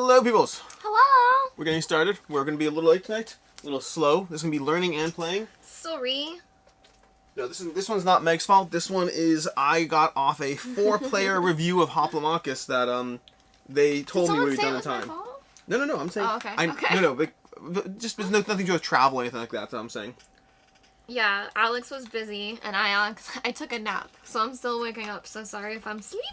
Hello, peoples. Hello. We're getting started. We're going to be a little late tonight. A little slow. This is going to be learning and playing. Sorry. No, this one's not Meg's fault. This one is I got off a 4-player review of Hoplomachus that they told me we'd done in time. No, I'm saying. Oh, okay. No, but just there's nothing to do with travel or anything like that. That's what I'm saying. Yeah, Alex was busy, and I took a nap, so I'm still waking up. So sorry if I'm sleepy.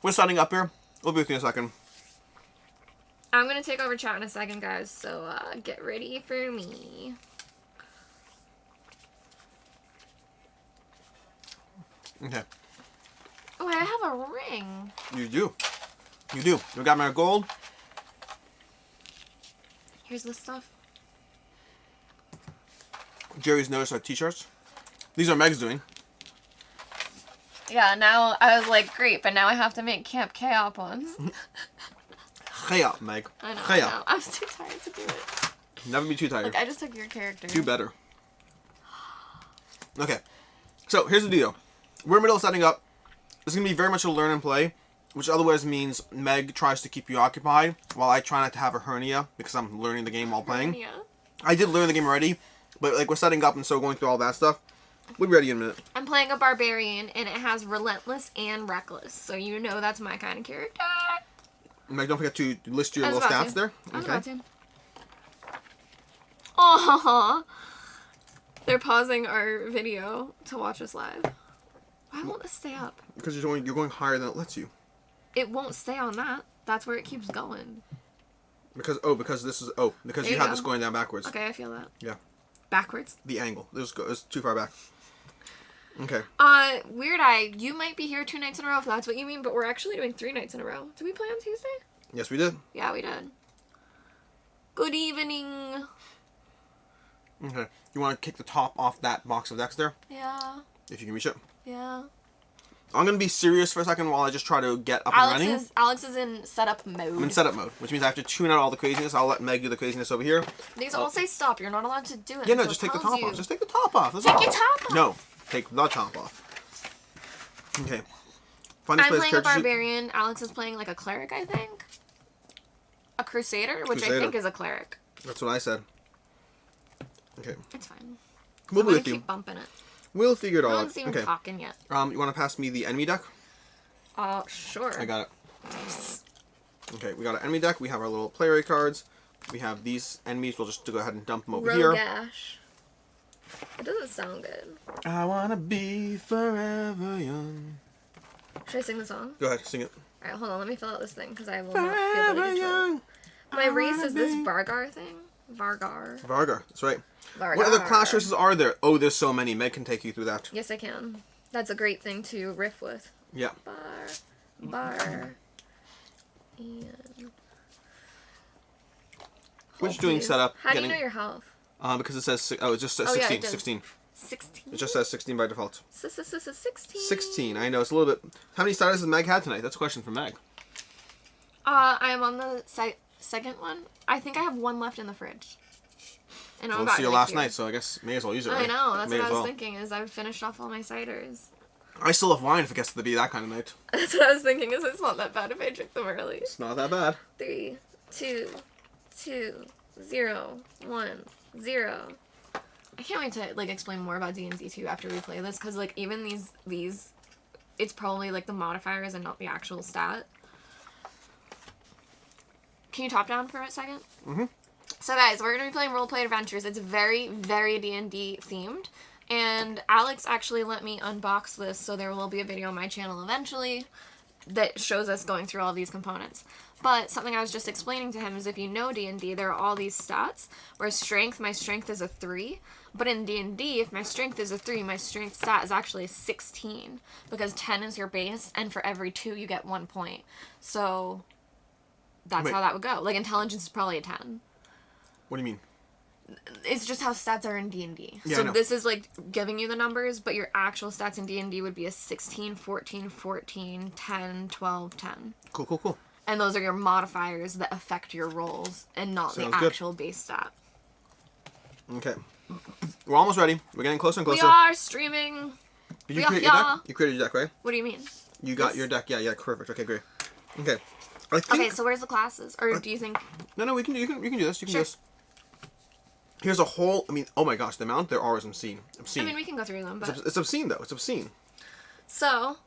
We're starting up here. We'll be with you in a second. I'm gonna take over chat in a second, guys. So get ready for me. Okay. Oh, I have a ring. You do. You do. You got my gold. Here's the stuff. Jerry's noticed our t-shirts. These are Meg's doing. Yeah, now I was like, great, but now I have to make Camp Chaos ones. Chaos, Meg. I know. Chaos. I was too tired to do it. Never be too tired. Look, I just took your character. Do better. Okay. So, here's the deal. We're in the middle of setting up. This is going to be very much a learn and play, which otherwise means Meg tries to keep you occupied while I try not to have a hernia because I'm learning the game while playing. Hernia. I did learn the game already, but like we're setting up and so going through all that stuff. We'll be ready in a minute. I'm playing a barbarian, and it has relentless and reckless, so you know that's my kind of character. Meg, don't forget to list your little stats there. I was about to. Aww. They're pausing our video to watch us live. Why won't this stay up? Because you're going higher than it lets you. It won't stay on that. That's where it keeps going. Because this is because you have this going down backwards. Okay, I feel that. Yeah. Backwards. The angle. It's too far back. Okay. Weird Eye, you might be here 2 nights in a row if that's what you mean, but we're actually doing 3 nights in a row. Did we play on Tuesday? Yes, we did. Yeah, we did. Good evening. Okay. You want to kick the top off that box of decks there? Yeah. If you can reach it. Yeah. I'm going to be serious for a second while I just try to get up and running. Alex is in setup mode. I'm in setup mode, which means I have to tune out all the craziness. I'll let Meg do the craziness over here. These all say stop. You're not allowed to do it. Yeah, no, just take the top off. Just take the top off. That's Take all. your top off. No, take the top off. Okay. I'm playing a barbarian. Alex is playing like a cleric, I think. A crusader, which I think is a cleric. That's what I said. Okay. It's fine. We'll be with you. Keep bumping it. We'll figure it all out. No one's even talking yet. You want to pass me the enemy deck? Sure. I got it. Okay, we got an enemy deck. We have our little player cards. We have these enemies. We'll just go ahead and dump them over here. Rogash. It doesn't sound good. I wanna be forever young. Should I sing the song? Go ahead, sing it. Alright, hold on. Let me fill out this thing because I will not be able to control it. My race is this Vargar thing. Vargar, that's right. Vargar. What other class races are there? Oh, there's so many. Meg can take you through that. Yes, I can. That's a great thing to riff with. Yeah. Bar. And... We're just doing setup. How do you know your health? Because it says, it just says 16. Yeah, 16. 16? It just says 16 by default. 16. 16. I know, it's a little bit... How many starters has Meg had tonight? That's a question for Meg. I am on the second one. I think I have 1 left in the fridge. And Well, it's your last night, so I guess may as well use it, right? I know, that's what I was thinking, is I've finished off all my ciders. I still have wine if it gets to be that kind of night. That's what I was thinking, is it's not that bad if I drink them early. It's not that bad. 3, 2, 0, 1, 0. I can't wait to, like, explain more about D&D 2 after we play this, because, like, even these, it's probably, like, the modifiers and not the actual stat. Can you top down for a second? Mm-hmm. So, guys, we're going to be playing Roleplay Adventures. It's very, very D&D themed, and Alex actually let me unbox this, so there will be a video on my channel eventually that shows us going through all these components. But something I was just explaining to him is if you know D&D, there are all these stats, where strength, my strength is a 3, but in D&D, if my strength is a 3, my strength stat is actually a 16, because 10 is your base, and for every 2 you get 1 point. So, that's how that would go. Like, intelligence is probably a 10. What do you mean? It's just how stats are in D&D. Yeah, so this is, like, giving you the numbers, but your actual stats in D&D would be a 16, 14, 14, 10, 12, 10. Cool. And those are your modifiers that affect your rolls, and not the actual base stat. Okay. We're almost ready. We're getting closer and closer. We are streaming. Did you create your deck? You created your deck, right? What do you mean? You got your deck. Yeah, perfect. Okay, great. Okay. I think... Okay, so where's the classes? Or do you think... No, we can do this. You can Sure. do this. Here's a whole... I mean, oh my gosh, the amount there are is obscene. I mean, we can go through them, but... It's obscene, though. It's obscene. So,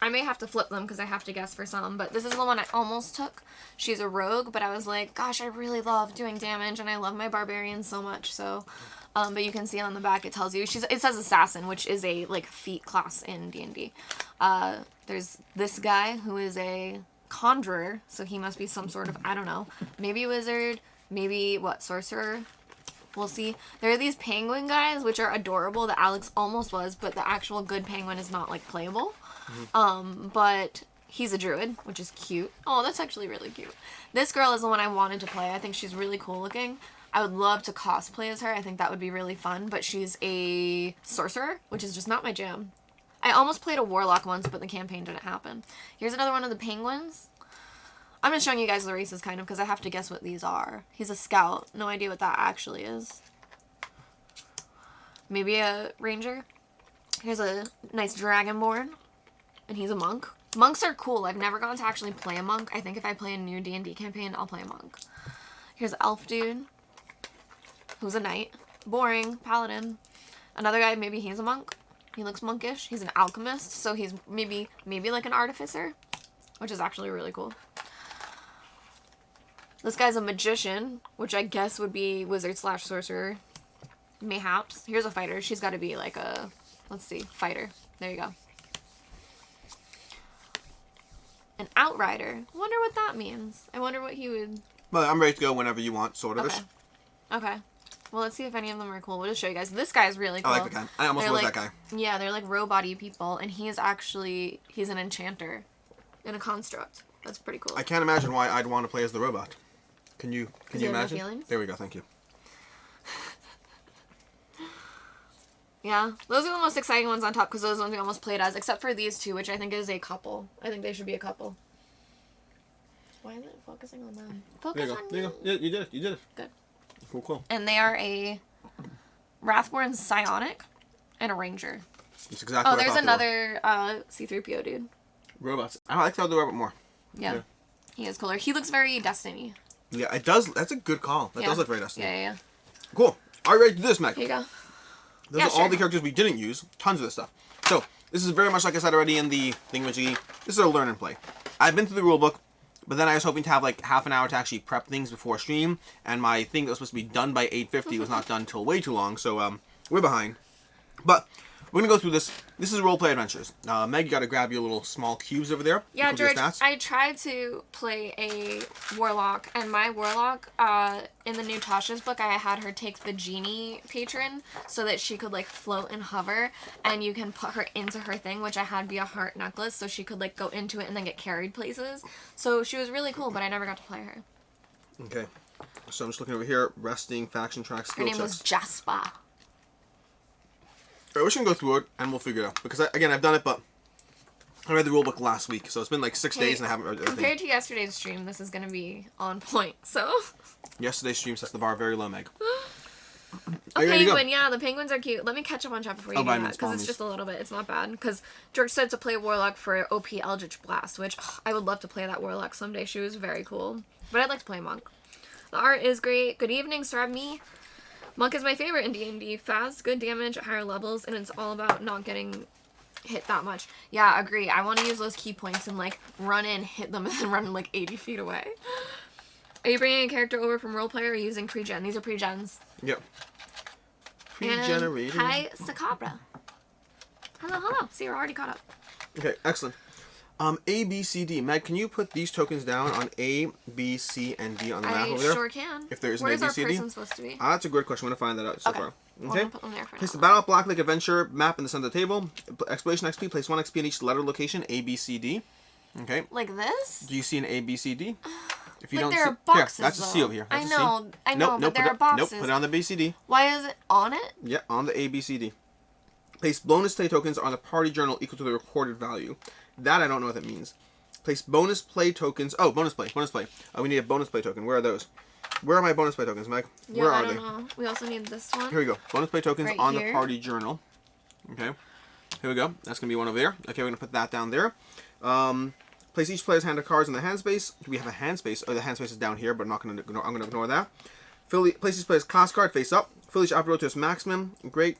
I may have to flip them because I have to guess for some, but this is the one I almost took. She's a rogue, but I was like, gosh, I really love doing damage, and I love my barbarian so much, so... but you can see on the back it tells you... It says assassin, which is a, like, feat class in D&D. There's this guy who is a conjurer, so he must be some sort of, I don't know, maybe wizard... Maybe, sorcerer? We'll see. There are these penguin guys, which are adorable, that Alex almost was, but the actual good penguin is not, like, playable. Mm-hmm. But he's a druid, which is cute. Oh, that's actually really cute. This girl is the one I wanted to play. I think she's really cool looking. I would love to cosplay as her. I think that would be really fun, but she's a sorcerer, which is just not my jam. I almost played a warlock once, but the campaign didn't happen. Here's another one of the penguins. I'm just showing you guys the races, kind of, because I have to guess what these are. He's a scout. No idea what that actually is. Maybe a ranger. Here's a nice dragonborn. And he's a monk. Monks are cool. I've never gotten to actually play a monk. I think if I play a new D&D campaign, I'll play a monk. Here's an elf dude. Who's a knight. Boring. Paladin. Another guy, maybe he's a monk. He looks monkish. He's an alchemist, so he's maybe like an artificer. Which is actually really cool. This guy's a magician, which I guess would be wizard/sorcerer. Mayhaps. Here's a fighter. She's got to be like a, let's see, fighter. There you go. An outrider. Wonder what that means. I wonder what he would... Well, I'm ready to go whenever you want, sort of. Okay. Okay. Well, let's see if any of them are cool. We'll just show you guys. This guy's really cool. I like the guy. I almost was that guy. Yeah, they're like robot-y people, and he's an enchanter in a construct. That's pretty cool. I can't imagine why I'd want to play as the robot. Can you imagine? No feelings? There we go. Thank you. Yeah, those are the most exciting ones on top because those ones we almost played as, except for these two, which I think is a couple. I think they should be a couple. Why isn't it focusing on them? Focus on you. There you go. Yeah, you did it. You did it. Good. Cool. And they are a Wrathborn Psionic and a Ranger. That's exactly what I there's thought another C-3PO dude. Robots. I like the other robot more. Yeah. He is cooler. He looks very Destiny. Yeah, it does. That's a good call. That does look very Destiny. Yeah. Cool. Are you ready to do this, Meg? Here you go. Those are all the characters we didn't use. Tons of this stuff. So, this is very much like I said already in the thingamajiggy. This is a learn and play. I've been through the rulebook, but then I was hoping to have like half an hour to actually prep things before stream, and my thing that was supposed to be done by 8:50 was not done till way too long, so we're behind. But we're going to go through this. This is Roleplay Adventures. Meg, you got to grab your little small cubes over there. Yeah, George, I tried to play a warlock, and my warlock, in the new Tasha's book, I had her take the genie patron so that she could, like, float and hover, and you can put her into her thing, which I had be a heart necklace, so she could, like, go into it and then get carried places. So she was really cool, but I never got to play her. Okay. So I'm just looking over here. Resting, faction tracks, skill checks. Her name was Jasper. Alright, we should go through it, and we'll figure it out. Because, again, I've done it, but I read the rulebook last week, so it's been like 6 days and I haven't read everything. Compared to yesterday's stream, this is going to be on point, so... Yesterday's stream sets the bar very low, Meg. A penguin, yeah, the penguins are cute. Let me catch up on chat before you do that, because because it's just a little bit. It's not bad. Because George said to play Warlock for OP Eldritch Blast, which I would love to play that Warlock someday. She was very cool. But I'd like to play Monk. The art is great. Good evening, Sarabmi. Monk is my favorite in D&D. Fast, good damage at higher levels, and it's all about not getting hit that much. Yeah, agree. I want to use those key points and, like, run in, hit them, and then run, like, 80 feet away. Are you bringing a character over from roleplay or using pre-gen? These are pre-gens. Yep. Pre-generated. Hi, Sakabra. Hello. See, we're already caught up. Okay, excellent. A, B, C, D. Meg, can you put these tokens down on A, B, C, and D on the map over there? I sure can. If there is an A, Where's B, our C, D? person supposed to be? That's a good question. I'm going to find that out so far. Okay. Okay. Well, I'll put them there for Place now. the Battle of Blacklake Adventure map in the center of the table. Exploration XP. Place 1 XP in each letter location. A, B, C, D. Okay. Like this? Do you see an A, B, C, D? If you But don't there see, are boxes, here, that's a C over here. That's I know, but there are boxes. Nope, put it on the B, C, D. Why is it on it? Yeah, on the A, B, C, D. Place bonus play tokens on the party journal equal to the recorded value. That I don't know what that means. Place bonus play tokens. Oh, bonus play. We need a bonus play token. Where are those? Where are my bonus play tokens, Meg? Yeah, Where are I they? don't know. We also need this one. Here we go. Bonus play tokens Right on here. the party journal. Okay. Here we go. That's going to be one over there. Okay, we're going to put that down there. Place each player's hand of cards in the hand space. Do we have a hand space? Oh, the hand space is down here, but I'm going to ignore that. Place each player's class card face up. Fill each upper row to its maximum. Great.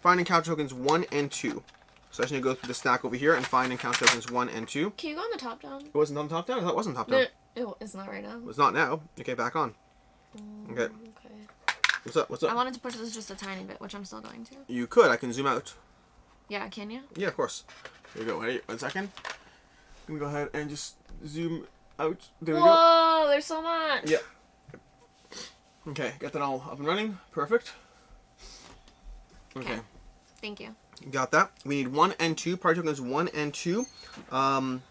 Find and count tokens 1 and 2. So I just need to go through the stack over here and find and count tokens 1 and 2. Can you go on the top down? It wasn't on the top down? I thought it wasn't top down. It's not right now. It's not now. Okay, back on. Okay. Okay. What's up? I wanted to push this just a tiny bit, which I'm still going to. You could. I can zoom out. Yeah, can you? Yeah, of course. Here we go. Wait 1 second. I'm going to go ahead and just zoom out. There we go. Whoa, there's so much. Yeah. Okay, got that all up and running. Perfect. Okay. Thank you. Got that. We need 1 and 2. Party tokens 1 and 2. Find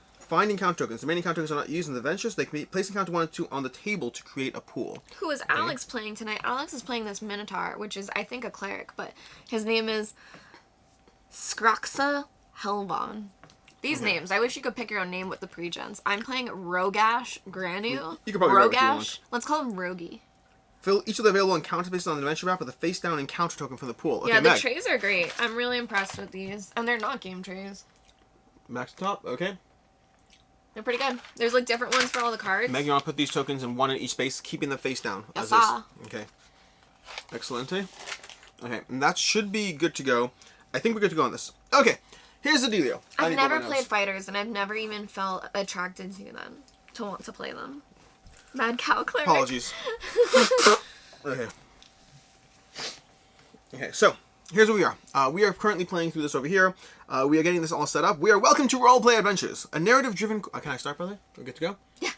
and count tokens. The remaining count tokens are not used in the ventures. They can be placed and count 1 and 2 on the table to create a pool. Who is Alex playing tonight? Alex is playing this Minotaur, which is, I think, a cleric, but his name is Skroxa Helvon. These names, I wish you could pick your own name with the pre-gens. I'm playing Rogash Granu. You could probably write what you Rogash. want. Let's call him Rogi. Fill each of the available encounter spaces on the adventure map with a face down encounter token from the pool. Okay, Yeah, the Meg. trays are great. I'm really impressed with these. And they're not game trays. Back to top. Okay. They're pretty good. There's like different ones for all the cards. Meg, you want to put these tokens in 1 in each space, keeping the face down. Yes, as is. sir. Okay. Excellent. Okay, and that should be good to go. I think we're good to go on this. Okay, here's the dealio. I've never played fighters, and I've never even felt attracted to them, to want to play them. Mad Cow Cleric. Apologies. Okay. Okay, so here's what we are. We are currently playing through this over here. We are getting this all set up. We are welcome to Roleplay Adventures, a narrative-driven. Can I start, brother? We're good to go. Yeah.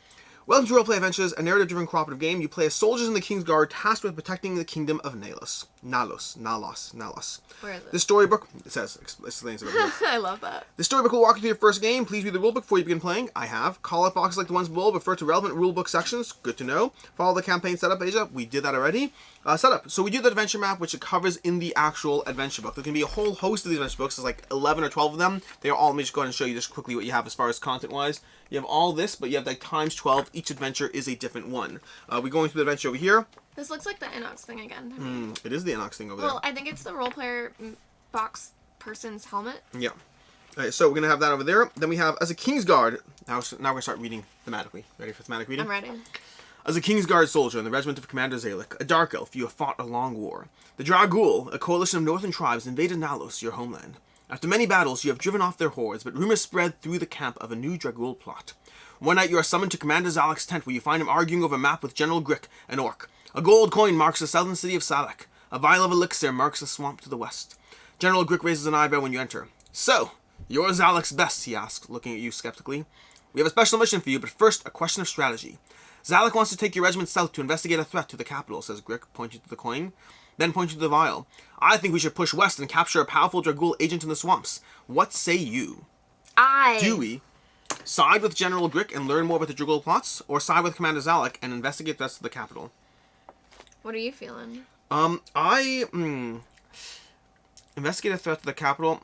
Welcome to Roleplay Adventures, a narrative-driven cooperative game. You play as soldiers in the King's Guard tasked with protecting the kingdom of Nalos. Where is it? This storybook, it says, explains it. I love that. The storybook will walk you through your first game. Please read the rulebook before you begin playing. I have. Call-out boxes like the ones below. Refer to relevant rulebook sections. Good to know. Follow the campaign setup page up. We did that already. Setup. So we do the adventure map, which it covers in the actual adventure book. There can be a whole host of these adventure books. There's like 11 or 12 of them. They are all, let me just go ahead and show you just quickly what you have as far as content-wise. You have all this, but you have like times 12. Each adventure is a different one. We're going through the adventure over here. This looks like the Inox thing again. It is the Inox thing over Well, I think it's the role player box person's helmet. there. Yeah. Alright, so we're going to have that over there. Then we have, as a King's Guard, now we're going to start reading thematically. Ready for thematic reading? I'm ready. As a King's Guard soldier in the regiment of Commander Zalek, a dark elf, you have fought a long war. The Dragul, a coalition of northern tribes, invaded Nalos, your homeland. After many battles, you have driven off their hordes, but rumors spread through the camp of a new Dragul plot. One night you are summoned to Commander Zalek's tent, where you find him arguing over a map with General Grick, an orc. A gold coin marks the southern city of Salak. A vial of elixir marks a swamp to the west. General Grick raises an eyebrow when you enter. So, you're Zalek's best, he asks, looking at you skeptically. We have a special mission for you, but first, a question of strategy. Zalek wants to take your regiment south to investigate a threat to the capital, says Grick, pointing to the coin. Then pointing to the vial. I think we should push west and capture a powerful Dragul agent in the swamps. What say you? Do we side with General Grick and learn more about the Dragul plots, or side with Commander Zalek and investigate threats to the capital? What are you feeling? Investigate a threat to the capital,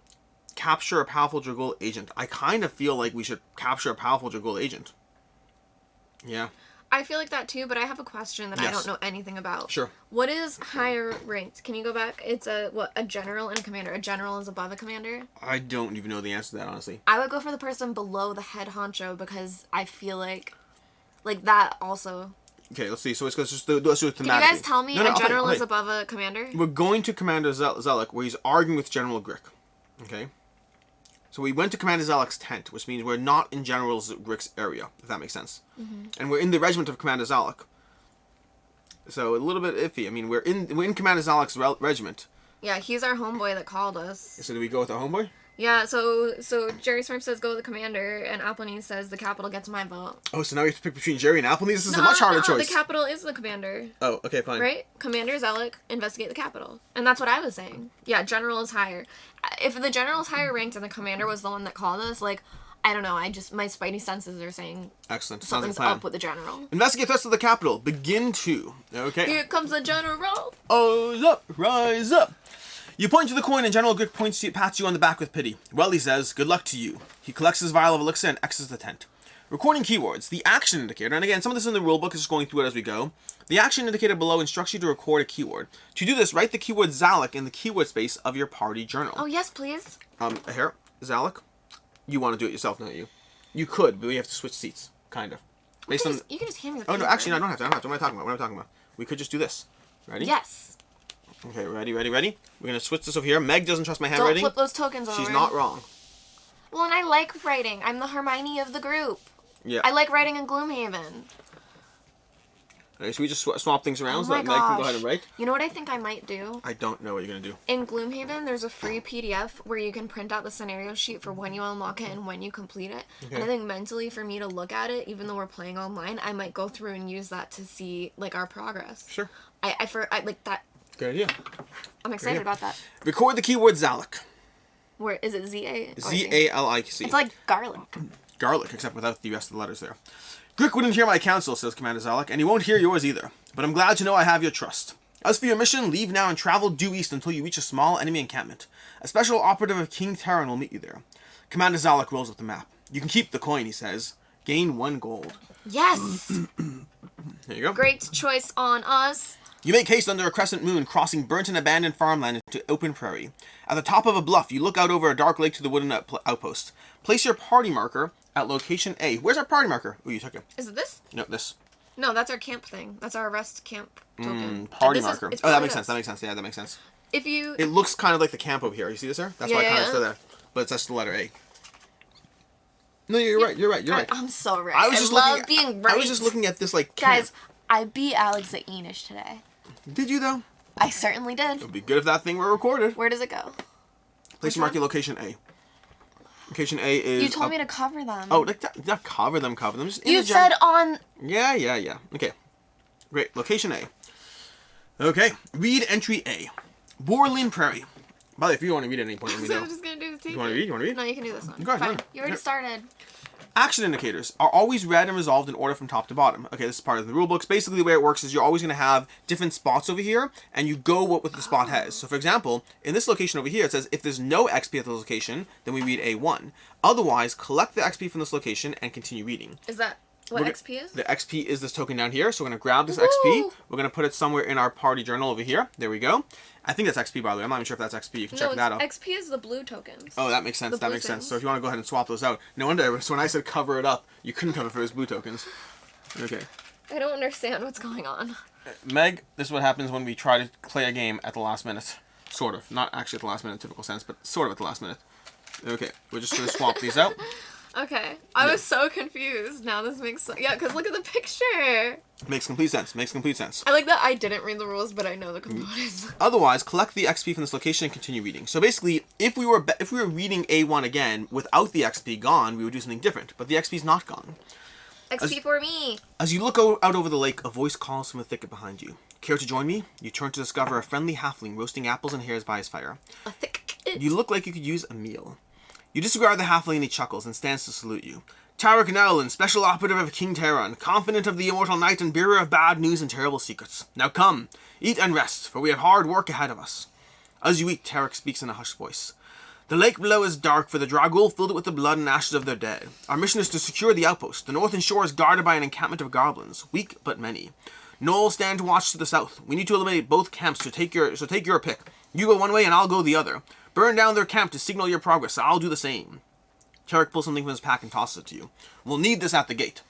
capture a powerful Dragul agent. I kind of feel like we should capture a powerful Dragul agent. Yeah. I feel like that too, but I have a question that I Yes. don't know anything about. Sure. What is higher ranked? Can you go back? It's a general and a commander. A general is above a commander? I don't even know the answer to that, honestly. I would go for the person below the head honcho because I feel like that also. Okay, let's see. So let's just do it thematically. Can you guys tell me No, a general okay. is above a commander? We're going to Commander Zalek, where he's arguing with General Grick. Okay? So we went to Commander Zalek's tent, which means we're not in General Grick's area, if that makes sense. Mm-hmm. And we're in the regiment of Commander Zalek. So a little bit iffy. I mean, we're in Commander Zalek's regiment. Yeah, he's our homeboy that called us. So do we go with our homeboy? Yeah, so Jerry Smurf says go with the commander, and Applenese says the capital gets my vote. Oh, so now we have to pick between Jerry and Applebee's? This is a much harder choice. The capital is the commander. Oh, okay, fine. Right? Commander Zalek, investigate the capital. And that's what I was saying. Yeah, general is higher. If the general is higher ranked and the commander was the one that called us, like, I don't know, my spidey senses are saying Excellent. Sounds something's like a plan. up with the general. Investigate threats to the capital. Begin to. Okay. Here comes the general. Oh, up, rise up. You point to the coin and General Grick pats you on the back with pity. Well, he says, good luck to you. He collects his vial of elixir and exits the tent. Recording keywords. The action indicator, and again, some of this is in the rulebook, is just going through it as we go. The action indicator below instructs you to record a keyword. To do this, write the keyword Zalek in the keyword space of your party journal. Oh, yes, please. Here, Zalek, you want to do it yourself, don't you? You could, but we have to switch seats, kind of. You can just hand me the Oh, no, paper. actually, no, I don't have to. What am I talking about? What am I talking about? We could just do this. Ready? Yes. Okay, ready? We're going to switch this over here. Meg doesn't trust my Don't handwriting. flip those tokens over. She's not wrong. Well, and I like writing. I'm the Hermione of the group. Yeah. I like writing in Gloomhaven. Okay, so we just swap things around Oh so my that Meg can go gosh. ahead and write? You know what I think I might do? I don't know what you're going to do. In Gloomhaven, there's a free PDF where you can print out the scenario sheet for when you unlock it and when you complete it. Okay. And I think mentally, for me to look at it, even though we're playing online, I might go through and use that to see, like, our progress. Sure. I like that. Good idea. I'm excited about that. Record the keyword Zalek. Where is it? Z-A? Oh, I see. Z-A-L-I-C. It's like garlic. Garlic, except without the rest of the letters there. Grick wouldn't hear my counsel, says Commander Zalek, and he won't hear yours either. But I'm glad to know I have your trust. As for your mission, leave now and travel due east until you reach a small enemy encampment. A special operative of King Terran will meet you there. Commander Zalek rolls up the map. You can keep the coin, he says. Gain 1 gold. Yes! There you go. Great choice on us. You make haste under a crescent moon, crossing burnt and abandoned farmland into open prairie. At the top of a bluff, you look out over a dark lake to the wooden outpost. Place your party marker at location A. Where's our party marker? Ooh, you took it. Is it this? No, this. No, that's our camp thing. That's our rest camp token. Party This is- marker. it's Oh, that part makes of sense. this. That makes sense. Yeah, that makes sense. If you... It looks kind of like the camp over here. You see this there? That's why I Yeah, kind of yeah. said that. But it's just the letter A. No, you're right. You're right. I'm so right. I was just love looking. being right. I was just looking at this like camp. Guys, I beat Alex at Enish today. Did you though? I certainly It did. would be good if that thing were recorded. Where does it go? Place your mark your location A. Location A is. You told me to cover them. Oh, like that, not cover them. Just in You the gen- said on... Yeah. Okay. Great. Location A. Okay. Read entry A. Borlin Prairie. By the way, if you want to read at any point, let me So know. I'm just gonna do this. You want to read? No, you can do this one. Go ahead, Fine. go ahead. You already Yeah. started. Action indicators are always read and resolved in order from top to bottom. Okay, this is part of the rule books. Basically, the way it works is you're always going to have different spots over here, and you go what the spot has. So, for example, in this location over here, it says if there's no XP at the location, then we read A1. Otherwise, collect the XP from this location and continue reading. Is that what We're XP is? The XP is this token down here, so we're going to grab this Woo! XP. We're going to put it somewhere in our party journal over here. There we go. I think that's XP, by the way. I'm not even sure if that's XP. You can check that out. XP is the blue tokens. Oh, that makes sense. The That blue makes sense. things. So if you want to go ahead and swap those out. No wonder, so when I said cover it up, you couldn't cover for those blue tokens. Okay. I don't understand what's going on. Meg, this is what happens when we try to play a game at the last minute. Sort of. Not actually at the last minute in typical sense, but sort of at the last minute. Okay, we're just going to swap these out. Okay. I was so confused. Now this makes sense. Yeah, because look at the picture. Makes complete sense. Makes complete sense. I like that I didn't read the rules, but I know the components. Otherwise, collect the XP from this location and continue reading. So basically, if we were reading A1 again without the XP gone, we would do something different. But the XP's not gone. XP for me. As you look out over the lake, a voice calls from a thicket behind you. Care to join me? You turn to discover a friendly halfling roasting apples and hairs by his fire. A thick. You look like you could use a meal. You disregard the halfling and he chuckles and stands to salute you. Tarek Nowlin, special operative of King Terran, confident of the immortal night and bearer of bad news and terrible secrets. Now come, eat and rest, for we have hard work ahead of us. As you eat, Tarek speaks in a hushed voice. The lake below is dark, for the Dragul filled it with the blood and ashes of their dead. Our mission is to secure the outpost. The northern shore is guarded by an encampment of goblins, weak but many. Gnolls stand to watch to the south. We need to eliminate both camps, so take your pick. You go one way and I'll go the other. Burn down their camp to signal your progress. I'll do the same. Tarek pulls something from his pack and tosses it to you. We'll need this at the gate.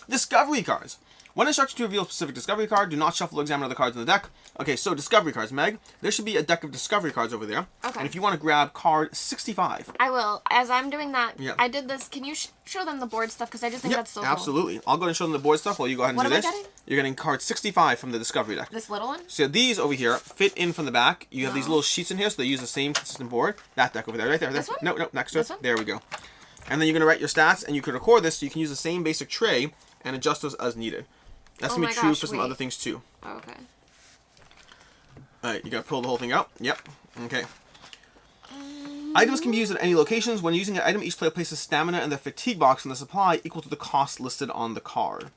Discovery cards. When instructed to reveal a specific discovery card, do not shuffle or examine other cards in the deck. Okay, so discovery cards. Meg, there should be a deck of discovery cards over there. Okay. And if you want to grab card 65. I will. As I'm doing that, Yeah. I did this. Can you show them the board stuff? Because I just think Yep, that's so cool. absolutely. I'll go ahead and show them the board stuff while you go ahead and What do am I this. getting? You're getting card 65 from the discovery deck. This little one? So these over here fit in from the back. You have these No. little sheets in here, so they use the same consistent board. That deck over there, right there. This one? No, next to This it. one? There we go. And then you're going to write your stats, and you can record this, so you can use the same basic tray and adjust those as needed. That's Oh going to be my true gosh, for some wait. other things, too. Oh, okay. Alright, you got to pull the whole thing out. Yep. Okay. Items can be used at any locations. When using an item, each player places stamina in the fatigue box in the supply equal to the cost listed on the card.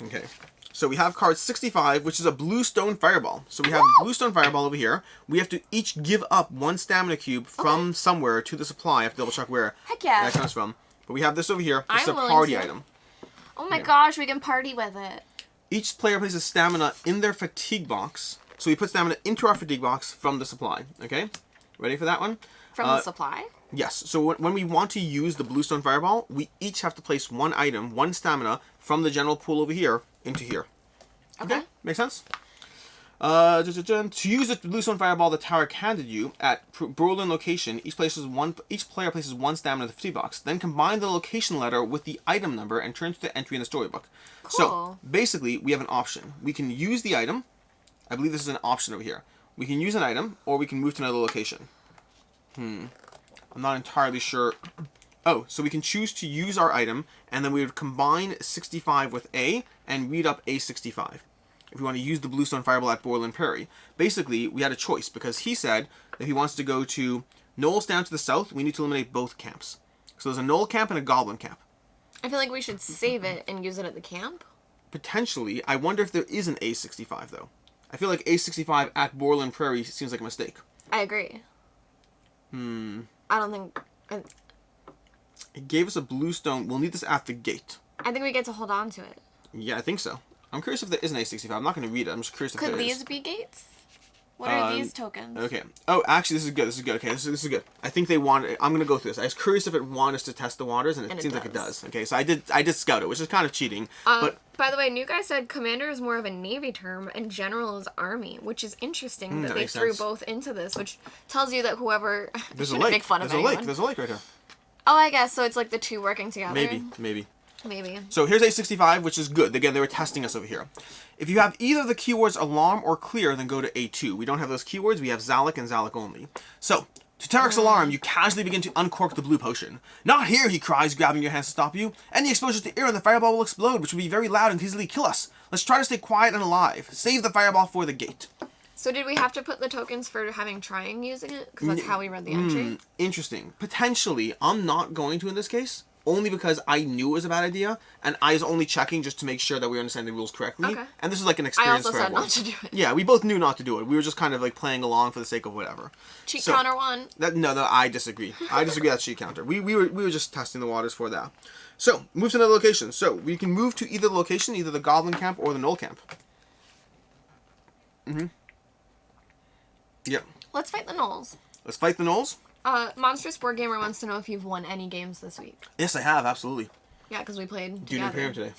Okay. So we have card 65, which is a bluestone fireball. So we have a bluestone fireball over here. We have to each give up one stamina cube from somewhere to the supply. I have to double check where Heck yeah. that comes from. But we have this over here. This is a I'm willing party to. item. Oh my gosh, we can party with it. Each player places stamina in their fatigue box. So we put stamina into our fatigue box from the supply. Okay? Ready for that one? From the supply? Yes. So when we want to use the Bluestone Fireball, we each have to place one item, one stamina, from the general pool over here into here. Okay. Make sense? To use the Bluestone Fireball the Tarek handed you at Berlin location, each player places one stamina in the fatigue box. Then combine the location letter with the item number and turn to the entry in the storybook. Cool. So basically, we have an option. We can use the item. I believe this is an option over here. We can use an item, or we can move to another location. I'm not entirely sure. Oh, so we can choose to use our item, and then we would combine 65 with A and read up A65. If we want to use the Bluestone Fireball at Borland Prairie. Basically, we had a choice, because he said that if he wants to go to Knowles down to the south, we need to eliminate both camps. So there's a Knoll camp and a Goblin camp. I feel like we should save it and use it at the camp. Potentially. I wonder if there is an A65, though. I feel like A65 at Borland Prairie seems like a mistake. I agree. I don't think... It gave us a Bluestone. We'll need this at the gate. I think we get to hold on to it. Yeah, I think so. I'm curious if there is an A65. I'm not going to read it. I'm just curious if there is. Could these be gates? What are these tokens? Okay. Oh, actually, this is good. This is good. Okay, this is good. I think they want. I'm going to go through this. I was curious if it wanted us to test the waters, and it seems like it does. Okay, so I did scout it, which is kind of cheating. But by the way, new guy said commander is more of a Navy term, and general is Army, which is interesting that they threw both into this, which tells you that whoever shouldn't make fun of anyone. There's a lake right here. Oh, I guess so. It's like the two working together. Maybe. Maybe. So here's A65, which is good. Again, they were testing us over here. If you have either the keywords alarm or clear, then go to A2. We don't have those keywords. We have Zalek and Zalek only. So, to Tarek's alarm, you casually begin to uncork the blue potion. Not here, he cries, grabbing your hands to stop you. Any exposure to air and the fireball will explode, which will be very loud and easily kill us. Let's try to stay quiet and alive. Save the fireball for the gate. So did we have to put the tokens for having trying using it? Because that's how we read the entry. Interesting. Potentially, I'm not going to in this case. Only because I knew it was a bad idea, and I was only checking just to make sure that we understand the rules correctly. Okay. And this is like an experience for everyone. I also said not to do it. Yeah, we both knew not to do it. We were just kind of like playing along for the sake of whatever. Cheat counter one. No, I disagree. I disagree with that cheat counter. We were just testing the waters for that. So, move to another location. So, we can move to either location, either the Goblin Camp or the Knoll Camp. Yep. Let's fight the Knolls. Let's fight the Knolls. Monstrous Board Gamer wants to know if you've won any games this week. Yes, I have, absolutely. Yeah, because we played Dune Imperium today.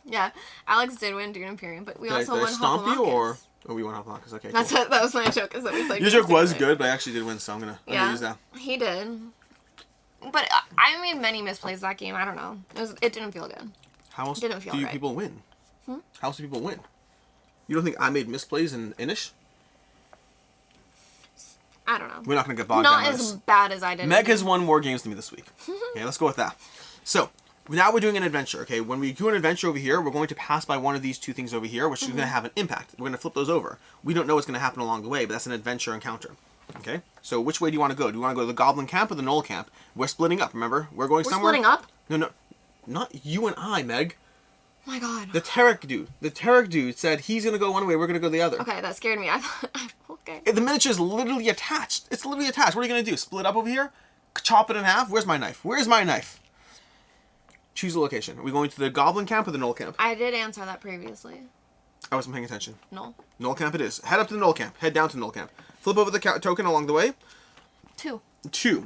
Yeah, Alex did win Dune Imperium, but we also won Did I stomp you, or... Hopalocus. Oh, we won Hopalocus, okay, That was my joke, is that we played... Your joke was good, but I actually did win, so I'm gonna use that. He did. But I made many misplays that game, I don't know. It didn't feel good. How else do people win? How else do people win? You don't think I made misplays in Inish? I don't know. We're not going to get bogged down Not as bad as I did. Meg has won more games than me this week. Okay, let's go with that. So, now we're doing an adventure, okay? When we do an adventure over here, we're going to pass by one of these two things over here, which is going to have an impact. We're going to flip those over. We don't know what's going to happen along the way, but that's an adventure encounter. Okay? So, which way do you want to go? Do you want to go to the Goblin Camp or the Knoll Camp? We're splitting up, remember? We're going somewhere. We're splitting up? No. Not you and I, Meg. Oh my god. The Tarek dude said he's going to go one way, we're going to go the other. Okay, that scared me. I thought, okay. The miniature is literally attached. It's literally attached. What are you going to do? Split up over here? Chop it in half? Where's my knife? Choose a location. Are we going to the Goblin Camp or the Knoll Camp? I did answer that previously. I wasn't paying attention. No. Knoll Camp it is. Head up to the Knoll Camp. Head down to the Knoll Camp. Flip over the token along the way. 2.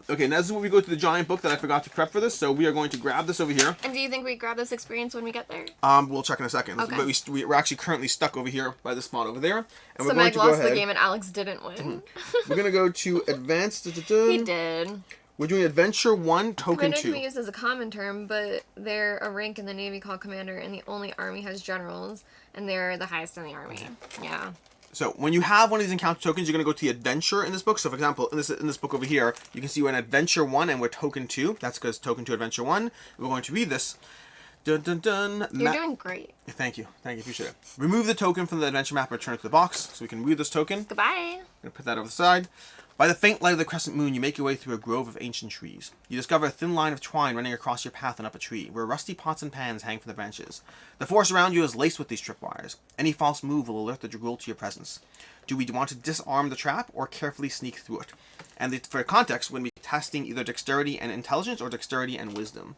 Okay, now this is where we go to the giant book that I forgot to prep for this, so we are going to grab this over here. And do you think we grab this experience when we get there? We'll check in a second. Okay. But we're actually currently stuck over here by the spot over there. And so we're Meg going to lost the game and Alex didn't win. We're going to go to Advanced. He did. We're doing Adventure 1, Token Commander 2. can be used as a common term, but they're a rank in the Navy called Commander, and the only Army has generals, and they're the highest in the Army. Okay. Yeah. So, when you have one of these encounter tokens, you're going to go to the Adventure in this book. So, for example, in this book over here, you can see we're in Adventure 1 and we're Token 2. That's because Token 2, Adventure 1. We're going to read this. Dun, dun, dun. You're doing great. Thank you. Appreciate it. Remove the token from the adventure map and return it to the box so we can read this token. Goodbye. I'm going to put that over the side. By the faint light of the crescent moon, you make your way through a grove of ancient trees. You discover a thin line of twine running across your path and up a tree, where rusty pots and pans hang from the branches. The forest around you is laced with these tripwires. Any false move will alert the Dragul to your presence. Do we want to disarm the trap or carefully sneak through it? And for context, we're going to be testing either dexterity and intelligence or dexterity and wisdom.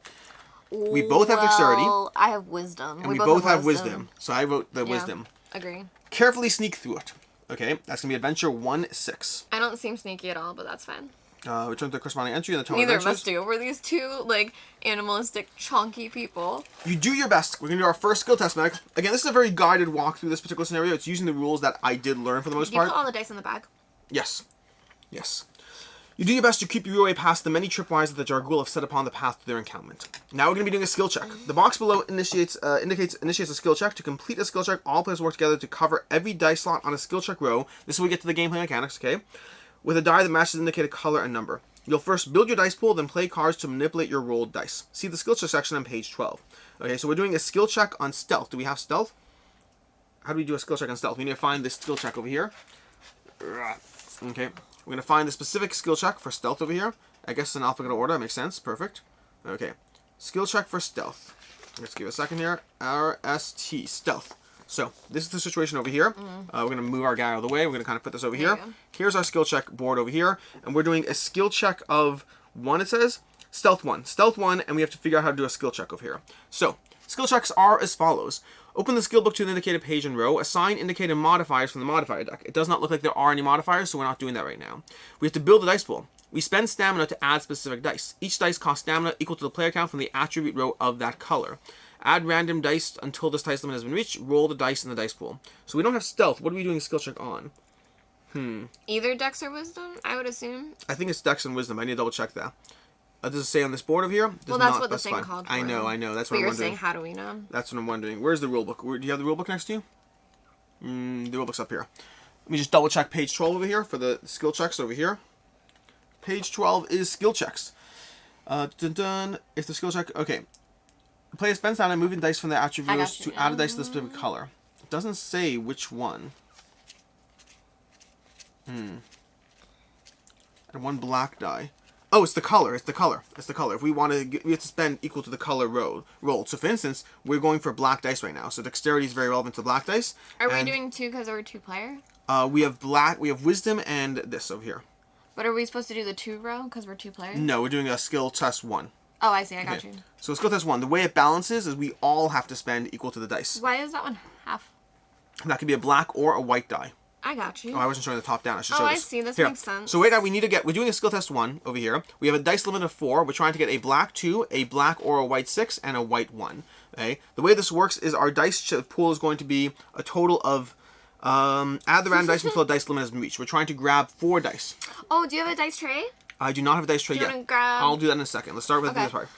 We both have dexterity. Well, I have wisdom. And we both have wisdom. So I wrote the wisdom. Agree. Carefully sneak through it. Okay, that's going to be adventure 1-6. I don't seem sneaky at all, but that's fine. Return to the corresponding entry in the total Neither adventures. of us do. We're these two, like, animalistic, chonky people. You do your best. We're going to do our first skill test, Meg. Again, this is a very guided walk through this particular scenario. It's using the rules that I did learn for the most part. You put all the dice in the bag? Yes. Yes. You do your best to keep your way past the many tripwires that the Jargul have set upon the path to their encampment. Now we're going to be doing a skill check. The box below initiates a skill check. To complete a skill check, all players work together to cover every dice slot on a skill check row. This is where we get to the gameplay mechanics, okay? With a die that matches the indicated color and number. You'll first build your dice pool, then play cards to manipulate your rolled dice. See the skill check section on page 12. Okay, so we're doing a skill check on stealth. Do we have stealth? How do we do a skill check on stealth? We need to find this skill check over here. Okay. We're going to find the specific skill check for stealth over here. I guess in alphabetical order. That makes sense. Perfect. Okay. Skill check for stealth. Let's give it a second here. RST. Stealth. So, this is the situation over here. We're going to move our guy out of the way. We're going to kind of put this over here. Here's our skill check board over here. And we're doing a skill check of 1, it says. Stealth 1. Stealth 1, and we have to figure out how to do a skill check over here. So, skill checks are as follows. Open the skill book to the indicated page and row. Assign indicated modifiers from the modifier deck. It does not look like there are any modifiers, so we're not doing that right now. We have to build a dice pool. We spend stamina to add specific dice. Each dice costs stamina equal to the player count from the attribute row of that color. Add random dice until this dice limit has been reached. Roll the dice in the dice pool. So we don't have stealth. What are we doing a skill check on? Either dex or wisdom, I would assume. I think it's dex and wisdom. I need to double check that. Does it say on this board over here? Well, that's what the thing called for. I know. That's what But I'm you're wondering. saying, how do we know? That's what I'm wondering. Where's the rule book? Do you have the rule book next to you? The rule book's up here. Let me just double check page 12 over here for the skill checks over here. Page 12 is skill checks. If the skill check... Okay. The player spends time moving dice from their attributes to add a dice to the specific color. It doesn't say which one. And one black die. Oh, it's the color. It's the color. It's the color. If we want to, we have to spend equal to the color rolled. So, for instance, we're going for black dice right now. So, dexterity is very relevant to black dice. Are we doing 2 because we're 2-player? We have black. We have wisdom and this over here. But are we supposed to do the 2 row because we're 2-player? No, we're doing a skill test 1. Oh, I see. I got you. So, skill test 1. The way it balances is we all have to spend equal to the dice. Why is that one half? That could be a black or a white die. I got you. Oh, I wasn't showing the top down. I should show this. I see. This Here. makes sense. So right now we need to get. We're doing a skill test 1 over here. We have a dice limit of 4. We're trying to get a black 2, a black or a white 6, and a white 1. Okay. The way this works is our dice pool is going to be a total of. Add the random dice until the dice limit has been reached. We're trying to grab 4 dice. Oh, do you have a dice tray? I do not have a dice tray Do you yet. wanna grab... I'll do that in a second. Let's start with Okay. this part.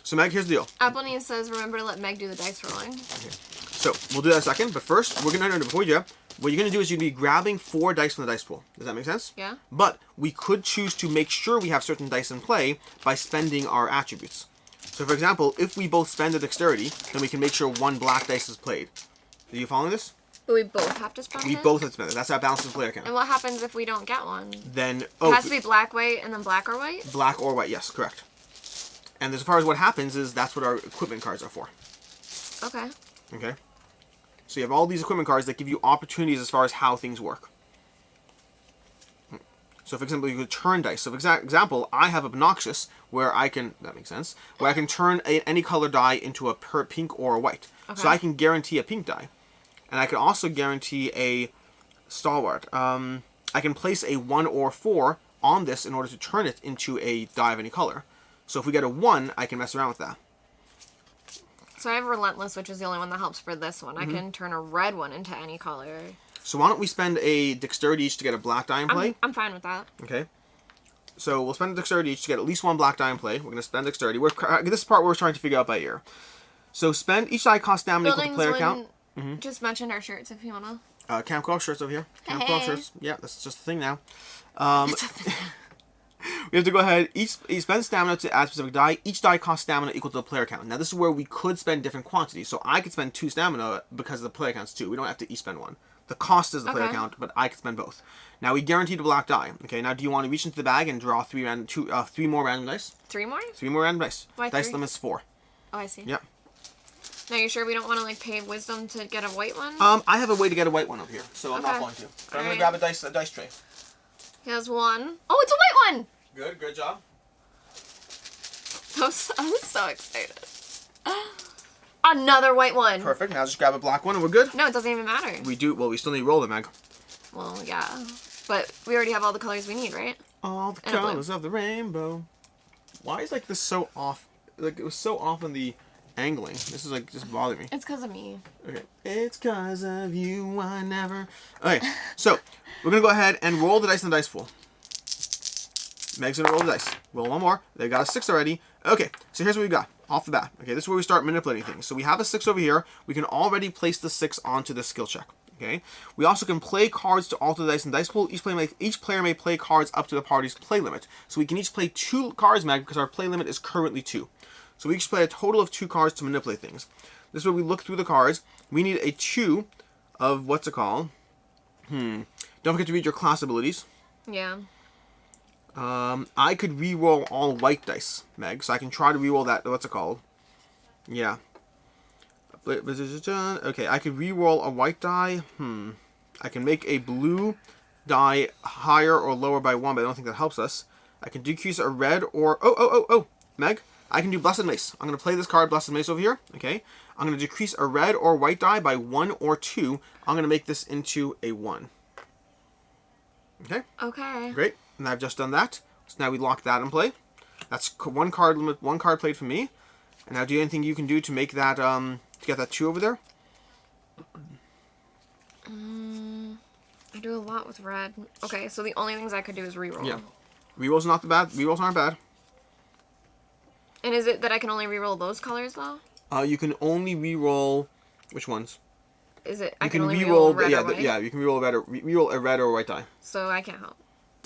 So Meg, here's the deal. Appley says, remember to let Meg do the dice rolling. Okay. So we'll do that in a second. But first, we're gonna before we do that, what you're gonna do is you're gonna be grabbing 4 dice from the dice pool. Does that make sense? Yeah. But we could choose to make sure we have certain dice in play by spending our attributes. So, for example, if we both spend the dexterity, then we can make sure 1 black dice is played. Are you following this? But we both have to spend We it? both have to spend it. That's our balance of player count. And what happens if we don't get one? Then It has to be black, white, and then black or white? black or white. Yes, correct. And as far as what happens is that's what our equipment cards are for. Okay. Okay. So you have all these equipment cards that give you opportunities as far as how things work. So, for example, you could turn dice. So, for example, I have Obnoxious, where I can, that makes sense, where I can turn any color die into a pink or a white. Okay. So I can guarantee a pink die. And I can also guarantee a Stalwart. I can place a 1 or 4 on this in order to turn it into a die of any color. So if we get a 1, I can mess around with that. So I have Relentless, which is the only one that helps for this one. I can turn a red one into any color. So why don't we spend a dexterity each to get a black die in play? I'm fine with that. Okay. So we'll spend a dexterity each to get at least 1 black die in play. We're going to spend dexterity. This is part we're trying to figure out by ear. So spend each die cost stamina equal to player count. Just mentioned our shirts if you wanna. Camp Golf shirts over here. Camp Golf shirts. Yeah, that's just a thing now. We have to go ahead. Each spend stamina to add specific die. Each die costs stamina equal to the player count. Now this is where we could spend different quantities. So I could spend 2 stamina because the player count's 2. We don't have to each spend 1. The cost is the player count, but I could spend both. Now we guaranteed a black die. Okay. Now do you want to reach into the bag and draw 3 more random dice? 3 more? 3 more random dice. Why Dice 3? limit's 4. Oh, I see. Yep. Now you sure we don't want to like pay wisdom to get a white one? I have a way to get a white one over here, so I'm not Okay. going to. But I'm Alright. gonna grab a dice tray. He has 1. Oh, it's a white one! Good job. I was so excited. Another white one. Perfect. Now just grab a black one and we're good. No, it doesn't even matter. We do. Well, we still need to roll them, Meg. Well, yeah. But we already have all the colors we need, right? All the And a blue. colors of the rainbow. Why is like this so off? Like it was so off in the angling. This is like just bothering me. It's because of me. Okay. It's 'cause of you I never. Okay. So we're gonna go ahead and roll the dice in the dice pool. Meg's gonna roll the dice. Roll one more. They got a 6 already. Okay. So here's what we got off the bat. Okay. This is where we start manipulating things. So we have a 6 over here. We can already place the 6 onto the skill check. Okay. We also can play cards to alter the dice in the dice pool. Each player may play cards up to the party's play limit. So we can each play 2 cards, Meg, because our play limit is currently 2. So we each play a total of 2 cards to manipulate things. This is where we look through the cards. We need a 2 of what's it called? Don't forget to read your class abilities. Yeah. I could re-roll all white dice, Meg, so I can try to re-roll that. What's it called? Yeah. Okay, I could re-roll a white die. I can make a blue die higher or lower by 1, but I don't think that helps us. I can decrease a red or... Oh, Meg, I can do Blessed Mace. I'm going to play this card, Blessed Mace, over here. Okay. I'm going to decrease a red or white die by 1 or 2. I'm going to make this into a 1. Okay. Okay. Great. And I've just done that. So now we lock that in play. That's 1 card limit, 1 card played for me. And now do you anything you can do to make that, to get that 2 over there? I do a lot with red. Okay, so the only things I could do is reroll. Yeah. Rerolls not the bad. Rerolls aren't bad. And is it that I can only reroll those colors though? You can only reroll which ones? Is it? You I can only reroll reroll red or white? yeah, you can reroll a red or a white die. So I can't help.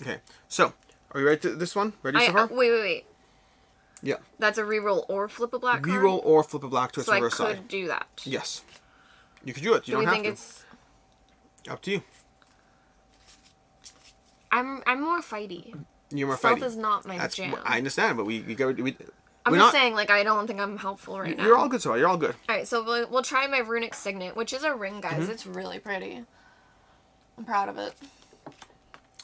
Okay. So, are you ready to this one? Ready so far? Wait. Yeah. That's a reroll or flip a black card? Reroll or flip a black to its so reverse side. I could do that. Yes. You could do it. You do don't we have think to. it's... Up to you. I'm more fighty. You're more Stealth fighty. is not my jam. I understand, but I'm just saying, like, I don't think I'm helpful right now. You're all good, so you're all good. Alright, so we'll try my runic signet, which is a ring, guys. Mm-hmm. It's really pretty. I'm proud of it.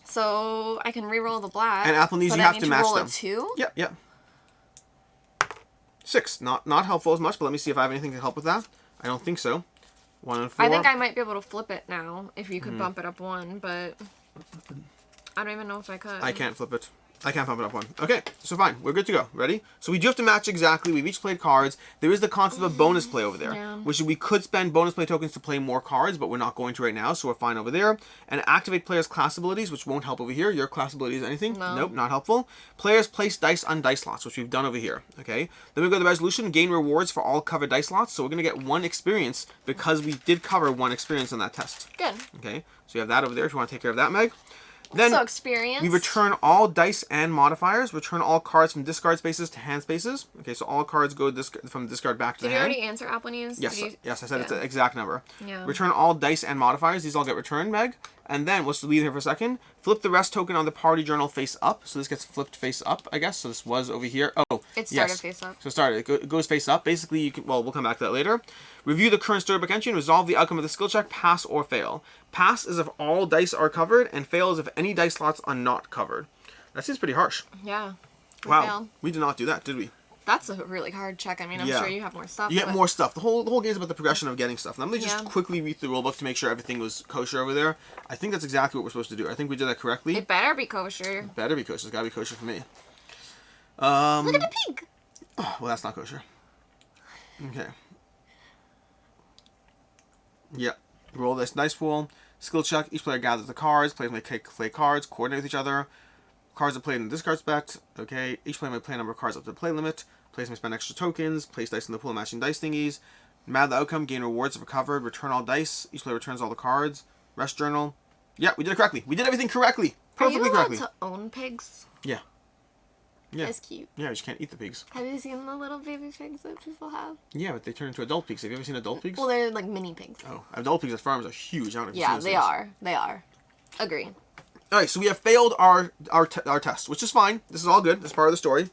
So I can re-roll the black. And Apple needs but you I have need to to match roll them. a 2? Yep. 6. Not helpful as much, but let me see if I have anything to help with that. I don't think so. 1 and 4. I think I might be able to flip it now if you could bump it up 1, but I don't even know if I could. I can't flip it. I can't pump it up 1. Okay, so fine. We're good to go. Ready? So we do have to match exactly. We've each played cards. There is the concept of bonus play over there, Yeah. which we could spend bonus play tokens to play more cards, but we're not going to right now, so we're fine over there. And activate players' class abilities, which won't help over here. Your class abilities, anything? No. Nope, not helpful. Players place dice on dice slots, which we've done over here. Okay. Then we go to the resolution, gain rewards for all covered dice slots. So we're going to get 1 experience because we did cover 1 experience on that test. Good. Okay. So you have that over there if you want to take care of that, Meg. Then So experience. we return all dice and modifiers. Return all cards from discard spaces to hand spaces. Okay, so all cards go from discard back to Did the you hand. already answer Applenews? Yes, Did you... yes, I said it's Yeah. an exact number. Yeah. Return all dice and modifiers. These all get returned, Meg. And then, let's leave here for a second. Flip the rest token on the party journal face up. So this gets flipped face up, I guess. So this was over here. Oh, It started yes. face up. So it started. It goes face up. Basically, you can. Well, we'll come back to that later. Review the current storybook entry and resolve the outcome of the skill check. Pass or fail. Pass is if all dice are covered, and fail is if any dice slots are not covered. That seems pretty harsh. Yeah. We Wow, failed. we did not do that, did we? That's a really hard check. I mean, I'm Yeah. sure you have more stuff. You get but- more stuff. The whole game is about the progression of getting stuff. And I'm going to just Yeah. quickly read the rulebook to make sure everything was kosher over there. I think that's exactly what we're supposed to do. I think we did that correctly. It better be kosher. Better be kosher. It's got to be kosher for me. Look at the pig. Well, that's not kosher. Okay. Yep. Roll this dice pool. Skill check. Each player gathers the cards. Players may play cards. Coordinate with each other. Cards are played in the discard spec. Okay. Each player may play a number of cards up to the play limit. Players may spend extra tokens. Place dice in the pool matching dice thingies. No matter the outcome, gain rewards if recovered. Return all dice. Each player returns all the cards. Rest journal. Yeah, we did it correctly. We did everything correctly. Perfectly Are you correctly. allowed to own pigs? Yeah. Yeah. That's cute. Yeah, you just can't eat the pigs. Have you seen the little baby pigs that people have? Yeah, but they turn into adult pigs. Have you ever seen adult pigs? Well, they're like mini pigs. Oh, adult pigs at farms are huge. I don't know if you've Yeah, seen they those. are. They are. Agree. All right, so we have failed our test, which is fine. This is all good. This is part of the story.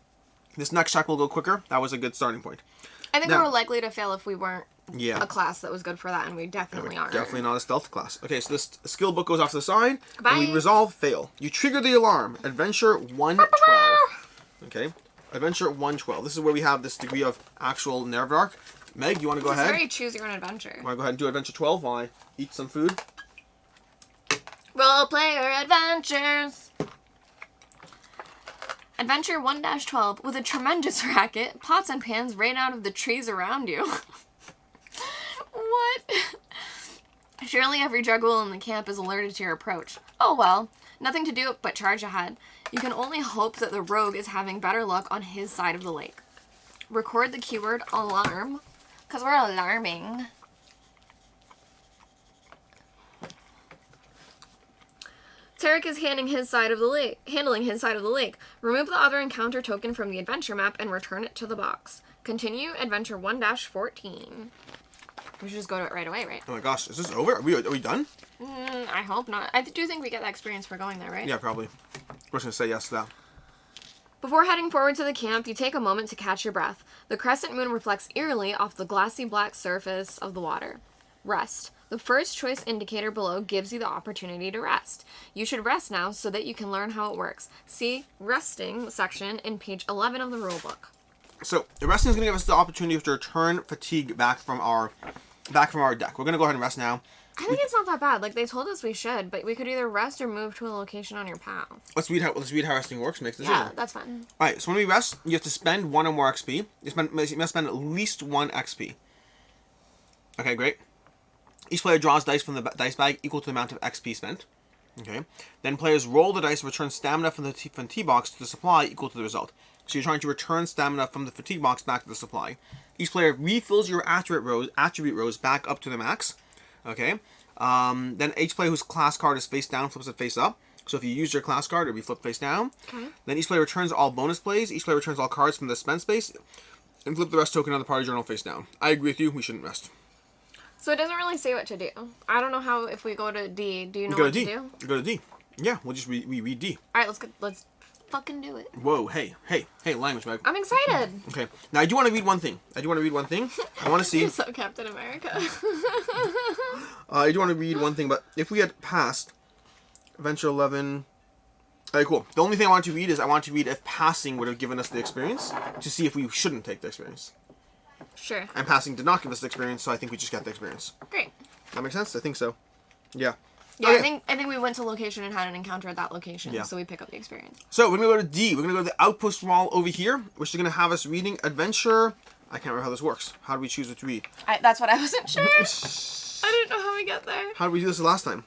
This next check will go quicker. That was a good starting point. I think Now- we were likely to fail if we weren't Yeah. a class that was good for that, and we definitely aren't. Definitely not a stealth class. Okay, so this skill book goes off to the side. And we Bye. resolve fail. You trigger the alarm. Adventure 112. Okay. Adventure 112. This is where we have this degree of actual nerve arc. Meg, you want to go It's ahead? very choose your own adventure. Want to go ahead and do Adventure 12 while I eat some food? Role player adventures. Adventure 1-12. With a tremendous racket, pots and pans rain out of the trees around you. What? Surely every juggle in the camp is alerted to your approach. Oh well, nothing to do but charge ahead. You can only hope that the rogue is having better luck on his side of the lake. Record the keyword alarm, because we're alarming. Tarek is handling his side of the lake. Remove the other encounter token from the adventure map and return it to the box. Continue Adventure 1-14. We should just go to it right away, right? Oh my gosh, is this over? Are we done? I hope not. I do think we get the experience for going there, right? Yeah, probably. We're just going to say yes to that. Before heading forward to the camp, you take a moment to catch your breath. The crescent moon reflects eerily off the glassy black surface of the water. Rest. The first choice indicator below gives you the opportunity to rest. You should rest now so that you can learn how it works. See resting section in page 11 of the rulebook. So, the resting is going to give us the opportunity to return fatigue back from our deck. We're going to go ahead and rest now. I think it's not that bad. Like, they told us we should, but we could either rest or move to a location on your path. Let's read how resting works. Makes the Yeah, decision. that's fine. All right. So when we rest, you have to spend 1 or more XP. You must spend at least 1 XP. Okay, great. Each player draws dice from the dice bag equal to the amount of XP spent. Okay. Then players roll the dice and return stamina from the fatigue box to the supply equal to the result. So you're trying to return stamina from the fatigue box back to the supply. Each player refills your attribute rows back up to the max. Okay. Then each player whose class card is face down flips it face up. So if you use your class card, it'll be flipped face down. Okay. Then each player returns all bonus plays. Each player returns all cards from the spend space and flip the rest token on the party journal face down. I agree with you. We shouldn't rest. So it doesn't really say what to do. I don't know how, if we go to D, do you know Go what to D. to do? Go to D. Yeah, we'll just we read D. Alright, let's fucking do it. Whoa, hey, language, Meg. I'm excited. Okay, now I do want to read one thing. I want to see. You're so Captain America. I do want to read one thing, but if we had passed Adventure 11... Alright, cool. The only thing I want to read is if passing would have given us the experience to see if we shouldn't take the experience. Sure. And passing did not give us the experience, so I think we just got the experience. Great. That makes sense? I think so. Yeah. Yeah, Okay. I think we went to location and had an encounter at that location, Yeah. so we pick up the experience. So we're going to go to D. We're going to go to the outpost wall over here, which is going to have us reading Adventure... I can't remember how this works. How do we choose what to read? That's what I wasn't sure. I didn't know how we got there. How did we do this last time?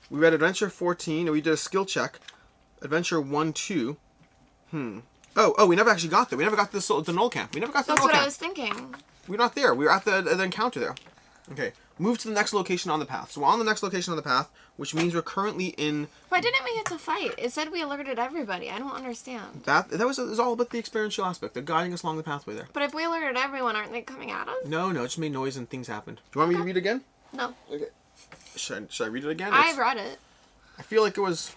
We read Adventure 14, and we did a skill check. Adventure 1-2. Oh, we never actually got there. We never got to the Knoll Camp. We never got to the That's Knoll what Camp. I was thinking. We're not there. We were at the encounter there. Okay. Move to the next location on the path. So we're on the next location on the path, which means we're currently in... Why didn't we get to fight? It said we alerted everybody. I don't understand. That was all about the experiential aspect. They're guiding us along the pathway there. But if we alerted everyone, aren't they coming at us? No, it just made noise and things happened. Do you want me to read again? No. Okay. Should I read it again? I've read it. I feel like it was...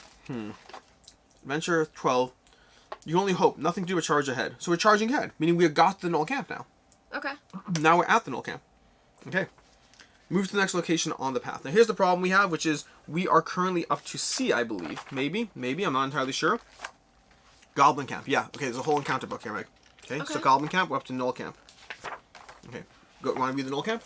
Adventure 12. You only hope. Nothing to do with charge ahead. So we're charging ahead, meaning we got to the Knoll Camp now. Okay. Now we're at the Knoll Camp. Okay. Move to the next location on the path. Now here's the problem we have, which is we are currently up to C, I believe. Maybe. I'm not entirely sure. Goblin Camp. Yeah. Okay, there's a whole encounter book here, Meg. Okay, so Goblin Camp, we're up to Knoll Camp. Okay. Want to read the Knoll Camp?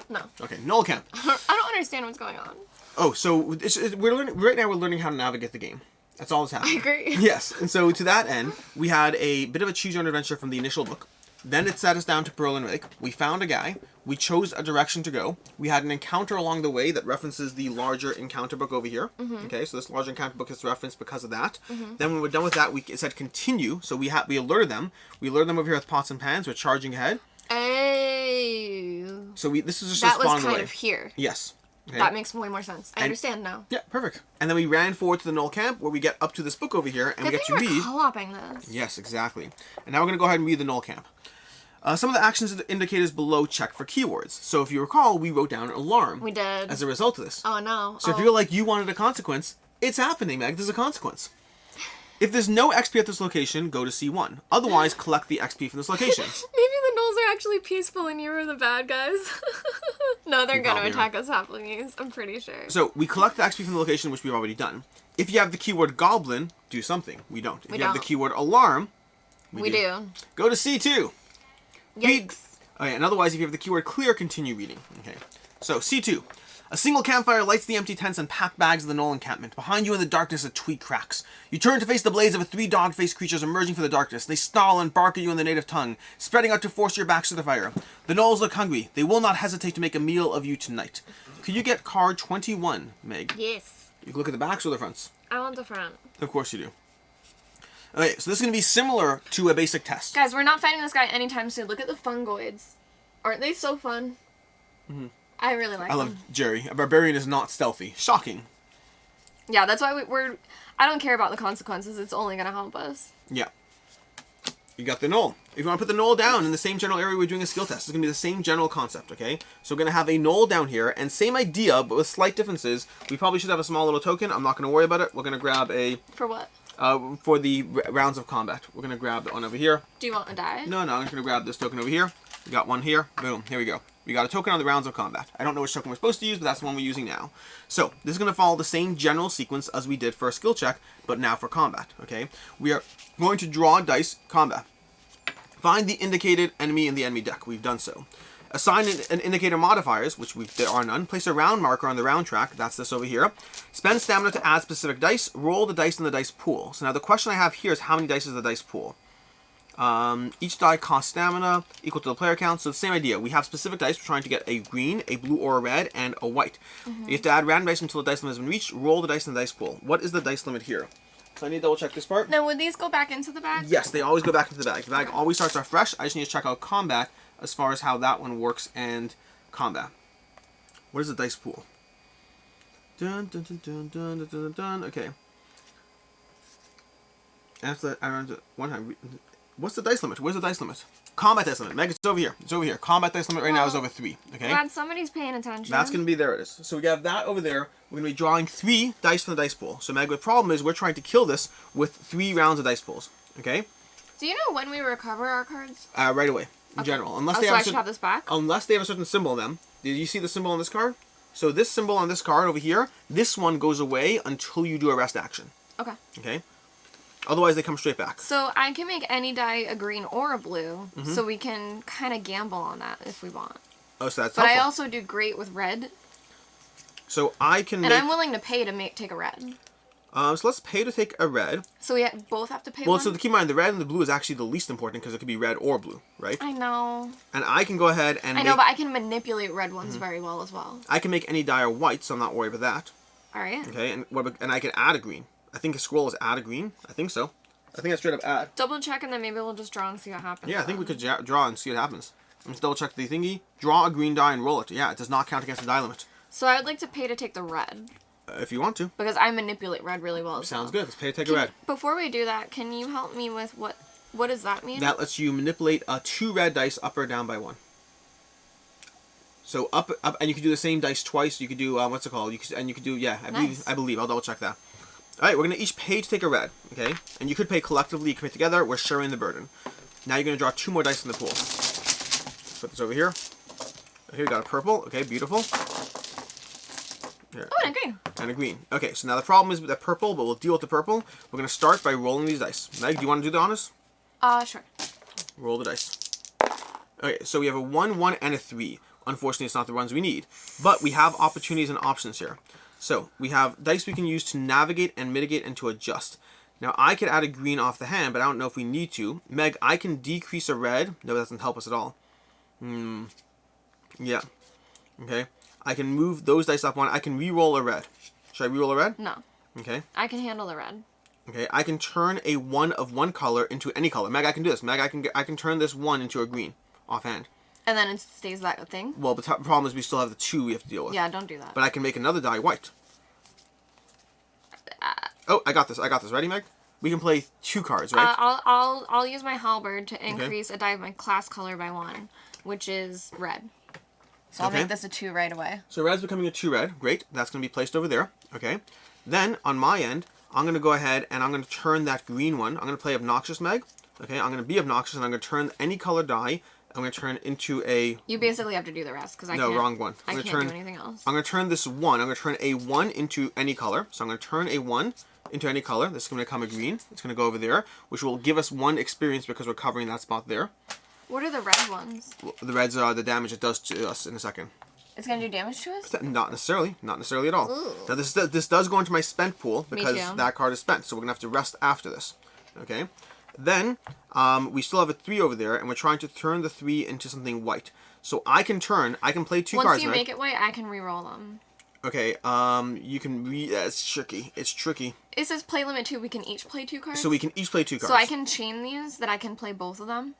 No. Okay, Knoll Camp. I don't understand what's going on. Oh, so we're learning right now. We're learning how to navigate the game. That's all that's happening. I agree. Yes, and so to that end, we had a bit of a choose your own adventure from the initial book. Then it set us down to Berlin Lake. We found a guy. We chose a direction to go. We had an encounter along the way that references the larger encounter book over here. Mm-hmm. Okay, so this larger encounter book is referenced because of that. Mm-hmm. Then when we're done with that, it said continue. So we alerted them. We alerted them over here with pots and pans. We're charging ahead. Oh. So this is just that a spawn was on the kind way. of here. Yes. Okay. That makes way more sense. I understand now. Yeah, perfect. And then we ran forward to the Knoll Camp where we get up to this book over here and we get to read. We're co-oping this. Yes, exactly. And now we're going to go ahead and read the Knoll Camp. Some of the actions indicators below check for keywords. So if you recall, we wrote down alarm. We did. As a result of this. Oh no. So if you feel like you wanted a consequence, it's happening, Meg. There's a consequence. If there's no XP at this location, go to C1. Otherwise, collect the XP from this location. Maybe the gnolls are actually peaceful and you were the bad guys. No, they're going to attack us halflings. I'm pretty sure. So we collect the XP from the location, which we've already done. If you have the keyword goblin, do something. We don't. If you have the keyword alarm, We do. Go to C2. Yikes. Okay, and otherwise, if you have the keyword clear, continue reading. Okay. So, C2. A single campfire lights the empty tents and packed bags of the Knoll encampment. Behind you in the darkness, a twig cracks. You turn to face the blaze of 3 dog-faced creatures emerging from the darkness. They snarl and bark at you in their native tongue, spreading out to force your backs to the fire. The Knolls look hungry. They will not hesitate to make a meal of you tonight. Could you get card 21, Meg? Yes. You can look at the backs or the fronts? I want the front. Of course you do. Okay, so this is going to be similar to a basic test. Guys, we're not fighting this guy anytime soon. Look at the fungoids. Aren't they so fun? Mm-hmm. I really like them. I love Jerry. A barbarian is not stealthy. Shocking. Yeah, that's why we're... I don't care about the consequences. It's only going to help us. Yeah. You got the Knoll. If you want to put the Knoll down in the same general area we're doing a skill test, it's going to be the same general concept, okay? So we're going to have a Knoll down here, and same idea, but with slight differences. We probably should have a small little token. I'm not going to worry about it. We're going to grab a... For what? For the rounds of combat. We're going to grab the one over here. Do you want a die? No, I'm just going to grab this token over here. We got one here. Boom. Here we go. We got a token on the rounds of combat. I don't know which token we're supposed to use, but that's the one we're using now. So, this is going to follow the same general sequence as we did for a skill check, but now for combat, okay? We are going to draw dice combat. Find the indicated enemy in the enemy deck. We've done so. Assign an indicator modifiers, which there are none. Place a round marker on the round track. That's this over here. Spend stamina to add specific dice. Roll the dice in the dice pool. So now the question I have here is how many dice is the dice pool? Each die costs stamina equal to the player count. So the same idea. We have specific dice. We're trying to get a green, a blue or a red, and a white. You have to add random dice until the dice limit has been reached. Roll the dice in the dice pool. What is the dice limit here? So I need to double check this part. Now, would these go back into the bag? Yes, they always go back into the bag. The bag always starts off fresh. I just need to check out combat as far as how that one works and combat. What is the dice pool? Dun dun dun dun dun dun dun dun. Okay. After that, around one time. What's the dice limit? Where's the dice limit? Combat dice limit. Meg, it's over here. It's over here. Combat dice limit right now is over 3. Okay. Glad somebody's paying attention. That's going to be, there it is. So we have that over there. We're going to be drawing 3 dice from the dice pool. So Meg, the problem is we're trying to kill this with 3 rounds of dice pools. Okay? Do you know when we recover our cards? Right away. In general. Unless they so have I should have this back? Unless they have a certain symbol on them. Did you see the symbol on this card? So this symbol on this card over here, this one goes away until you do a rest action. Okay. Okay? Otherwise, they come straight back. So I can make any die a green or a blue, so we can kind of gamble on that if we want. Oh, so that's But helpful. I also do great with red. So I can And I'm willing to pay to take a red. So let's pay to take a red. So we both have to pay Well, one? so keep in mind, the red and the blue is actually the least important because it could be red or blue, right? I know. And I can go ahead and I know, but I can manipulate red ones very well as well. I can make any die a white, so I'm not worried about that. All right. Okay, and I can add a green. I think a scroll is add a green. I think so. I think that's straight up add. Double check and then maybe we'll just draw and see what happens. Yeah, I think we could draw and see what happens. Let's double check the thingy. Draw a green die and roll it. Yeah, it does not count against the die limit. So I would like to pay to take the red. If you want to. Because I manipulate red really well as Sounds well. good. Let's pay to take a red. Before we do that, can you help me with what does that mean? That lets you manipulate 2 red dice up or down by 1. So up, and you can do the same dice twice. You could do what's it called? You could do I believe. I'll double check that. All right, we're gonna each pay to take a red. Okay, and you could pay collectively. You can pay together. We're sharing the burden. Now you're gonna draw 2 more dice in the pool. Put this over here. Here we got a purple. Okay, beautiful. Here. Oh, and a green. And a green. Okay, so now the problem is with the purple, but we'll deal with the purple. We're gonna start by rolling these dice. Meg, do you want to do the honors? Sure. Roll the dice. Okay, so we have a 1, 1, and a 3. Unfortunately, it's not the ones we need. But we have opportunities and options here. So, we have dice we can use to navigate and mitigate and to adjust. Now, I could add a green off the hand, but I don't know if we need to. Meg, I can decrease a red. No, that doesn't help us at all. Yeah. Okay. I can move those dice up 1. I can re-roll a red. Should I re-roll a red? No. Okay. I can handle the red. Okay, I can turn a 1 of one color into any color. Meg, I can do this. Meg, I can turn this 1 into a green offhand. And then it stays that thing? Well, the problem is we still have the 2 we have to deal with. Yeah, don't do that. But I can make another die white. Oh, I got this. Ready, Meg? We can play 2 cards, right? I'll use my halberd to increase a die of my class color by 1, which is red. So I'll make this a 2 right away. So red's becoming a 2 red. Great. That's going to be placed over there. Okay. Then, on my end, I'm going to go ahead and I'm going to turn that green one. I'm going to play Obnoxious, Meg. Okay, I'm going to be Obnoxious and I'm going to turn any color die I'm going to turn into a... You basically have to do the rest because I No, can't. wrong one. I can't do anything else. I'm going to turn this 1. I'm going to turn a 1 into any color. So I'm going to turn a 1 into any color. This is going to become a green. It's going to go over there, which will give us 1 experience because we're covering that spot there. What are the red ones? The reds are the damage it does to us in a second. It's going to do damage to us? Not necessarily. Not necessarily at all. Ooh. Now, this does go into my spent pool because Me too. that card is spent. So we're going to have to rest after this. Okay? Then, we still have a 3 over there, and we're trying to turn the 3 into something white. So I can play 2 cards. Once you make it white, I can re-roll them. Okay, you can it's tricky. It's tricky. It says play limit 2, we can each play 2 cards? So we can each play 2 cards. So I can chain these, that I can play both of them?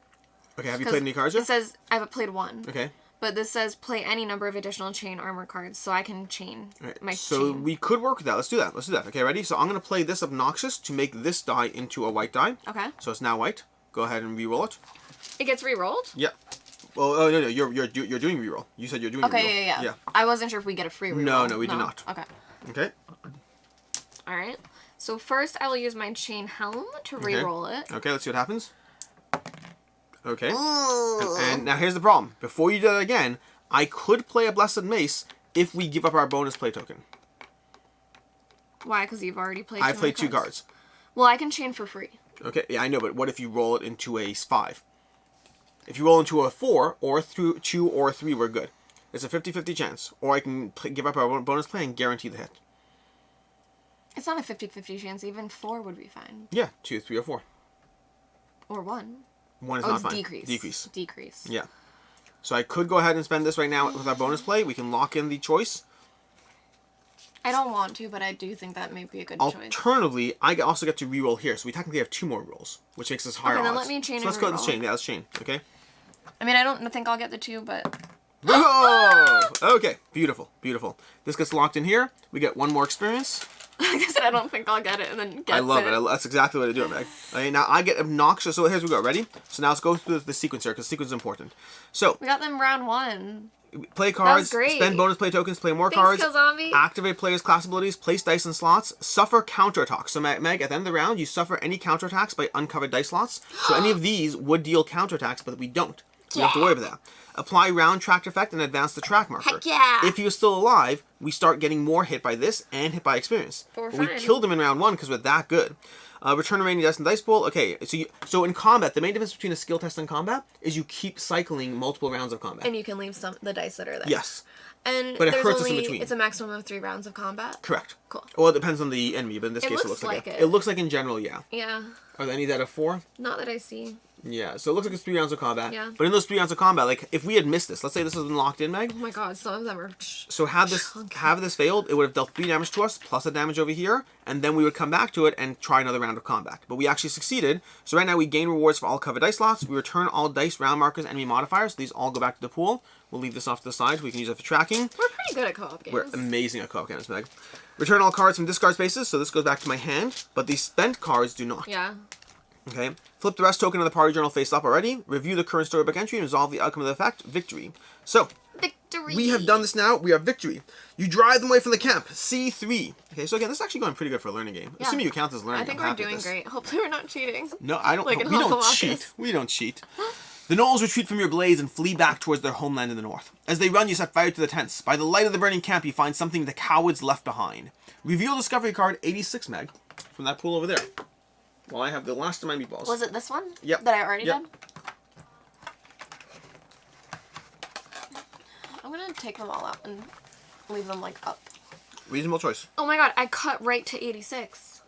Okay, have you played any cards yet? It says, I've played 1. Okay. But this says play any number of additional chain armor cards, so I can chain my so chain. we could work with that. Let's do that. Let's do that. Okay, ready? So I'm going to play this Obnoxious to make this die into a white die. Okay. So it's now white. Go ahead and re-roll it. It gets re-rolled? Yep. Oh no, you're doing re-roll. You said you're doing re-roll. Okay, yeah. I wasn't sure if we get a free re-roll. No, we do not. Okay. Okay. Alright. So first I will use my chain helm to re-roll it. Okay, let's see what happens. Okay. Ooh. And now here's the problem. Before you do that again, I could play a Blessed Mace if we give up our bonus play token. Why? Because you've already played I played 2 cards. Well, I can chain for free. Okay, yeah, I know, but what if you roll it into a 5? If you roll into a 4, or through 2 or 3, we're good. It's a 50-50 chance. Or I can give up our bonus play and guarantee the hit. It's not a 50-50 chance. Even 4 would be fine. Yeah, 2, 3, or 4. Or 1. 1 is Oh, not it's fine. decrease. Decrease. Yeah. So I could go ahead and spend this right now with our bonus play. We can lock in the choice. I don't want to, but I do think that may be a good choice. Alternatively, I also get to re-roll here, so we technically have 2 more rolls, which makes us higher odds. Okay, then let me chain so let's and go. Let's re-roll. chain. Yeah, let's chain. Okay. I mean, I don't think I'll get the 2, but... Whoa! Okay, beautiful, beautiful. This gets locked in here. We get 1 more experience. Like I said, I don't think I'll get it, and then get it. I love it. That's exactly what I do it, Meg. Okay, now I get Obnoxious. So here's we go. Ready? So now let's go through the sequence here, because the sequence is important. So We got them round 1. play cards, great. spend bonus play tokens, play more Thanks, cards, Kill Zombie. activate players' class abilities, place dice in slots, suffer counterattacks. So Meg, at the end of the round, you suffer any counterattacks by uncovered dice slots. So any of these would deal counterattacks, but we don't. So you have to worry about that. Apply round track effect and advance the track marker. Heck yeah! If you're still alive, we start getting more hit by this and hit by experience. But we killed them in round 1 because we're that good. Return remaining dice in the dice pool. Okay, so in combat, the main difference between a skill test and combat is you keep cycling multiple rounds of combat. And you can leave the dice that are there. Yes. And But it there's hurts us in only, between. it's a maximum of 3 rounds of combat. Correct. Cool. Well, it depends on the enemy, but in this case, it looks like it. It looks like in general, yeah. Yeah. Are there any that are 4? Not that I see. Yeah, so it looks like it's 3 rounds of combat. Yeah. But in those 3 rounds of combat, like, if we had missed this, let's say this has been locked in, Meg. Oh my god, some of them are... So had this failed, it would have dealt 3 damage to us, plus a damage over here, and then we would come back to it and try another round of combat. But we actually succeeded, so right now we gain rewards for all covered dice slots, we return all dice, round markers, enemy modifiers, these all go back to the pool. We'll leave this off to the side, we can use it for tracking. We're pretty good at co-op games. We're amazing at co-op games, Meg. Return all cards from discard spaces, so this goes back to my hand, but these spent cards do not. Yeah. Okay. Flip the rest token of the party journal face up already. Review the current storybook entry and resolve the outcome of the effect. Victory. So, Victory! we have done this now. We are victory. You drive them away from the camp. C3. Okay, so again, this is actually going pretty good for a learning game. Yeah. Assuming you count as learning. I think I'm we're happy with doing this. great. Hopefully we're not cheating. No, I don't. Like in we don't Hawk cheat. Office. We don't cheat. The gnolls retreat from your blaze and flee back towards their homeland in the north. As they run, you set fire to the tents. By the light of the burning camp, you find something the cowards left behind. Reveal discovery card 86, Meg, from that pool over there. Well, I have the last of my meatballs. Was it this one? Yep. That I already Yep. did? I'm gonna take them all out and leave them, like, up. Reasonable choice. Oh my god, I cut right to 86.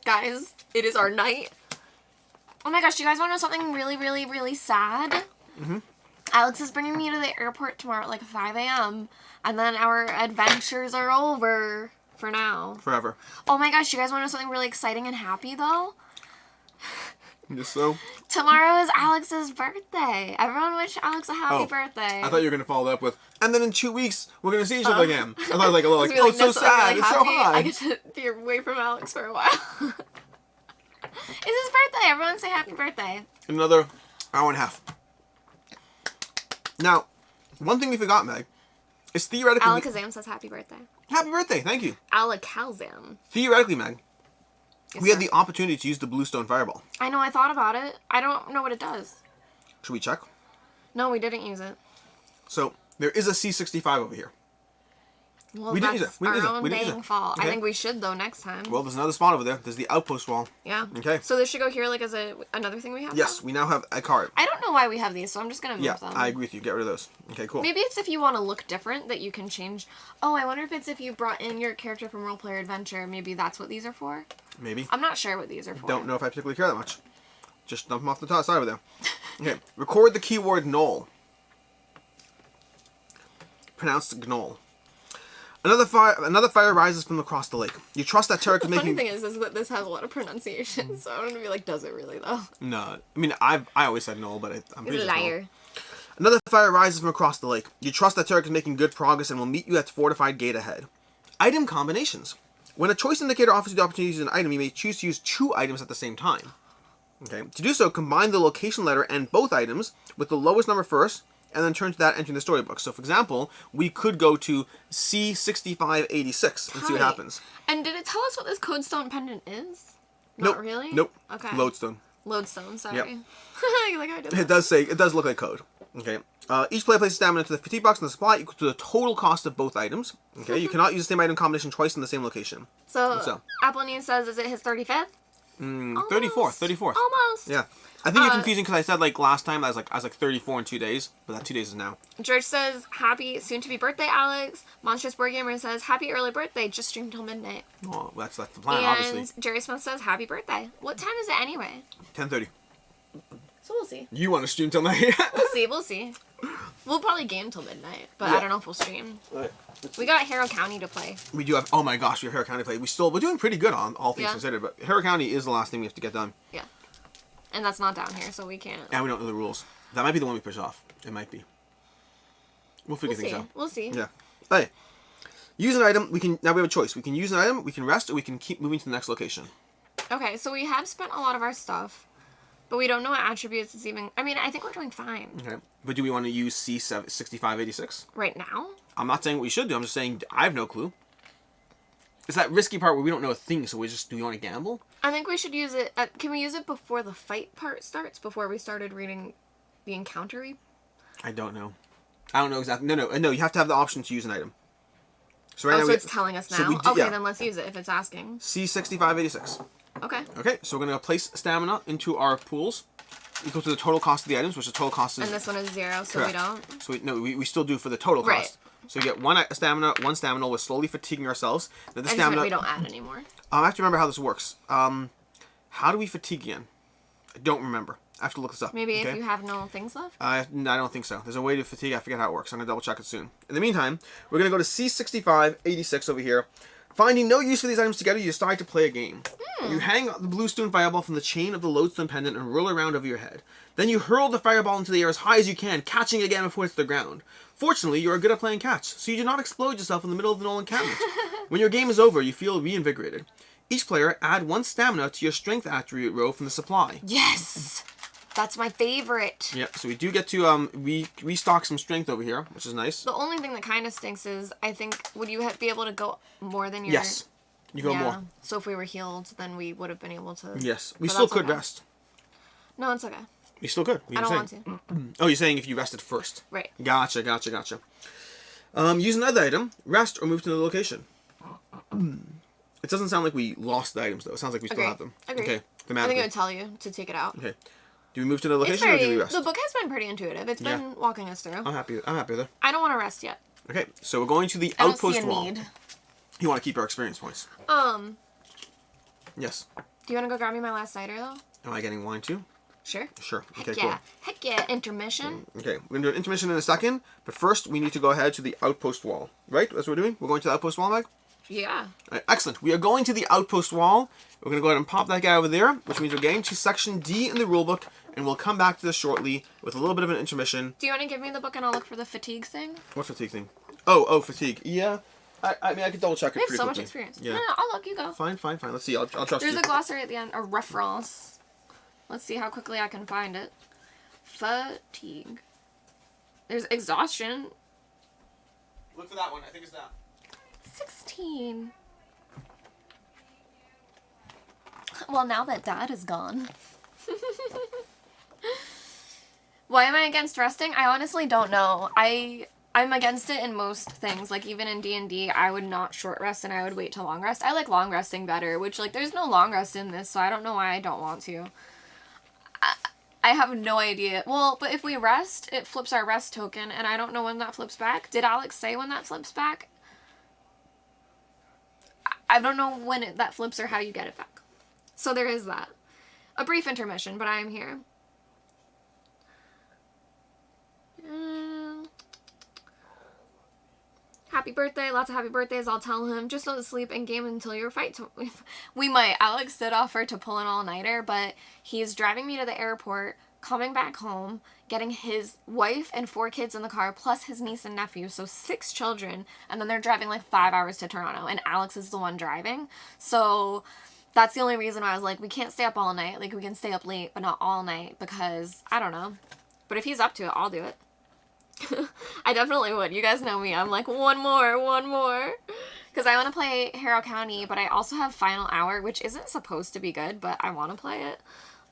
Guys, it is our night. Oh my gosh, do you guys want to know something really, really, really sad? Mm-hmm. Alex is bringing me to the airport tomorrow at like 5 a.m. And then our adventures are over for now. Forever. Oh my gosh, you guys want to know something really exciting and happy though? Just so. Tomorrow is Alex's birthday. Everyone wish Alex a happy birthday. I thought you were going to follow that up with, and then in 2 weeks, we're going to see each other again. I thought it was like a little, like, oh, it's so sad, it's so high. I get to be away from Alex for a while. It's his birthday. Everyone say happy birthday. Another hour and a half. Now, one thing we forgot, Meg, is theoretically... Alakazam says happy birthday. Happy birthday, thank you. Alakazam. Theoretically, Meg, Yes, we had sir. the opportunity to use the Bluestone Fireball. I know, I thought about it. I don't know what it does. Should we check? No, we didn't use it. So there is a C65 over here. Well, We didn't that's use it. We our didn't use it. own We didn't use dang it. fault. Okay. I think we should, though, next time. Well, there's another spot over there. There's the outpost wall. Yeah. Okay. So this should go here, like, as another thing we have Yes, now? we now have a card. I don't know why we have these, so I'm just going to move Yeah, them. I agree with you. Get rid of those. Okay, cool. Maybe it's if you want to look different that you can change. Oh, I wonder if it's if you brought in your character from Role Player Adventure. Maybe that's what these are for. Maybe. I'm not sure what these are for. Don't know if I particularly care that much. Just dump them off the top side over there. Okay, record the keyword knoll. Pronounced gnoll. Another fire rises from across the lake. You trust that Tarek is The funny making... thing is that this has a lot of pronunciation, so I'm going to be like, does it really, though? No, I mean, I always said knoll, but I'm pretty He's sure a it's knoll. liar. Another fire rises from across the lake. You trust that Tarek is making good progress and will meet you at the fortified gate ahead. Item combinations. When a choice indicator offers you the opportunity to use an item, you may choose to use 2 items at the same time. Okay. To do so, combine the location letter and both items with the lowest number first, and then turn to that entering the storybook. So, for example, we could go to C6586 and see what Hi. happens. And did it tell us what this Codestone pendant is? Nope. Not really? Nope. Okay. Lodestone. Lodestone, sorry. Yep. You like how I did It that? does look like code. Okay. Each player places stamina into the fatigue box and the supply equal to the total cost of both items. Okay. You cannot use the same item combination twice in the same location. So, Apple says, is it his 35th? 34th. Almost. Yeah. I think you're confusing because I said like last time I was like 34 in 2 days, but that 2 days is now. George says, happy soon-to-be birthday, Alex. Monstrous Board Gamer says, happy early birthday. Just stream till midnight. Oh, that's the plan, And obviously. Jerry Smith says, happy birthday. What time is it anyway? 10:30. So we'll see. You want to stream till night? We'll see. We'll probably game till midnight, but Yeah. I don't know if we'll stream. Right. We got Harrow County to play. We do have. Oh my gosh, we have Harrow County play. We're doing pretty good on all things Yeah. considered, but Harrow County is the last thing we have to get done, Yeah. And that's not down here, so we can't. and we don't know the rules. That might be the one we push off. It might be. We'll figure We'll things see. out. We'll see. Yeah. Hey, use an item. Now we have a choice. We can use an item. We can rest, or we can keep moving to the next location. Okay, so we have spent a lot of our stuff, but we don't know what attributes it's even. I mean, I think we're doing fine Okay. But do we want to use C6586? right now. I'm not saying what we should do. I'm just saying I have no clue. It's that risky part where we don't know a thing, so do we want to gamble? I think we should use it. Can we use it before the fight part starts? Before we started reading the encounter? I don't know. I don't know exactly. No. You have to have the option to use an item. So right now So we it's telling us now. so we do- Okay, yeah. then let's use it if it's asking. C6586. Okay. Okay, so we're gonna place stamina into our pools, equal to the total cost of the items, which the total cost is. And this one is 0, so correct. we don't. So we still do for the total cost. Right. So you get one stamina. We're slowly fatiguing ourselves. Then the I just stamina. meant we don't add anymore. I have to remember how this works. How do we fatigue again? I don't remember. I have to look this up. Maybe okay? if you have no things left. I don't think so. There's a way to fatigue. I forget how it works. I'm going to double check it soon. In the meantime, we're going to go to C6586 over here. Finding no use for these items together, you decide to play a game. You hang the blue stone fireball from the chain of the lodestone pendant and roll around over your head. Then you hurl the fireball into the air as high as you can, catching it again before it hits the ground. Fortunately, you are good at playing catch, so you do not explode yourself in the middle of the null encampment. When your game is over, you feel reinvigorated. Each player add 1 stamina to your strength attribute row from the supply. Yes! That's my favorite. Yeah, so we do get to restock some strength over here, which is nice. The only thing that kind of stinks is, I think, would you be able to go more than your... Yes, you go more. So if we were healed, then we would have been able to... Yes, we But still that's could okay. rest. No, it's okay. We still could. I don't want to. Oh, you're saying if you rested first. Right. Gotcha. Use another item, rest, or move to another location. It doesn't sound like we lost the items, though. It sounds like we still have them. Agreed. Okay, I think thematically. it would tell you to take it out. Okay. Do we move to another It's location, or do very... we rest? The book has been pretty intuitive. It's Yeah. been walking us through. I'm happy with it. I don't want to rest yet. Okay, so we're going to the I don't outpost see a wall. need. You want to keep our experience points. Yes. Do you want to go grab me my last cider, though? Am I getting wine too? Sure. Sure. Heck Okay, yeah. cool. Heck yeah. Intermission. Okay, we're going to do an intermission in a second, but first we need to go ahead to the outpost wall. Right? That's what we're doing? We're going to the outpost wall, Meg? Yeah. Alright, excellent. We are going to the outpost wall. We're going to go ahead and pop that guy over there, which means we're getting to section D in the rulebook, and we'll come back to this shortly with a little bit of an intermission. Do you want to give me the book and I'll look for the fatigue thing? What fatigue thing? Oh, fatigue. Yeah. I mean, I could double check it We have pretty so much quickly. experience. Yeah. No, I'll look. You go. Fine. Let's see. I'll trust There's you. a glossary at the end, a reference. Let's see how quickly I can find it. Fatigue. There's exhaustion. Look for that one. I think it's that. 16. Well, now that Dad is gone. Why am I against resting? I honestly don't know. I'm against it in most things. Like, even in D&D, I would not short rest and I would wait till long rest. I like long resting better, which, like, there's no long rest in this, so I don't know why I don't want to. I have no idea. Well, but if we rest, it flips our rest token, and I don't know when that flips back. Did Alex say when that flips back? I don't know when that flips or how you get it back. So there is that. A brief intermission, but I am here. Happy birthday, lots of happy birthdays. I'll tell him. Just go to sleep and game until your fight. We might. Alex did offer to pull an all-nighter, but he's driving me to the airport, coming back home, getting his wife and 4 kids in the car, plus his niece and nephew, so 6 children, and then they're driving like 5 hours to Toronto, and Alex is the one driving. So that's the only reason why I was like, we can't stay up all night. Like, we can stay up late, but not all night, because, I don't know. But if he's up to it, I'll do it. I definitely would. You guys know me. I'm like, one more. Because I want to play Harrow County, but I also have Final Hour, which isn't supposed to be good, but I want to play it.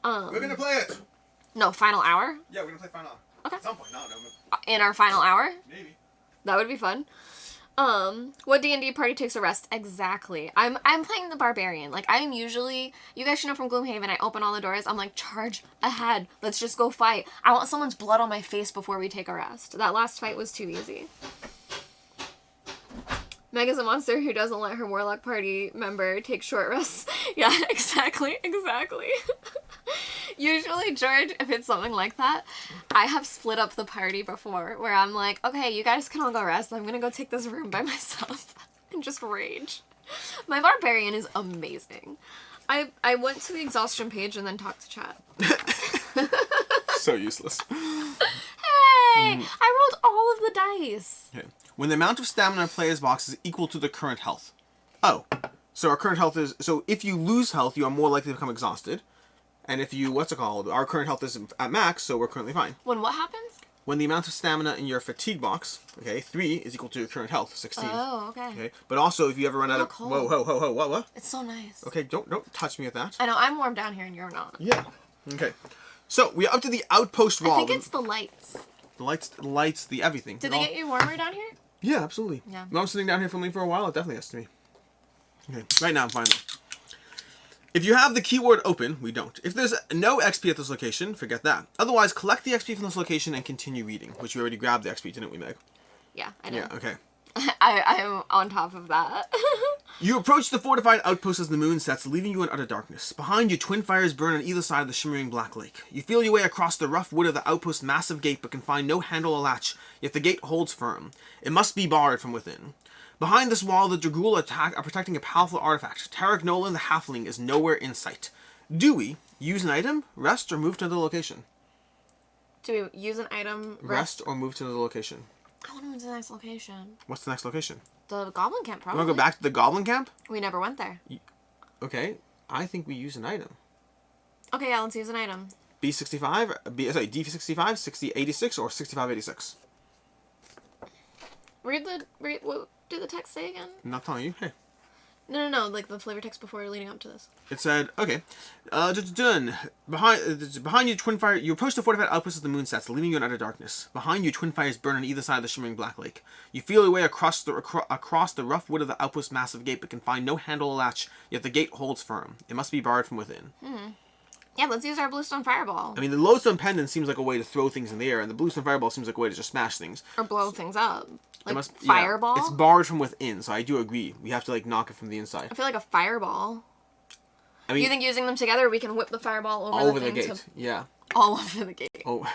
We're going to play it! No, Final Hour? Yeah, we're going to play Final Hour. Okay. At some point, no. In our Final Hour? Maybe. That would be fun. What D&D party takes a rest? Exactly. I'm playing the Barbarian. Like, I'm usually, you guys should know from Gloomhaven, I open all the doors, I'm like, charge ahead. Let's just go fight. I want someone's blood on my face before we take a rest. That last fight was too easy. Meg is a monster who doesn't let her Warlock party member take short rests. Yeah, exactly. Usually, George, if it's something like that, I have split up the party before where I'm like, okay, you guys can all go rest. I'm gonna go take this room by myself and just rage. My Barbarian is amazing. I went to the exhaustion page and then talked to chat. So useless. Hey! I rolled all of the dice. Okay. When the amount of stamina in a player's box is equal to the current health. Oh. So our current health is... So if you lose health, you are more likely to become exhausted. And if you... What's it called? Our current health is at max, so we're currently fine. When what happens? When the amount of stamina in your fatigue box, okay, 3 is equal to your current health, 16. Oh, okay. Okay. But also, if you ever run out of... cold. Whoa, what? It's so nice. Okay, don't touch me with that. I know, I'm warm down here and you're not. Yeah. Okay. So, we are up to the outpost wall. I think it's the lights. The lights, the everything. Did they get you warmer down here? Yeah, absolutely. Yeah. When I'm sitting down here filming for a while, it definitely has to me. Okay, right now I'm fine though. If you have the keyword open, we don't. If there's no XP at this location, forget that. Otherwise, collect the XP from this location and continue reading, which we already grabbed the XP, didn't we, Meg? Yeah, I did. Yeah, okay. I'm on top of that. You approach the fortified outpost as the moon sets, leaving you in utter darkness. Behind you, twin fires burn on either side of the shimmering Blacklake. You feel your way across the rough wood of the outpost's massive gate, but can find no handle or latch, yet the gate holds firm. It must be barred from within. Behind this wall, the Dragul are protecting a powerful artifact. Tarek Nolan, the halfling, is nowhere in sight. Do we use an item, rest, or move to another location? Do we use an item, Rest or move to another location? I want to move to the next location. What's the next location? The Goblin Camp, You probably. want to go back to the Goblin Camp? We never went there. Okay, I think we use an item. Okay, yeah, let's use an item. D65, D65, 6086, or 6586? What did the text say again? I'm not telling you. Hey. No, like the flavor text before leading up to this. It said, okay, behind you, twin fire. You approach the fortified outpost as the moon sets, leaving you in utter darkness. Behind you, twin fires burn on either side of the shimmering Blacklake. You feel your way across the rough wood of the outpost's massive gate, but can find no handle or latch. Yet the gate holds firm. It must be barred from within. Yeah, let's use our Bluestone Fireball. I mean, the lodestone pendant seems like a way to throw things in the air, and the bluestone fireball seems like a way to just smash things. Or blow things up. Like Yeah, fireball? it's barred from within, so I do agree. We have to like knock it from the inside. I feel like a fireball. I mean, You think using them together, we can whip the fireball over, over the the thing gate. Yeah. all over the gate? Oh.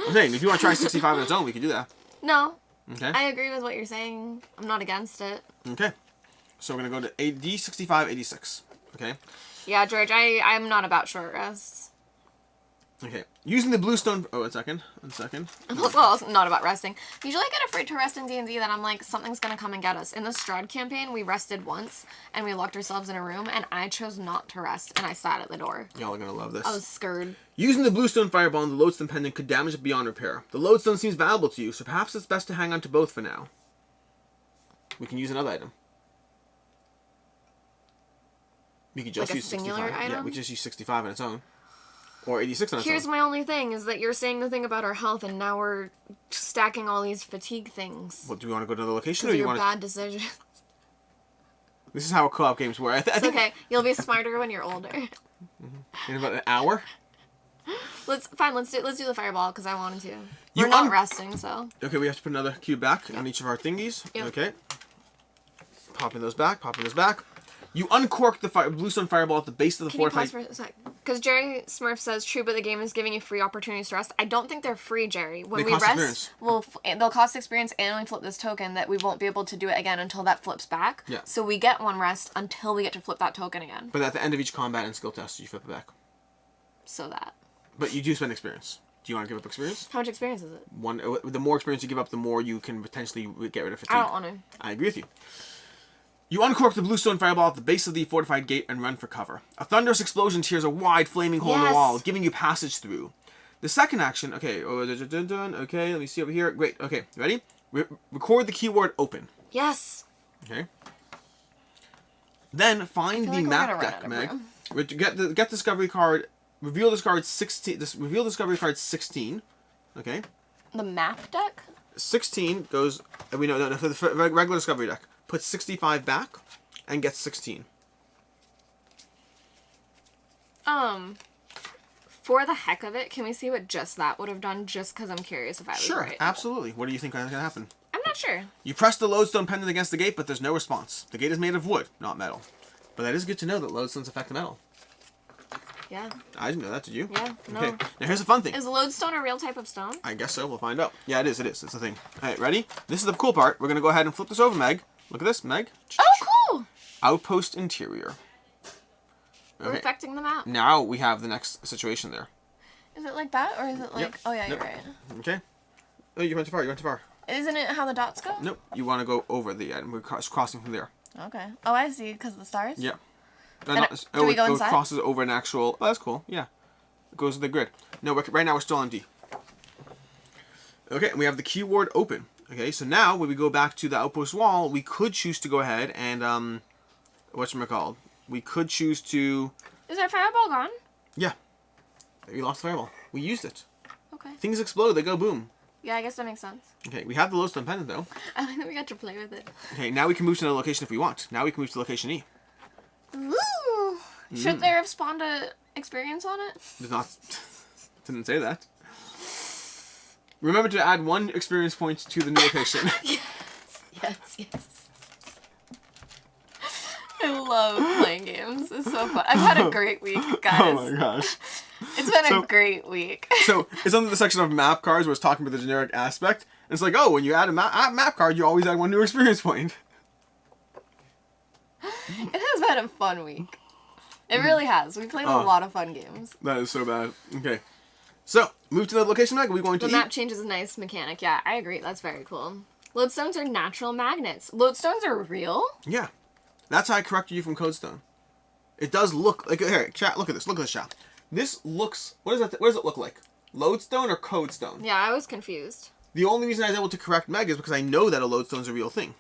I'm saying, if you want to try 65 on its own, we could do that. No. Okay. I agree with what you're saying. I'm not against it. Okay. So we're going to go to D65, 86. Okay. Yeah, George, I'm not about short rests. Okay. Using the bluestone... Oh, one second. I'm also not about resting. Usually I get afraid to rest in D&D that I'm like, something's gonna come and get us. In the Strahd campaign, we rested once, and we locked ourselves in a room, and I chose not to rest, and I sat at the door. Y'all are going to love this. I was scared. Using the bluestone fireball and the lodestone pendant could damage it beyond repair. The lodestone seems valuable to you, so perhaps it's best to hang on to both for now. We can use another item. We could just Like a use singular 65. Yeah, item? we could just use 65 on its own. Or 86 on its Here's own. my only thing, is that you're saying the thing about our health, and now we're stacking all these fatigue things. Well, do you want to go to another location, or Those are you your want to... bad decisions. This is how co-op games work. I It's think okay. You'll be smarter when you're older. in about an hour. Let's do the fireball because I wanted to. You We're not resting, so. Okay, we have to put another cube back on each of our thingies. Yep. Okay. Popping those back. Popping those back. You uncork the bluestone fireball at the base of the Can you pause fortified... for a sec? Because Jerry Smurf says, true, but the game is giving you free opportunities to rest. I don't think they're free, Jerry. When They we cost rest, experience. they'll cost experience, and we flip this token that we won't be able to do it again until that flips back. Yeah. So we get one rest until we get to flip that token again. But at the end of each combat and skill test, you flip it back. So that. But you do spend experience. Do you want to give up experience? How much experience is it? The more experience you give up, the more you can potentially get rid of fatigue. I don't want to. I agree with you. You uncork the bluestone fireball at the base of the fortified gate and run for cover. A thunderous explosion tears a wide flaming hole in the Yes. wall, giving you passage through. The second action, okay, okay, let me see over here. Great, okay, ready? Record the keyword open. Yes. Okay. Then find the like we're map gonna run deck, out of Meg. room. Get discovery card. Reveal discovery card 16. Reveal discovery card 16. Okay. The map deck? 16 goes. We know for the regular discovery deck. Put 65 back, and get 16. For the heck of it, can we see what just that would have done? Just because I'm curious if I was Sure, right. absolutely. What do you think is going to happen? I'm not sure. You press the lodestone pendant against the gate, but there's no response. The gate is made of wood, not metal. But that is good to know that lodestones affect the metal. Yeah. I didn't know that, did you? Yeah, no. Okay, now here's the fun thing. Is lodestone a real type of stone? I guess so, we'll find out. Yeah, it is, it's the thing. Alright, ready? This is the cool part. We're going to go ahead and flip this over, Meg. Look at this, Meg. Oh, cool! Outpost interior. We're affecting the map. Now we have the next situation there. Is it like that, or is it like... Yep. Oh, yeah, Nope. you're right. Okay. Oh, you went too far, Isn't it how the dots go? Nope, you want to go over the end. We're crossing from there. Okay. Oh, I see, because of the stars? Yeah. And do we go it inside? crosses over an actual... Oh, that's cool, yeah. It goes to the grid. No, right now we're still on D. Okay, and we have the keyword open. Okay, so now when we go back to the outpost wall, we could choose to go ahead and, whatchamacallit? We could choose to... Is our fireball gone? Yeah. We lost the fireball. We used it. Okay. Things explode, they go boom. Yeah, I guess that makes sense. Okay, we have the lodestone pendant though. I like that we got to play with it. Okay, now we can move to another location if we want. Now we can move to location E. Woo! Should there have spawned a experience on it? Did not... Didn't say that. Remember to add 1 experience point to the new location. Yes. I love playing games. It's so fun. I've had a great week, guys. Oh my gosh. It's been a great week. So it's under the section of map cards where it's talking about the generic aspect. And it's like, oh, when you add a map card, you always add 1 new experience point. It has been a fun week. It really has. We played a lot of fun games. That is so bad. Okay. So, move to the location, Meg. Are we going to The E? map change is a nice mechanic. Yeah, I agree. That's very cool. Lodestones are natural magnets. Lodestones are real? Yeah. That's how I corrected you from Codestone. It does look like... Here, chat, look at this. Look at this, chat. This looks... What does it look like? Lodestone or Codestone? Yeah, I was confused. The only reason I was able to correct Meg is because I know that a lodestone is a real thing.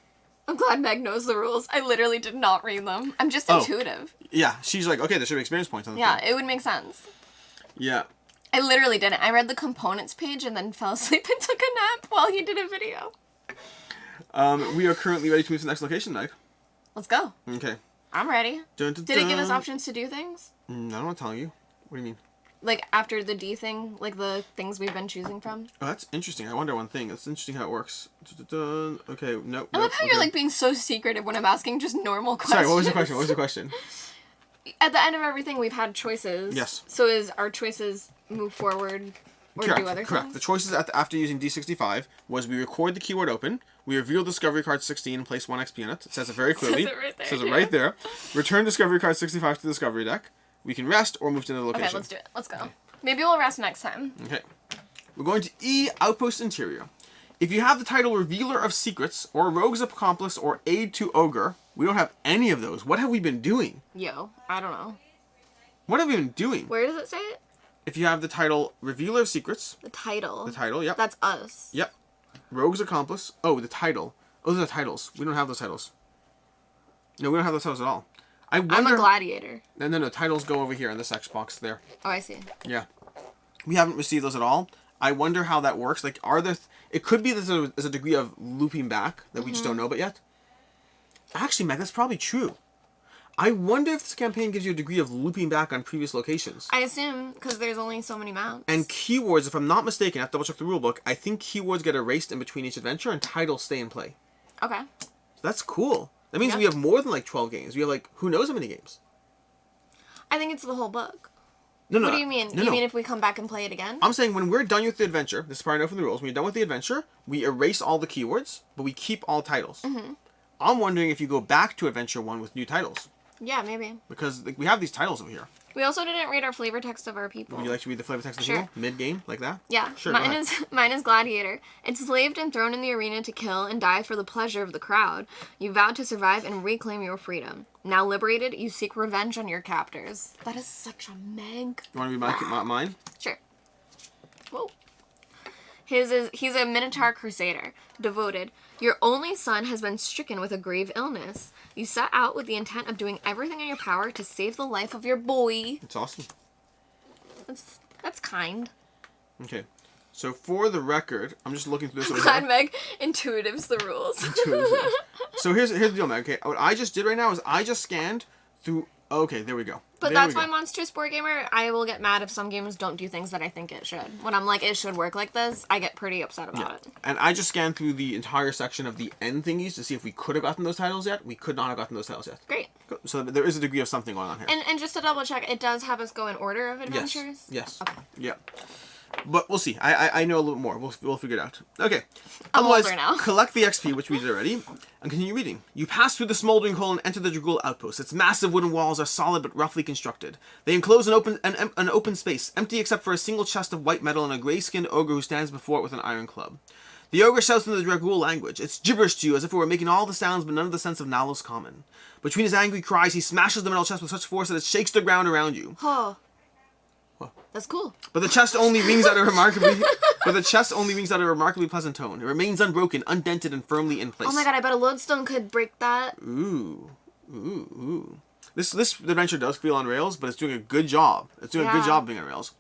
I'm glad Meg knows the rules. I literally did not read them. I'm just intuitive. Yeah, she's like, okay, there should be experience points on the Yeah, thing. it would make sense. Yeah. I literally didn't. I read the components page and then fell asleep and took a nap while he did a video. We are currently ready to move to the next location, Meg. Let's go. Okay. I'm ready. Dun, dun, Did it give us dun. options to do things? I don't want to tell you. What do you mean? Like after the D thing, like the things we've been choosing from? Oh, that's interesting. I wonder one thing. It's interesting how it works. Dun, dun, dun. Okay, nope. I love how you're like being so secretive when I'm asking just normal questions. Sorry, what was your question? At the end of everything, we've had choices. Yes. So is our choices move forward or do other Correct. things? The choices after using D65 was we record the keyword open, we reveal discovery card 16 and place 1 XP in it. It says it very clearly. Says it right there. Return discovery card 65 to the discovery deck. We can rest or move to another location. Okay, let's do it. Let's go. Maybe we'll rest next time. Okay. We're going to E, Outpost Interior. If you have the title Revealer of Secrets, or Rogue's Accomplice, or Aid to Ogre, we don't have any of those. What have we been doing? Yo, I don't know. What have we been doing? Where does it say it? If you have the title Revealer of Secrets. The title. The title, yep. That's us. Yep. Rogue's Accomplice. Oh, the title. Oh, those are the titles. We don't have those titles. No, we don't have those titles at all. I I'm wonder. a gladiator. No, titles go over here in this Xbox there. Oh, I see. Yeah. We haven't received those at all. I wonder how that works. Like, are there... It could be that there's a degree of looping back that we just don't know about yet. Actually, Meg, that's probably true. I wonder if this campaign gives you a degree of looping back on previous locations. I assume, because there's only so many maps. And keywords, if I'm not mistaken, I have to double check the rulebook, I think keywords get erased in between each adventure and titles stay in play. Okay. So that's cool. That means Yep. we have more than like 12 games. We have like, who knows how many games? I think it's the whole book. No. What do you mean? No, You mean if we come back and play it again? I'm saying when we're done with the adventure, this is part I know from the rules, when you're done with the adventure, we erase all the keywords, but we keep all titles. Mm-hmm. I'm wondering if you go back to Adventure 1 with new titles. Yeah, maybe. Because like, we have these titles over here. We also didn't read our flavor text of our people. Would you like to read the flavor text of the Sure. people? Mid-game, like that? Yeah, Sure, go ahead. mine is Gladiator. Enslaved and thrown in the arena to kill and die for the pleasure of the crowd, you vowed to survive and reclaim your freedom. Now liberated, you seek revenge on your captors. That is such a Meg. You want to read mine? Sure. Whoa. He's a Minotaur Crusader, devoted. Your only son has been stricken with a grave illness. You set out with the intent of doing everything in your power to save the life of your boy. It's awesome. That's kind. Okay. So for the record, I'm just looking through this over Glad here. Meg intuitives the rules. So here's the deal, Meg. Okay, what I just did right now is I just scanned through... Okay, there we go. But There that's we why go. Monstrous Board Gamer, I will get mad if some games don't do things that I think it should. When I'm like, it should work like this, I get pretty upset about it. And I just scanned through the entire section of the end thingies to see if we could have gotten those titles yet. We could not have gotten those titles yet. Great. So there is a degree of something going on here. And just to double check, it does have us go in order of adventures? Yes. Okay. Yeah. But we'll see. I know a little more. We'll figure it out. Okay. I'm Otherwise, older now. collect the XP, which we did already, and continue reading. You pass through the smoldering hole and enter the Dragul outpost. Its massive wooden walls are solid but roughly constructed. They enclose an open space, empty except for a single chest of white metal and a gray-skinned ogre who stands before it with an iron club. The ogre shouts in the Dragul language. It's gibberish to you, as if it were making all the sounds but none of the sense of Nalos common. Between his angry cries, he smashes the metal chest with such force that it shakes the ground around you. Oh. What? That's cool. But the chest only rings out a remarkably pleasant tone. It remains unbroken, undented, and firmly in place. Oh my god, I bet a lodestone could break that. Ooh. This adventure does feel on rails, but it's doing a good job. It's doing a good job being on rails.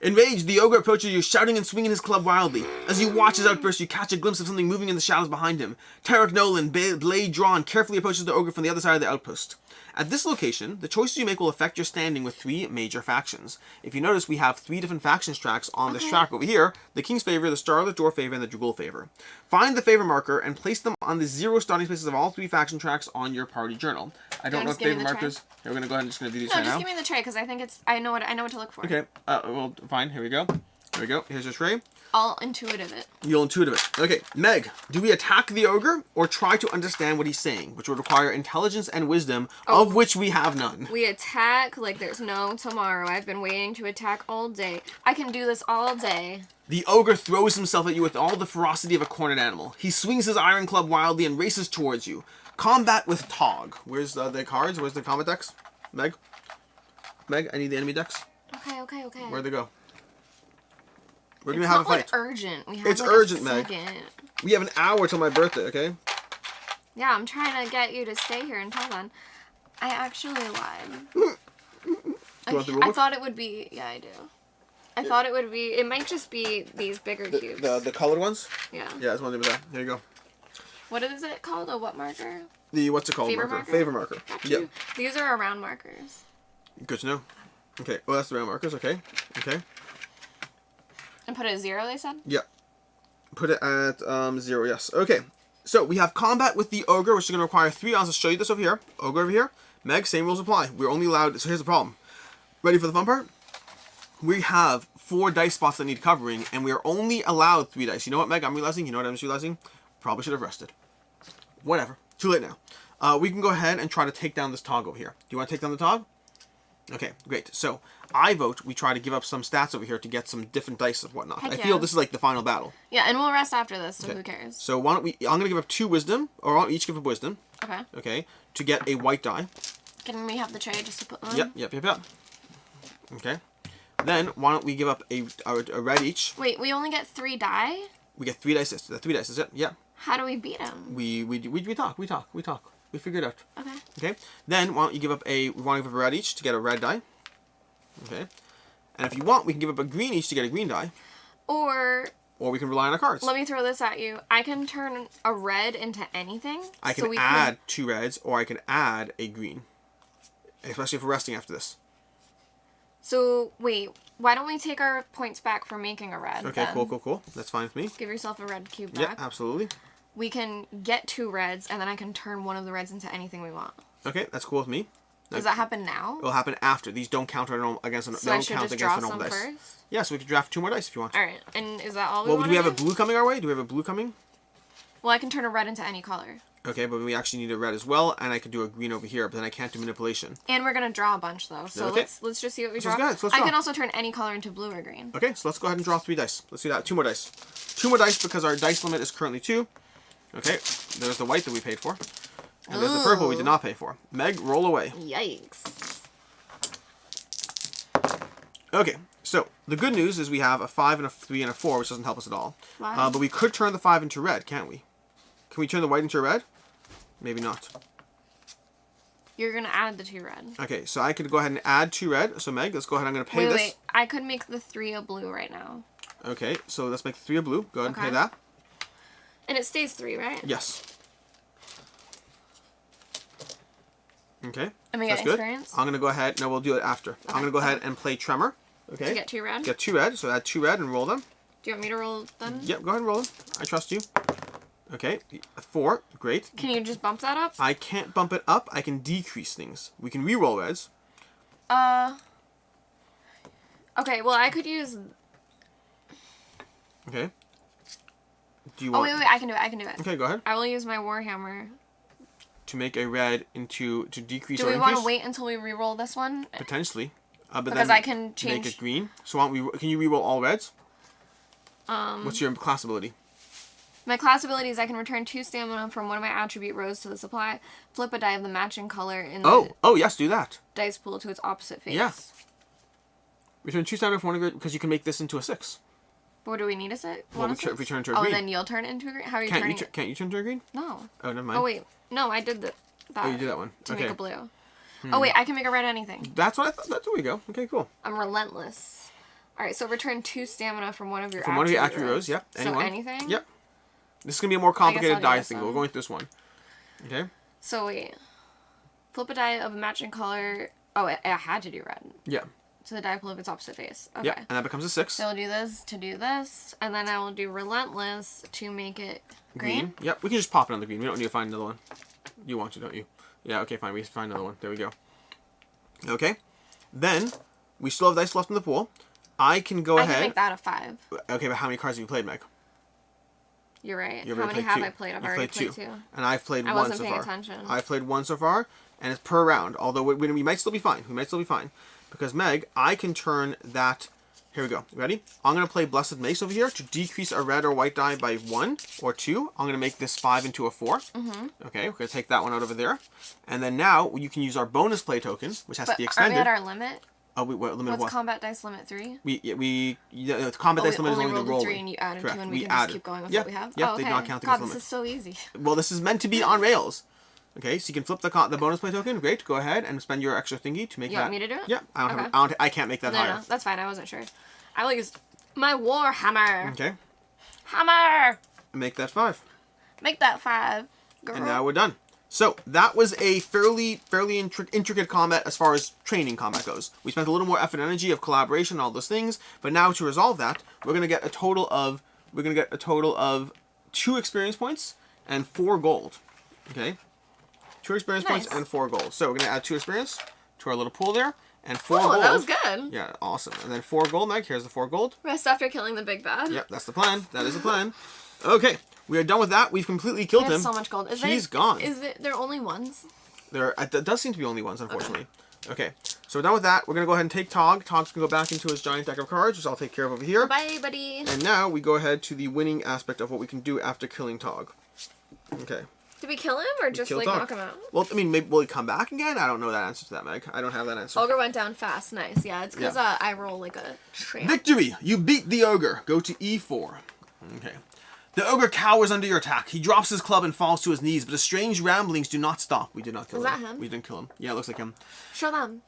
Enraged, the ogre approaches you, shouting and swinging his club wildly. As you watch his outburst, you catch a glimpse of something moving in the shadows behind him. Tarek Nolan, blade drawn, carefully approaches the ogre from the other side of the outpost. At this location, the choices you make will affect your standing with 3 major factions. If you notice, we have 3 different factions tracks on this track over here. The King's Favor, the Starlit Door Favor, and the Dragul Favor. Find the favor marker and place them on the 0 starting spaces of all 3 faction tracks on your party journal. I don't know if favor markers... Here, we're going to go ahead and just going to do these No, right now. just give me the tray, because I think it's... I know what to look for. Okay, well, fine. Here we go. Here we go. Here's your tray. I'll intuitive it. You'll intuitive it. Okay, Meg, do we attack the ogre or try to understand what he's saying, which would require intelligence and wisdom, of which we have none? We attack like there's no tomorrow. I've been waiting to attack all day. I can do this all day. The ogre throws himself at you with all the ferocity of a cornered animal. He swings his iron club wildly and races towards you. Combat with Tog. Where's the cards? Where's the combat decks? Meg? Meg, I need the enemy decks. Okay. Where'd they go? We're It's gonna have a not, like, fight. urgent. We have It's like urgent, a Meg. second. We have an hour till my birthday, okay? Yeah, I'm trying to get you to stay here until then. I actually lied. You want the rulebook? I thought it would be... Yeah, I do. I thought it would be... It might just be these bigger cubes. The colored ones? Yeah. Yeah, that's one of them. There you go. What is it called? A what marker? The, what's it called? Favor marker? Favor marker. Gotcha. Yep. These are round markers. Good to know. Okay, well, that's the round markers, okay. And put it at 0, they said? Yeah. Put it at 0, yes. Okay, so we have combat with the ogre, which is going to require 3. I'll just show you this over here. Ogre over here. Meg, same rules apply. We're only allowed... So here's the problem. Ready for the fun part? We have 4 dice spots that need covering, and we are only allowed 3 dice. You know what, Meg? I'm realizing? You know what I'm just realizing? Probably should have rested. Whatever. Too late now. We can go ahead and try to take down this Tog over here. Do you want to take down the Tog? Okay, great. So, I vote we try to give up some stats over here to get some different dice and whatnot. Heck I yeah. feel this is like the final battle. Yeah, and we'll rest after this, so Okay. who cares? So why don't we... I'm going to give up 2 wisdom, or I'll each give a wisdom, Okay. okay, to get a white die. Can we have the tray just to put them in? Yep. Okay. Then, why don't we give up a red each. Wait, we only get 3 die? We get 3 dice. The 3 dice is it? Yeah. How do we beat them? We talk. We We figured it out. Okay. Okay. Then why don't you give up we want to give up a red each to get a red die. Okay. And if you want, we can give up a green each to get a green die. Or we can rely on our cards. let me throw this at you. I can turn a red into anything. I can add 2 reds, or I can add a green. Especially if we're resting after this. So, wait. Why don't we take our points back for making a red? Okay, then? cool. That's fine with me. Give yourself a red cube back. Yeah, absolutely. We can get 2 reds, and then I can turn one of the reds into anything we want. Okay, that's cool with me. Does that happen now? It'll happen after. These don't count against So I should just draw some dice. first? Yeah, so we can draft 2 more dice if you want. Alright, and is that all we Well, want do we have to a blue coming our way? Do we have a blue coming? Well, I can turn a red into any color. Okay, but we actually need a red as well, and I could do a green over here, but then I can't do manipulation. And we're gonna draw a bunch though, so Okay. let's just see what we So draw. let's I draw. can also turn any color into blue or green. Okay, so let's go ahead and draw 3 dice. Let's do that. 2 more dice. 2 more dice because our dice limit is currently 2. Okay, there's the white that we paid for. And there's the purple we did not pay for. Meg, roll away. Yikes. Okay, so the good news is we have a 5 and a 3 and a 4, which doesn't help us at all. Why? But we could turn the 5 into red, can't we? Can we turn the white into red? Maybe not. You're gonna add the 2 red. Okay, so I could go ahead and add 2 red. So Meg, let's go ahead. I'm going to pay this. Wait. I could make the 3 a blue right now. Okay, so let's make 3 a blue. Go ahead and Okay. pay that. And it stays 3, right? Yes. Okay. And we that's get good. experience? I'm going to go ahead. No, we'll do it after. Okay. I'm going to go ahead and play Tremor. Okay. To get 2 red? Get 2 red. So add 2 red and roll them. Do you want me to roll them? Yep, go ahead and roll them. I trust you. Okay. 4. Great. Can you just bump that up? I can't bump it up. I can decrease things. We can re-roll reds. Okay, well, I could use... Okay. Do you Oh, want... wait, I can do it. Okay, go ahead. I will use my Warhammer. To make a red into... To decrease Do or we increase? want to wait until we re-roll this one? Potentially. But Because then I can change... make it green. So why don't we... Can you re-roll all reds? Um, What's your class ability? My class ability is I can return 2 stamina from one of my attribute rows to the supply, flip a die of the matching color in the Oh, yes, do that. dice pool to its opposite face. Yeah. Return 2 stamina from one of your... Because you can make this into a 6. What do we need a 6? Well, if we turn to a Oh, green. then you'll turn it into a green? How are you Can't turning you, it? can't you turn to a green? No. Oh, never mind. Oh, wait. No, I did that. Oh, you did that one. To Okay. make a blue. Oh, wait, I can make a red anything. That's what I thought. There we go. Okay, cool. I'm relentless. Alright, so return 2 stamina from one of your From one of your attribute rows, yep. Anyone. So anything? Yep. This is going to be a more complicated I'll do die this thing, but one. we're going through this one. Okay? So wait. Flip a die of a matching color. Oh, I had to do red. Yeah. To the die pool of its opposite face. Okay. Yep, and that becomes a 6. So I'll do this to do this, and then I will do relentless to make it green. Yep, we can just pop it on the green. We don't need to find another one. You want to, don't you? Yeah, okay, fine. We can find another one. There we go. Okay. Then, we still have dice left in the pool. I can go ahead. I can make that a 5. Okay, but how many cards have you played, Meg? You're right. You've How already many played have 2. I played? I've You've already played played 2. And I've played I 1 wasn't so paying far. attention. I've played 1 so far, and it's per round. Although we might still be fine. We might still be fine. Because Meg, I can turn that... Here we go. Ready? I'm going to play Blessed Mace over here to decrease a red or white die by 1 or 2. I'm going to make this 5 into a 4. Mm-hmm. Okay, we're going to take that one out over there. And then now you can use our bonus play token, which has to be extended. Are we at our limit? Oh, what limit? What's What? combat dice limit 3? The combat dice limit is only the rolled a rolling. 3 and you added Correct. 2 and we we can added. just keep going with Yep. what we have? Yep, Oh, they okay. do not count God, against this limit. is so easy. Well, this is meant to be on rails. Okay, so you can flip the bonus play token. Great. Go ahead and spend your extra thingy to make You that. want me to do it? Yeah. Okay. I can't make that higher. No, that's fine. I wasn't sure. I will use my Warhammer. Okay. Hammer! Make that 5. Make that 5. Girl. And now we're done. So that was a fairly intricate combat as far as training combat goes. We spent a little more effort and energy of collaboration, all those things. But now to resolve that, we're gonna get a total of 2 experience points and 4 gold. Okay, 2 experience points Nice. and 4 gold. So we're gonna add 2 experience to our little pool there, and 4 Oh, gold. that was good. Yeah, awesome. And then 4 gold, Meg. Here's the 4 gold. Rest after killing the big bad. Yep, that's the plan. That is the plan. Okay, we are done with that. We've completely killed I have him. so much gold. He's gone. Is it there only ones? There does seem to be only ones, unfortunately. Okay, so we're done with that. We're going to go ahead and take Tog. Tog's going to go back into his giant deck of cards, which I'll take care of over here. Bye, buddy. And now we go ahead to the winning aspect of what we can do after killing Tog. Okay. Did we kill him or just Kill like Tog. knock him out? Well, I mean, maybe will he come back again? I don't know that answer to that, Meg. I don't have that answer. Ogre went down fast. Nice. Yeah, it's because Yeah. I roll like a tramp. Victory! You beat the ogre. Go to E4. Okay. The ogre cowers under your attack. He drops his club and falls to his knees, but his strange ramblings do not stop. We did not kill him. Was that him? We didn't kill him. Yeah, it looks like him. Show them.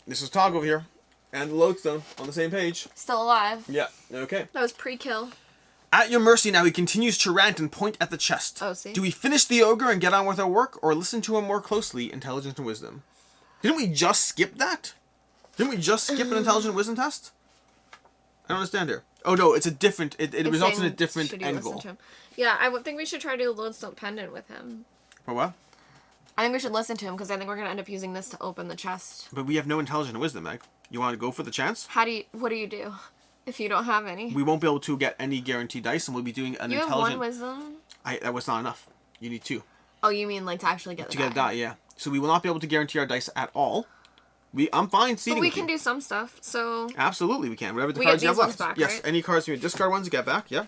This is Tog over here. And the lodestone on the same page. Still alive. Yeah, okay. That was pre-kill. At your mercy now, he continues to rant and point at the chest. Oh, see? Do we finish the ogre and get on with our work, or listen to him more closely, intelligence and wisdom? Didn't we just skip that? Didn't we just skip an intelligence and wisdom test? I don't understand here. Oh no, it's a different, it results in a different end goal. Yeah, I would think we should try to do a lodestone pendant with him. For what? I think we should listen to him, because I think we're going to end up using this to open the chest. But we have no intelligence and wisdom, Meg. You want to go for the chance? What do you do if you don't have any? We won't be able to get any guaranteed dice, and we'll be doing an you intelligent... have one wisdom? That was not enough. You need 2. Oh, you mean like to actually get the die? To get a die, yeah. So we will not be able to guarantee our dice at all. I'm fine seating. But we can do some stuff, so... Absolutely we can. Whatever the we cards get you have these left. ones back, yes, right? any cards you discard ones, get back, yeah.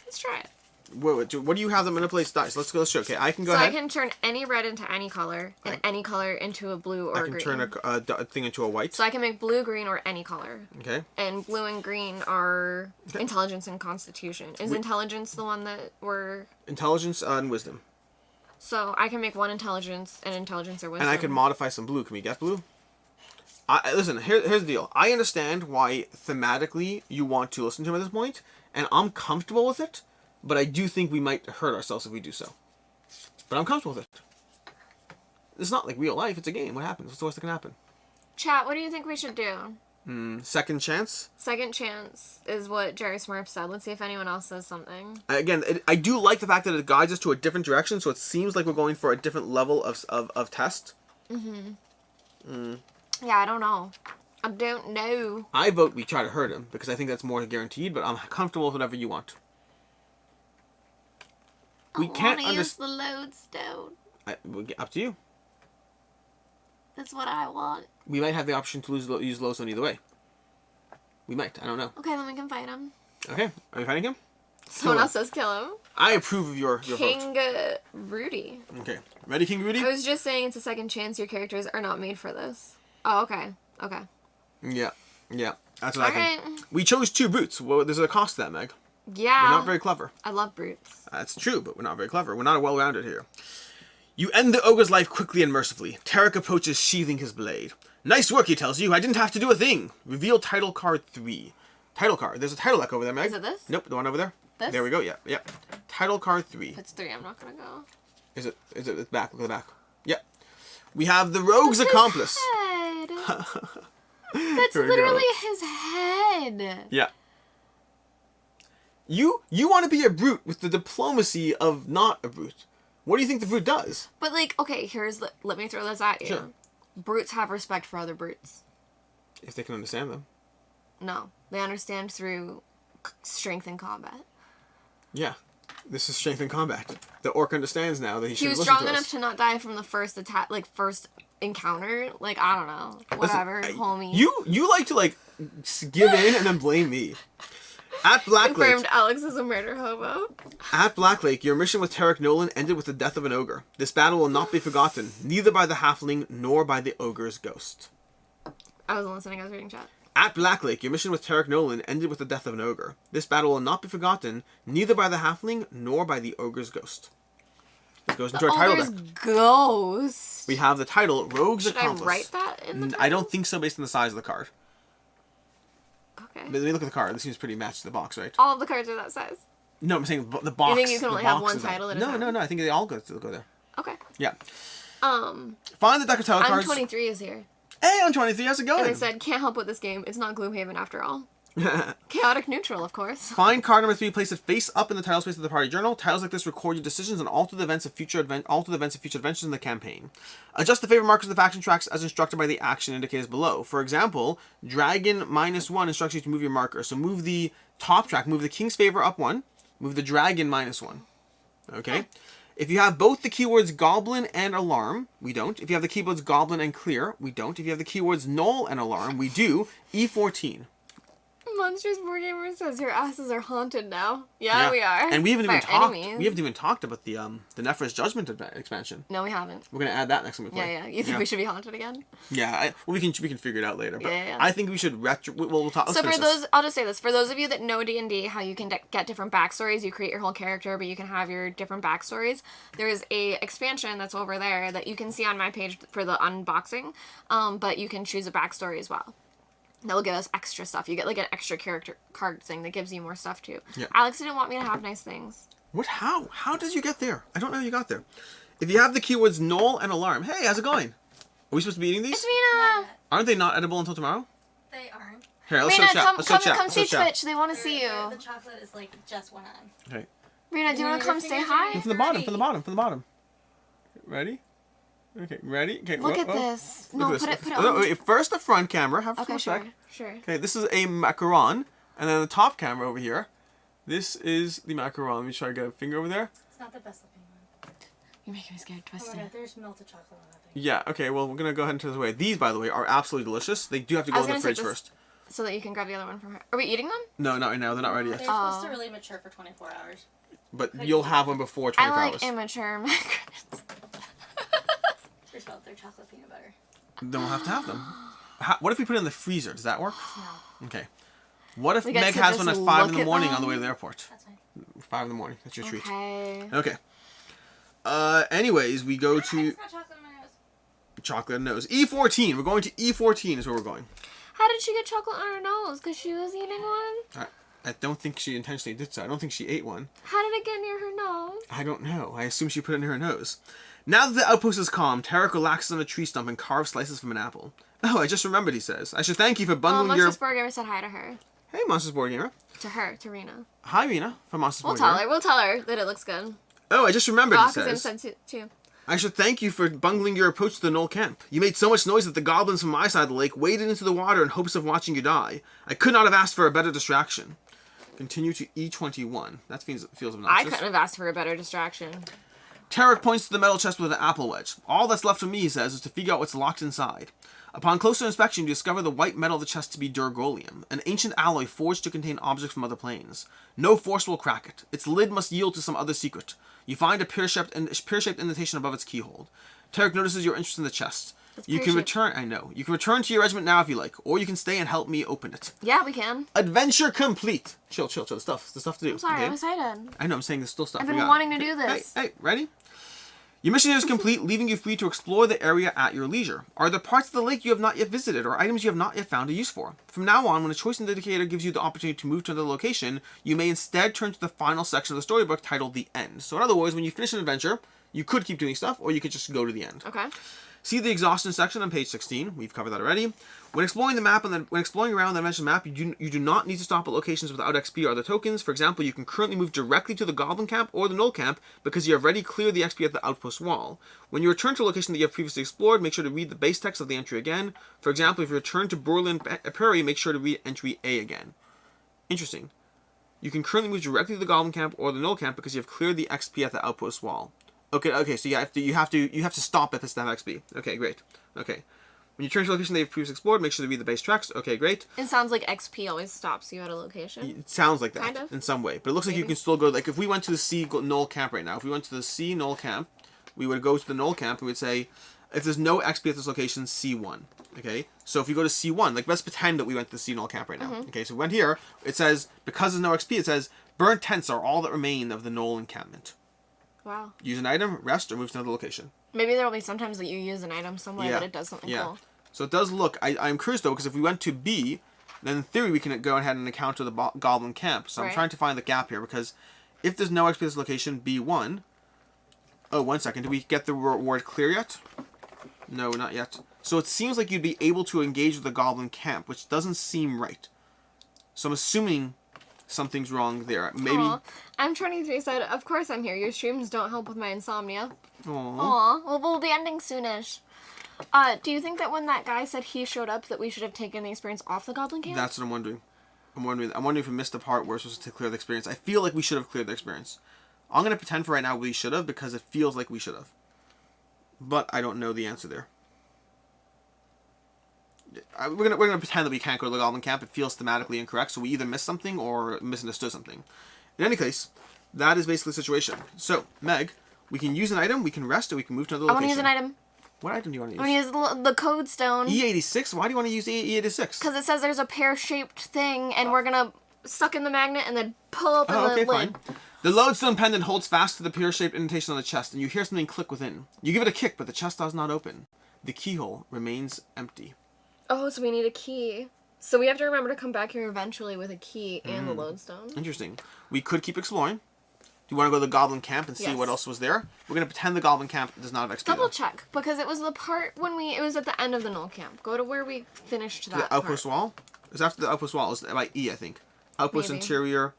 Let's try it. What do you have that manipulates dice? Let's show. Okay, I can go so ahead. I can turn any red into any color, and any color into a blue or I can green. turn a thing into a white. So I can make blue, green, or any color. Okay. And blue and green are intelligence and constitution. Is intelligence the one that we're... Intelligence and wisdom. So I can make one intelligence and intelligence or wisdom. And I can modify some blue. Can we get blue? Listen, here's the deal. I understand why thematically you want to listen to him at this point, and I'm comfortable with it, but I do think we might hurt ourselves if we do so. But I'm comfortable with it. It's not like real life. It's a game. What happens? What's the worst that can happen? Chat, what do you think we should do? Second chance? Second chance is what Jerry Smurf said. Let's see if anyone else says something. Again, I do like the fact that it guides us to a different direction, so it seems like we're going for a different level of test. Yeah, I don't know. I don't know. I vote we try to hurt him, because I think that's more guaranteed, but I'm comfortable with whatever you want. We can't use the lodestone. Up to you. That's what I want. We might have the option to use lodestone either way. We might. I don't know. Okay, then we can fight him. Okay. Are you fighting him? Someone else says kill him. I approve of your King vote. Rudy. Okay. Ready, King Rudy? I was just saying it's a second chance. Your characters are not made for this. Oh, okay. Okay. Yeah. Yeah. That's what I think. Alright. We chose 2 brutes. Well, there's a cost to that, Meg. Yeah. We're not very clever. I love brutes. That's true, but we're not very clever. We're not well-rounded here. You end the ogre's life quickly and mercifully. Tarek approaches, sheathing his blade. Nice work, he tells you. I didn't have to do a thing. Reveal title card 3. Title card. There's a title deck over there, Meg. Is it this? Nope, the one over there. This? There we go, yeah. Yep. Title card 3. If it's 3, I'm not gonna go. Is it? It's back. Look at the back. Yep. We have the Rogue's Accomplice. Head. That's Here we literally go. his head. Yeah. You want to be a brute with the diplomacy of not a brute. What do you think the brute does? But like, okay, let me throw this at you. Sure. Brutes have respect for other brutes. If they can understand them. No, they understand through strength in combat. Yeah. This is strength in combat. The orc understands now that he should He listen was to strong enough us. to not die from the first attack, like first encounter. Like, I don't know, whatever, Listen, homie. You like to like give in and then blame me. At Blacklake. Confirmed Alex is a murder hobo. At Blacklake, your mission with Tarek Nolan ended with the death of an ogre. This battle will not be forgotten, neither by the halfling nor by the ogre's ghost. I wasn't listening, I was reading chat. At Blacklake, your mission with Tarek Nolan ended with the death of an ogre. This battle will not be forgotten, neither by the halfling nor by the ogre's ghost. This goes into our title deck. Ghost. We have the title Rogue's Should Accomplice. I write that in the title? I don't think so based on the size of the card. Okay. But let me look at the card. This seems pretty matched to the box, right? All of the cards are that size. No, I'm saying the box. You think you can only have box one is that. title at a No, time? no. I think they all go there. Okay. Yeah. Um, Find the deck of title I'm cards. 23 is here. Hey, I'm 23. How's it going? And I said, can't help with this game. It's not Gloomhaven after all. Chaotic neutral, of course. Find card number 3, place it face up in the title space of the party journal. Titles like this record your decisions and alter the events of future adventures in the campaign. Adjust the favorite markers of the faction tracks as instructed by the action indicators below. For example, Dragon -1 instructs you to move your marker. So move the top track, move the King's Favor up 1, move the Dragon -1. Okay? If you have both the keywords Goblin and Alarm, we don't. If you have the keywords Goblin and Clear, we don't. If you have the keywords Null and Alarm, we do. E14. Monsters Board Gamer says your asses are haunted now. Yeah, we are. And we haven't By even talked. enemies. We haven't even talked about the Nephros Judgment expansion. No, we haven't. We're gonna add that next time we play. Yeah. You think we should be haunted again? Yeah. Well, we can figure it out later. But Yeah. I think we should we'll talk. So for those, I'll just say this: for those of you that know D&D, how you can get different backstories, you create your whole character, but you can have your different backstories. There is a expansion that's over there that you can see on my page for the unboxing, but you can choose a backstory as well. That will give us extra stuff. You get like an extra character card thing that gives you more stuff too. Yeah. Alex didn't want me to have nice things. What? How? How did you get there? I don't know how you got there. If you have the keywords null and alarm, hey, how's it going? Are we supposed to be eating these? It's Rena. Aren't they not edible until tomorrow? They aren't. Here, let's Rena, chat. come see Twitch. They want to see you. The chocolate is like just one on. Okay. Rena, do you want to come say hi? From the bottom. Ready? Okay, ready? Okay. Look at this. Look No, at this. put it on. Wait, first the front camera. Have Okay, a sec. sure. Okay, this is a macaron, and then the top camera over here. This is the macaron. Let me try to get a finger over there. It's not the best looking one. You're making me scared, Oh Twisted. my god, there's melted chocolate on that thing. Yeah. Okay. Well, we're gonna go ahead and turn this away. These, by the way, are absolutely delicious. They do have to go in the fridge first. So that you can grab the other one from her. Are we eating them? No, not right now. They're not ready They're yet. supposed to really mature for 24 hours. But you'll have one before 24 I like hours. immature macarons. They're spelled their chocolate peanut butter. Then we'll have to have them. What if we put it in the freezer? Does that work? No, Okay. What if We get Meg to has one at just 5 in look the at morning them? on the way to the airport? that's fine. 5 in the morning. That's your treat. Okay. Okay. Anyways, we go to It's got chocolate in my nose. chocolate nose. E14. We're going to E14 is where we're going. How did she get chocolate on her nose? Because she was eating one? I don't think she intentionally did so. I don't think she ate one. How did it get near her nose? I don't know. I assume she put it in her nose. Now that the outpost is calm, Tarek relaxes on a tree stump and carves slices from an apple. Oh, I just remembered, he says. I should thank you for bundling your... Monsters Board Gamer said hi to her. Hey, Monsters Board Gamer. To her, to Rena. Hi, Rena, from Monsters We'll Board tell Gamer. her. We'll tell her that it looks good. Oh, I just remembered, he Rock is says. in too. I should thank you for bungling your approach to the Knoll camp. You made so much noise that the goblins from my side of the lake waded into the water in hopes of watching you die. I could not have asked for a better distraction. Continue to E21. That feels I obnoxious. couldn't have asked for a better distraction. Tarek points to the metal chest with an apple wedge. All that's left of me, he says, is to figure out what's locked inside. Upon closer inspection, you discover the white metal of the chest to be durgolium, an ancient alloy forged to contain objects from other planes. No force will crack it. Its lid must yield to some other secret. You find a pear-shaped indentation above its keyhole. Tarek notices your interest in the chest. You can return. I know. You can return to your regiment now if you like, or you can stay and help me open it. Yeah, we can. Adventure complete. Chill. The stuff to do. I'm sorry, okay? I'm excited. I know. I'm saying there's still stuff. I've We been got wanting it. to do this. Hey, ready? Your mission is complete, leaving you free to explore the area at your leisure. Are there parts of the lake you have not yet visited, or items you have not yet found a use for? From now on, when a choice indicator gives you the opportunity to move to another location, you may instead turn to the final section of the storybook titled The End. So in other words, when you finish an adventure, you could keep doing stuff, or you could just go to the end. Okay. See the exhaustion section on page 16. We've covered that already. When exploring the map when exploring around the dimension map, you do not need to stop at locations without XP or other tokens. For example, you can currently move directly to the Goblin Camp or the Knoll Camp because you have already cleared the XP at the outpost wall. When you return to a location that you have previously explored, make sure to read the base text of the entry again. For example, if you return to Berlin Prairie, make sure to read entry A again. Interesting. You can currently move directly to the Goblin Camp or the Knoll Camp because you have cleared the XP at the outpost wall. Okay, so you have to stop at this to have XP. Okay, great. Okay. When you turn to a location that you've previously explored, make sure to read the base text. Okay, great. It sounds like XP always stops you at a location. It sounds like that Kind of. in some way, but it looks like you can still go. Like if we went to the C Knoll Camp right now, if we went to the C Knoll Camp, we would go to the Knoll Camp and we'd say, if there's no XP at this location, C1. Okay, so if we go to C1, like let's pretend that we went to the C Knoll Camp right now. Mm-hmm. Okay, so we went here. It says because there's no XP, it says burnt tents are all that remain of the Knoll encampment. Wow. Use an item, rest, or move to another location. Maybe there'll be sometimes that you use an item somewhere that it does something cool. So it does look. I'm curious though because if we went to B, then in theory we can go ahead and encounter the Goblin Camp. So I'm trying to find the gap here because if there's no XP at this location, B1. Oh, 1 second. Did we get the reward clear yet? No, not yet. So it seems like you'd be able to engage with the Goblin Camp, which doesn't seem right. So I'm assuming something's wrong there. Maybe. Aww. I'm 23 said, of course I'm here. Your streams don't help with my insomnia. Aww. Aw. Well, we'll be ending soonish. Do you think that when that guy said he showed up that we should have taken the experience off the Goblin Camp? That's what I'm wondering. I'm wondering if we missed the part where we're supposed to clear the experience. I feel like we should have cleared the experience. I'm going to pretend for right now we should have because it feels like we should have. But I don't know the answer there. we're gonna pretend that we can't go to the Goblin Camp. It feels thematically incorrect, so we either missed something or misunderstood something. In any case, that is basically the situation. So, Meg, we can use an item, we can rest, or we can move to another I want location. to use an item. What item do you want to I use? want to use the code stone. E86? Why do you want to use E86? Because it says there's a pear-shaped thing, and we're gonna suck in the magnet and then pull open Oh, okay, the lid. fine. The lodestone pendant holds fast to the pear-shaped indentation on the chest, and you hear something click within. You give it a kick, but the chest does not open. The keyhole remains empty. Oh, so we need a key. So we have to remember to come back here eventually with a key and the lodestone. Interesting. We could keep exploring. Do you want to go to the Goblin Camp and see Yes. what else was there? We're going to pretend the Goblin Camp does not have XP. Double though. check, because it was the part when it was at the end of the Knoll Camp. Go to where we finished that The outpost part. wall? It was after the outpost wall. It was by E, I think. Outpost Maybe. interior.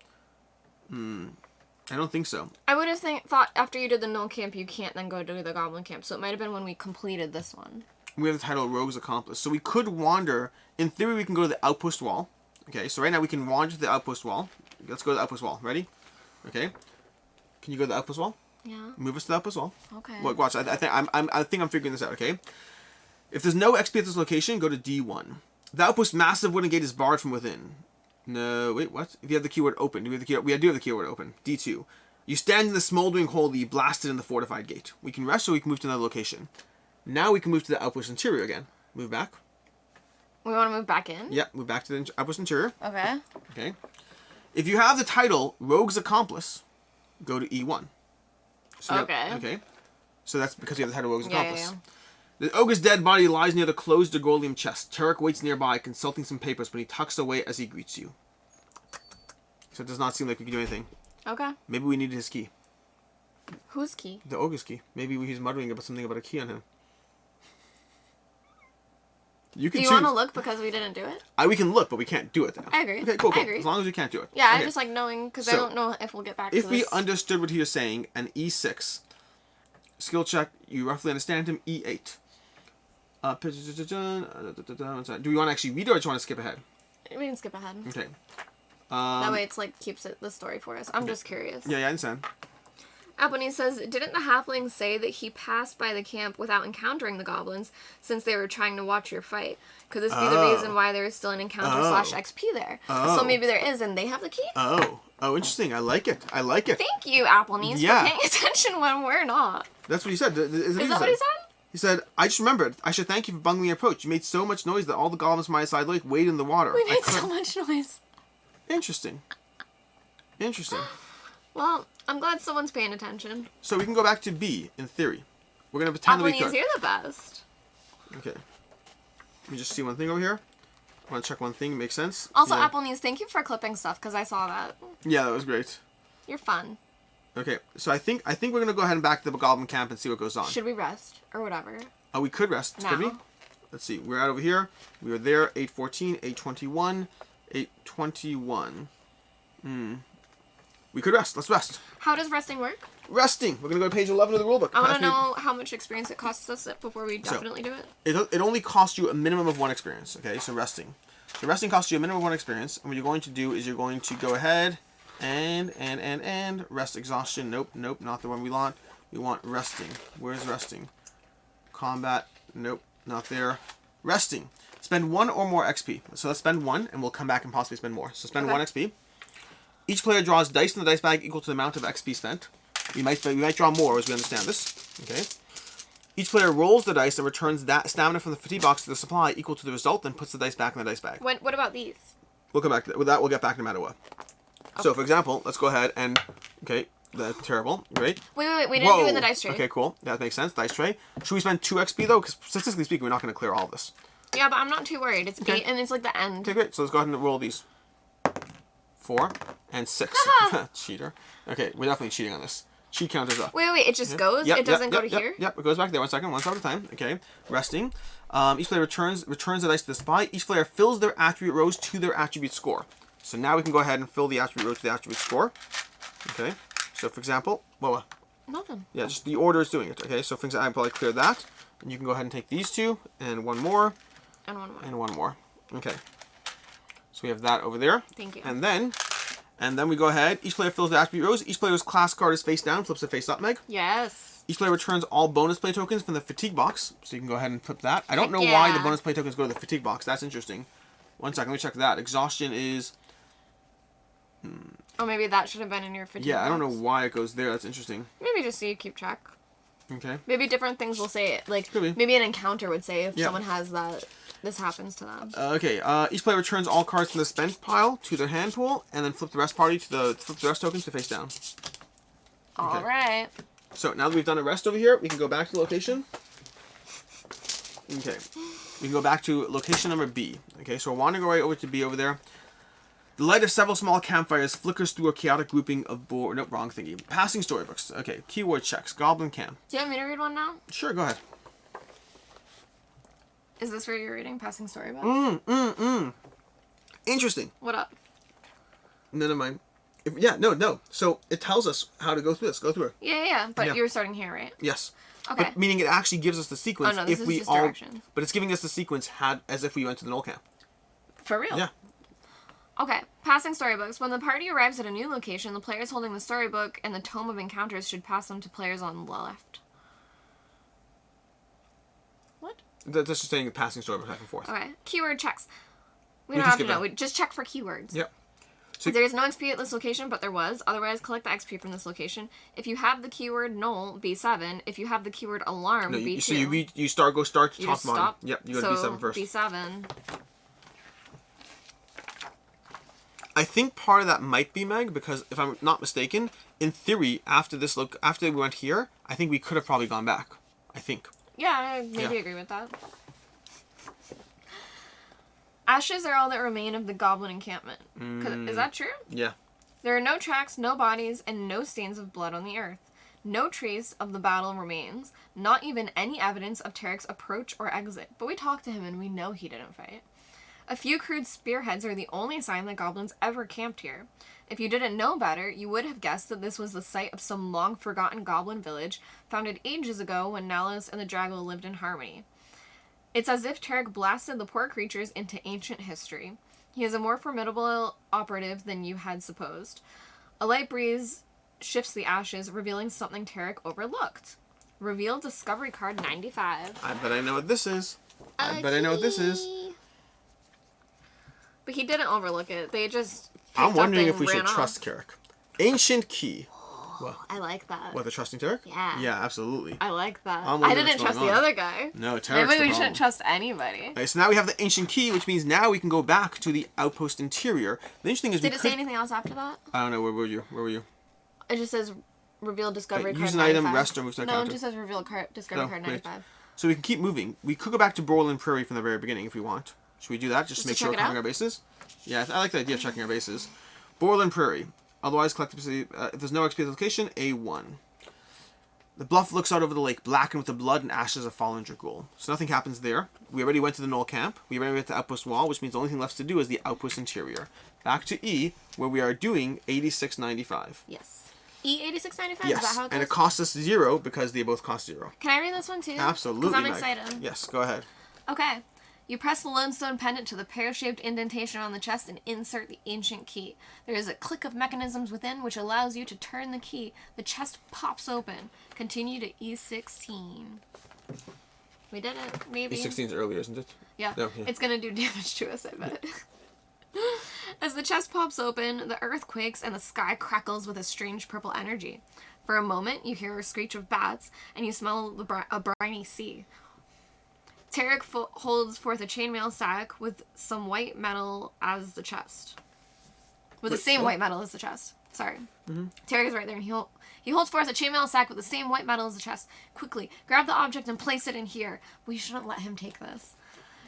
I don't think so. I would have thought after you did the Knoll Camp, you can't then go to the Goblin Camp. So it might have been when we completed this one. We have the title Rogue's Accomplice. So we could wander. In theory, we can go to the outpost wall. Okay, so right now we can wander to the outpost wall. Let's go to the outpost wall. Ready? Okay. Can you go to the outpost wall? Yeah. Move us to the outpost wall. Okay. Look, watch. I think I'm figuring this out. Okay. If there's no XP at this location, go to D1. The outpost's massive wooden gate is barred from within. No, wait, what? If you have the keyword open, do we have the keyword? We do have the keyword open. D2. You stand in the smoldering hole that you blasted in the fortified gate. We can rest, or we can move to another location. Now we can move to the outpost interior again. Move back. We want to move back in? Yep, move back to the outpost interior. Okay. Okay. If you have the title Rogue's Accomplice, go to E1. So you have- Okay. okay. So that's because you have the title Rogue's Yeah, Accomplice. yeah. The ogre's dead body lies near the closed Degolium chest. Tarek waits nearby, consulting some papers, but he tucks away as he greets you. So it does not seem like we can do anything. Okay. Maybe we needed his key. Whose key? The ogre's key. Maybe he's muttering about something about a key on him. You Do can you choose. want to look because we didn't do it? We can look, but we can't do it now. I agree. Okay, cool, cool. I agree. As long as we can't do it. Yeah, Okay. I just like knowing because I So, don't know if we'll get back If to we this. understood what he was saying, an E6. Skill check, you roughly understand him, E8. Do we want to actually read it or just want to skip ahead? We can skip ahead. Okay. That way it's like keeps it the story for us. I'm just curious. Yeah, I understand. Applenese says, didn't the halfling say that he passed by the camp without encountering the goblins since they were trying to watch your fight? Could this be the Oh. reason why there is still an encounter / XP there? Oh. So maybe there is and they have the key? Oh, interesting. I like it. I like it. Thank you, Applenese, Yeah. for paying attention when we're not. That's what he said. Is Is that what he said? He said, I just remembered. I should thank you for bungling your approach. You made so much noise that all the goblins from my side lake waded in the water. We I made so couldn't- much noise. Interesting. Interesting. Well, I'm glad someone's paying attention. So we can go back to B, in theory. We're going to pretend that we Applenese, could. you're the best. Okay. Let me just see one thing over here. I want to check one thing. Makes sense. Also, yeah. Applenese, thank you for clipping stuff because I saw that. Yeah, that was great. You're fun. Okay, so I think we're gonna go ahead and back to the Goblin Camp and see what goes on. Should we rest or whatever? Oh, we could rest, could we? Now. Let's see. We're out over here. We were there. 8:14, 8:21, 8:21. We could rest. Let's rest. How does resting work? Resting. We're gonna go to page 11 of the rulebook. I want Pass to me- know how much experience it costs us before we definitely do it. It only costs you a minimum of 1 experience. Okay, so resting. So resting costs you a minimum of 1 experience, and what you're going to do is you're going to go ahead and rest exhaustion. Nope, not the one we want. We want resting. Where's resting? Combat. Nope, not there. Resting. Spend 1 or more XP. So let's spend 1, and we'll come back and possibly spend more. So spend Okay. 1 XP. Each player draws dice in the dice bag equal to the amount of XP spent. We might draw more as we understand this. Okay. Each player rolls the dice and returns that stamina from the fatigue box to the supply equal to the result, then puts the dice back in the dice bag. What about these? We'll come back to that. With that, we'll get back no matter what. So, for example, let's go ahead and... Okay, that's terrible. Great. Wait. We didn't do it in the dice tray. Okay, cool. That makes sense. Dice tray. Should we spend 2 XP, though? Because statistically speaking, we're not going to clear all of this. Yeah, but I'm not too worried. It's Okay. 8, and it's like the end. Okay, great. So let's go ahead and roll these. 4 and 6. Cheater. Okay, we're definitely cheating on this. Cheat count is up. Wait. It just goes? Yep, it doesn't go to yep, here? Yep, it goes back there. 1 second. One step at a time. Okay. Resting. Each player returns the dice to the supply. Each player fills their attribute rows to their attribute score. So now we can go ahead and fill the attribute row to the attribute score. Okay. So for example, Nothing. yeah, just the order is doing it. Okay. So for example, I probably clear that, and you can go ahead and take these 2 and 1 more And 1 more. and 1 more. Okay. So we have that over there. Thank you. And then we go ahead. Each player fills the attribute rows. Each player's class card is face down. Flips it face up, Meg. Yes. Each player returns all bonus play tokens from the fatigue box, so you can go ahead and flip that. I don't know Heck why the yeah. bonus play tokens go to the fatigue box. That's interesting. One second, let me check that. Exhaustion is... Oh, maybe that should have been in your fatigue Yeah, I don't know box. why it goes there. That's interesting. Maybe just so you keep track. Okay. Maybe different things will say it. Like, Could be. maybe an encounter would say if Yeah. someone has that, this happens to them. Each player returns all cards from the spent pile to their hand pool, and then flip the rest tokens to face down. All right. So now that we've done a rest over here, we can go back to location. Okay. We can go back to location number B. Okay, so we're wandering our way over to B over there. The light of several small campfires flickers through a chaotic grouping of board. Nope, wrong thingy. Passing storybooks. Okay, keyword checks. Goblin camp. Do you want me to read one now? Sure, go ahead. Is this where you're reading Passing Storybook? Interesting. What up? Never mind. No. So it tells us how to go through this. Go through it. Yeah. But Yeah. you're starting here, right? Yes. Okay. But meaning it actually gives us the sequence Oh, no, this if is we just all. directions. But it's giving us the sequence as if we went to the null camp. For real? Yeah. Okay. Passing storybooks. When the party arrives at a new location, the players holding the storybook and the Tome of Encounters should pass them to players on the left. What? That's just saying passing storybook back and forth. Okay. Keyword checks. We We don't can have to skip know. that. We just check for keywords. Yep. So There is no XP at this location, but there was. Otherwise, collect the XP from this location. If you have the keyword null, B7. If you have the keyword alarm, no, B2. so you start You top just bottom. stop. Yep, you go to So, B7 first. B7. I think part of that might be Meg because if I'm not mistaken, in theory, after we went here, I think we could have probably gone back. I think. Yeah, I maybe Yeah. agree with that. Ashes are all that remain of the goblin encampment. Is that true? Yeah. There are no tracks, no bodies, and no stains of blood on the earth. No trace of the battle remains, not even any evidence of Tarek's approach or exit. But we talked to him and we know he didn't fight. A few crude spearheads are the only sign that goblins ever camped here. If you didn't know better, you would have guessed that this was the site of some long-forgotten goblin village founded ages ago when Nalos and the Draggle lived in harmony. It's as if Tarek blasted the poor creatures into ancient history. He is a more formidable operative than you had supposed. A light breeze shifts the ashes, revealing something Tarek overlooked. Reveal Discovery Card 95. I bet I know what this is. I bet I know what this is. But he didn't overlook it. They just picked I'm wondering up if we and should ran off. trust Carrick. Ancient key. I like that. What, the trusting Tarek? Yeah. Yeah, absolutely. I like that. I'm I wondering didn't what's trust going the on. other guy. No, Tarek's Maybe the we problem. shouldn't trust anybody. Okay, so now we have the ancient key, which means now we can go back to the outpost interior. The interesting is Did it say anything else after that? I don't know, where were you? It just says reveal discovery card use an 95. item, rest, or move to the No, counter. it just says reveal discovery Oh, card great. 95. So we can keep moving. We could go back to Borland Prairie from the very beginning if we want. Should we do that just to Just make to sure we're check it covering out? our bases? Yeah, I like the idea of checking our bases. Borland Prairie. Otherwise, collectively, if there's no XP at the location, A1. The bluff looks out over the lake, blackened with the blood and ashes of fallen Dragul. So nothing happens there. We already went to the Knoll camp. We already went to the outpost wall, which means the only thing left to do is the outpost interior. Back to E, where we are doing 86.95. Yes. E8695? Is that Yes, how it goes? and it costs us 0 because they both cost 0. Can I read this one too? Absolutely, Because I'm Meg. excited. Yes, go ahead. Okay. You press the lone stone pendant to the pear-shaped indentation on the chest and insert the ancient key. There is a click of mechanisms within which allows you to turn the key. The chest pops open. Continue to E16. We did it, maybe. E16 is earlier, isn't it? Yeah. No, yeah. It's gonna do damage to us, I bet. As the chest pops open, the earth quakes and the sky crackles with a strange purple energy. For a moment, you hear a screech of bats, and you smell a briny sea. Tarek holds forth a chainmail sack with some white metal as the chest. With the Wait, same what? white metal as the chest. Sorry. Tarek is right there, and he holds forth a chainmail sack with the same white metal as the chest. Quickly, grab the object and place it in here. We shouldn't let him take this.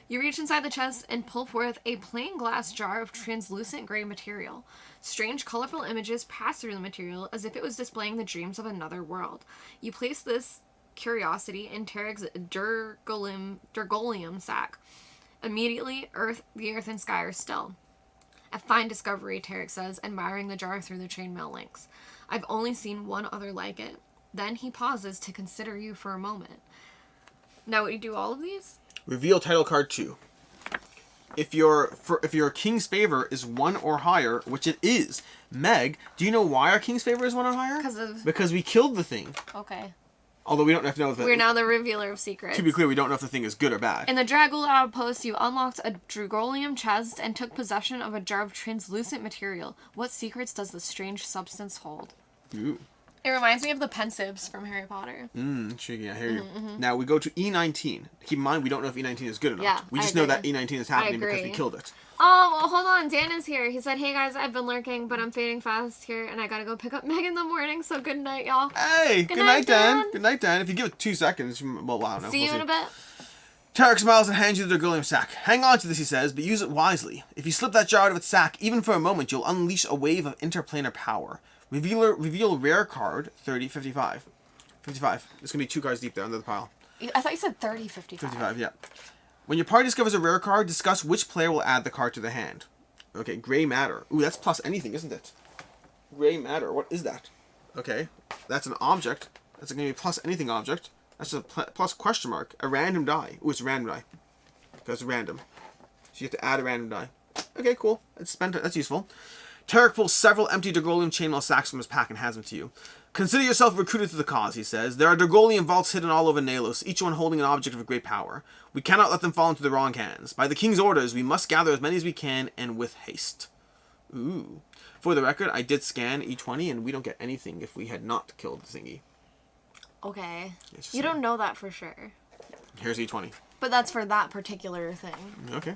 You reach inside the chest and pull forth a plain glass jar of translucent gray material. Strange, colorful images pass through the material as if it was displaying the dreams of another world. You place this curiosity in Tarek's Durgolium sack. Immediately, the earth and sky are still. A fine discovery, Tarek says, admiring the jar through the chainmail links. I've only seen one other like it. Then he pauses to consider you for a moment. Now, would you do all of these? Reveal title card 2. If your king's favor is 1 or higher, which it is, Meg, do you know why our king's favor is 1 or higher? Because we killed the thing. Okay. Although we don't have to know if We're now the revealer of secrets. to be clear, we don't know if the thing is good or bad. In the Dragul outpost, you unlocked a Dragolium chest and took possession of a jar of translucent material. What secrets does the strange substance hold? Ooh. It reminds me of the Pensibs from Harry Potter. Intriguing. I hear you. Now we go to E19. Keep in mind, we don't know if E19 is good or not. Yeah, we I just know agree. that E19 is happening because we agree. killed it. Oh, well, hold on. Dan is here. He said, hey, guys, I've been lurking, but I'm fading fast here, and I gotta go pick up Meg in the morning, so good night, y'all. Hey, good night, night, Dan. Dan. Good night, Dan. If you give it 2 seconds, well, I don't know. See you in a bit. Tarek smiles and hands you the Dragolium sack. Hang on to this, he says, but use it wisely. If you slip that jar out of its sack, even for a moment, you'll unleash a wave of interplanar power. Reveal rare card 3055. 55. It's gonna be 2 cards deep there under the pile. I thought you said 30, 55. 55, yeah. When your party discovers a rare card, discuss which player will add the card to the hand. Okay, gray matter. Ooh, that's plus anything, isn't it? Gray matter. What is that? Okay, that's an object. That's going to be plus anything object. That's a plus question mark. A random die. Ooh, it's a random die. Because it's random. So you have to add a random die. Okay, cool. That's useful. Tarek pulls several empty Dragolium chainmail sacks from his pack and hands them to you. Consider yourself recruited to the cause, he says. There are Dragolium vaults hidden all over Nalos, each one holding an object of great power. We cannot let them fall into the wrong hands. By the king's orders, we must gather as many as we can, and with haste. Ooh. For the record, I did scan E20, and we don't get anything if we had not killed the thingy. Okay. It's You don't know that for sure. Here's E20. But that's for that particular thing. Okay.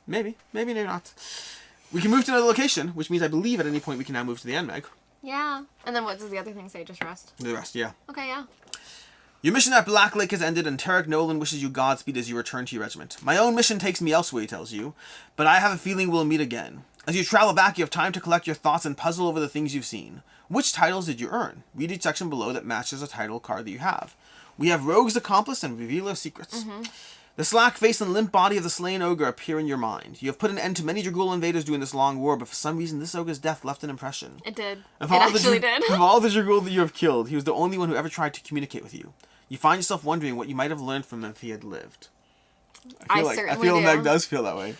Maybe. Maybe not. We can move to another location, which means I believe at any point we can now move to the end, Meg. Yeah. And then what does the other thing say? Just rest? The rest, yeah. Okay, yeah. Your mission at Blacklake has ended, and Tarek Nolan wishes you Godspeed as you return to your regiment. My own mission takes me elsewhere, he tells you, but I have a feeling we'll meet again. As you travel back, you have time to collect your thoughts and puzzle over the things you've seen. Which titles did you earn? Read each section below that matches a title card that you have. We have Rogue's Accomplice and Revealer of Secrets. The slack face and limp body of the slain ogre appear in your mind. You have put an end to many Dragul invaders during this long war, but for some reason this ogre's death left an impression. It did. Of It actually did. Of all the Dragul that you have killed, he was the only one who ever tried to communicate with you. You find yourself wondering what you might have learned from him if he had lived. I certainly feel do. Meg does feel that way.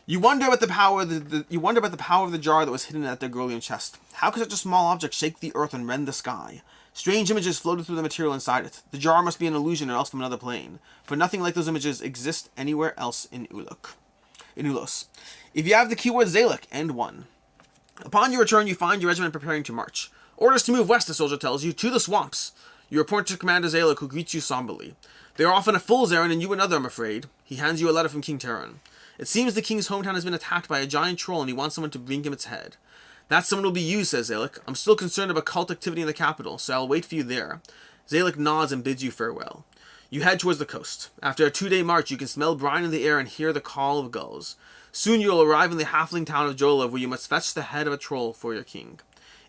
You wonder about the power of the jar that was hidden in that Dragolium chest. How could such a small object shake the earth and rend the sky? Strange images floated through the material inside it. The jar must be an illusion or else from another plane, for nothing like those images exist anywhere else in Ulos. If you have the keyword Zalek, end 1. Upon your return, you find your regiment preparing to march. Orders to move west, the soldier tells you, to the swamps. You report to Commander Zalek, who greets you somberly. They are off on a fool's errand, and you another, I'm afraid. He hands you a letter from King Terran. It seems the king's hometown has been attacked by a giant troll, and he wants someone to bring him its head. That someone will be you, says Zalek. I'm still concerned about cult activity in the capital, so I'll wait for you there. Zalek nods and bids you farewell. You head towards the coast. After a 2-day march, you can smell brine in the air and hear the call of gulls. Soon you'll arrive in the halfling town of Jolov, where you must fetch the head of a troll for your king.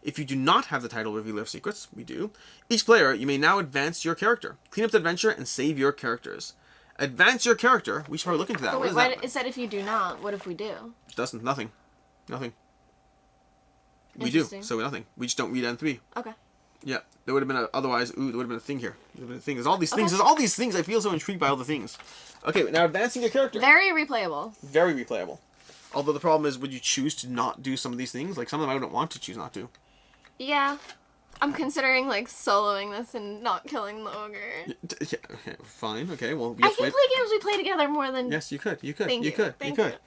If you do not have the title Revealer of Secrets, we do, each player, you may now advance your character. Clean up the adventure and save your characters. Advance your character? We should probably look into that. But What wait, is why that? it said if you do not, what if we do? It doesn't. Nothing. We do. Interesting. So nothing. We just don't read N3. Okay. Yeah. There would have been a, otherwise, there would have been a thing here. There would have been a thing. There's all these things. Okay. There's all these things. I feel so intrigued by all the things. Okay, now advancing your character. Very replayable. Very replayable. Although the problem is, would you choose to not do some of these things? Like, some of them I wouldn't want to choose not to. Yeah. I'm considering, like, soloing this and not killing the ogre. Yeah, okay, fine. Okay, well, we I have to can wait. play games we play together more than... Yes, you could. You could. Thank you you. could. Thank you could.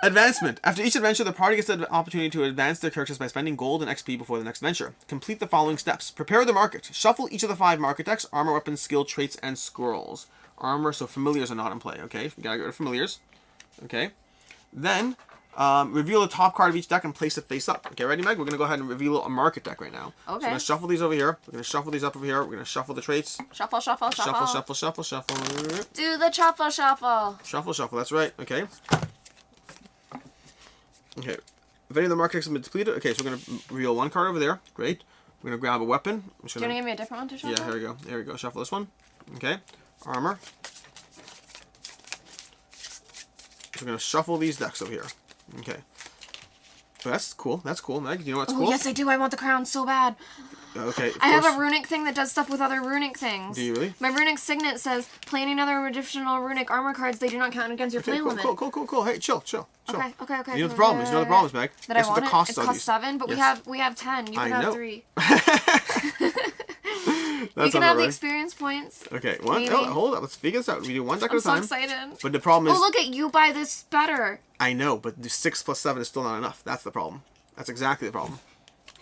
Advancement. After each adventure, the party gets the opportunity to advance their characters by spending gold and XP before the next adventure. Complete the following steps. Prepare the market. Shuffle each of the 5 market decks, armor, weapons, skill, traits, and scrolls. Armor, so familiars are not in play, okay? We gotta get rid of familiars. Okay? Then, reveal the top card of each deck and place it face up. Okay, ready, Meg? We're gonna go ahead and reveal a market deck right now. So Okay. we're gonna shuffle these over here. We're gonna shuffle these up over here. We're gonna shuffle the traits. Shuffle, shuffle, shuffle. Shuffle, shuffle, shuffle, shuffle. Do the shuffle, shuffle. Shuffle, shuffle, that's right. Okay. Okay. If any of the market decks have been depleted, okay, so we're going to reveal 1 card over there. Great. We're going to grab a weapon. I'm just Do you gonna... want to give me a different one to shuffle? Yeah, here we go. There we go. Shuffle this one. Okay. Armor. So we're going to shuffle these decks over here. Okay. Oh, that's cool. That's cool, Meg. Do you know what's Oh, cool? yes, I do. I want the crown so bad. Okay. Of I have course. a runic thing that does stuff with other runic things. Do you really? My runic signet says, playing another additional runic armor cards, they do not count against your Okay, play cool, limit. cool. Hey, chill. Okay. You know the problems. You know the problems, Meg. That I Guess what want the costs it are costs these. 7, but Yes. we have 10. You can I have know. 3. We can not have the right. experience points. Okay, one. Maybe. Oh, hold up. Let's figure this out. We do one deck at I'm a so time. excited. But the problem is, Oh, look at you buy this better. I know, but the 6 plus 7 is still not enough. That's the problem. That's exactly the problem.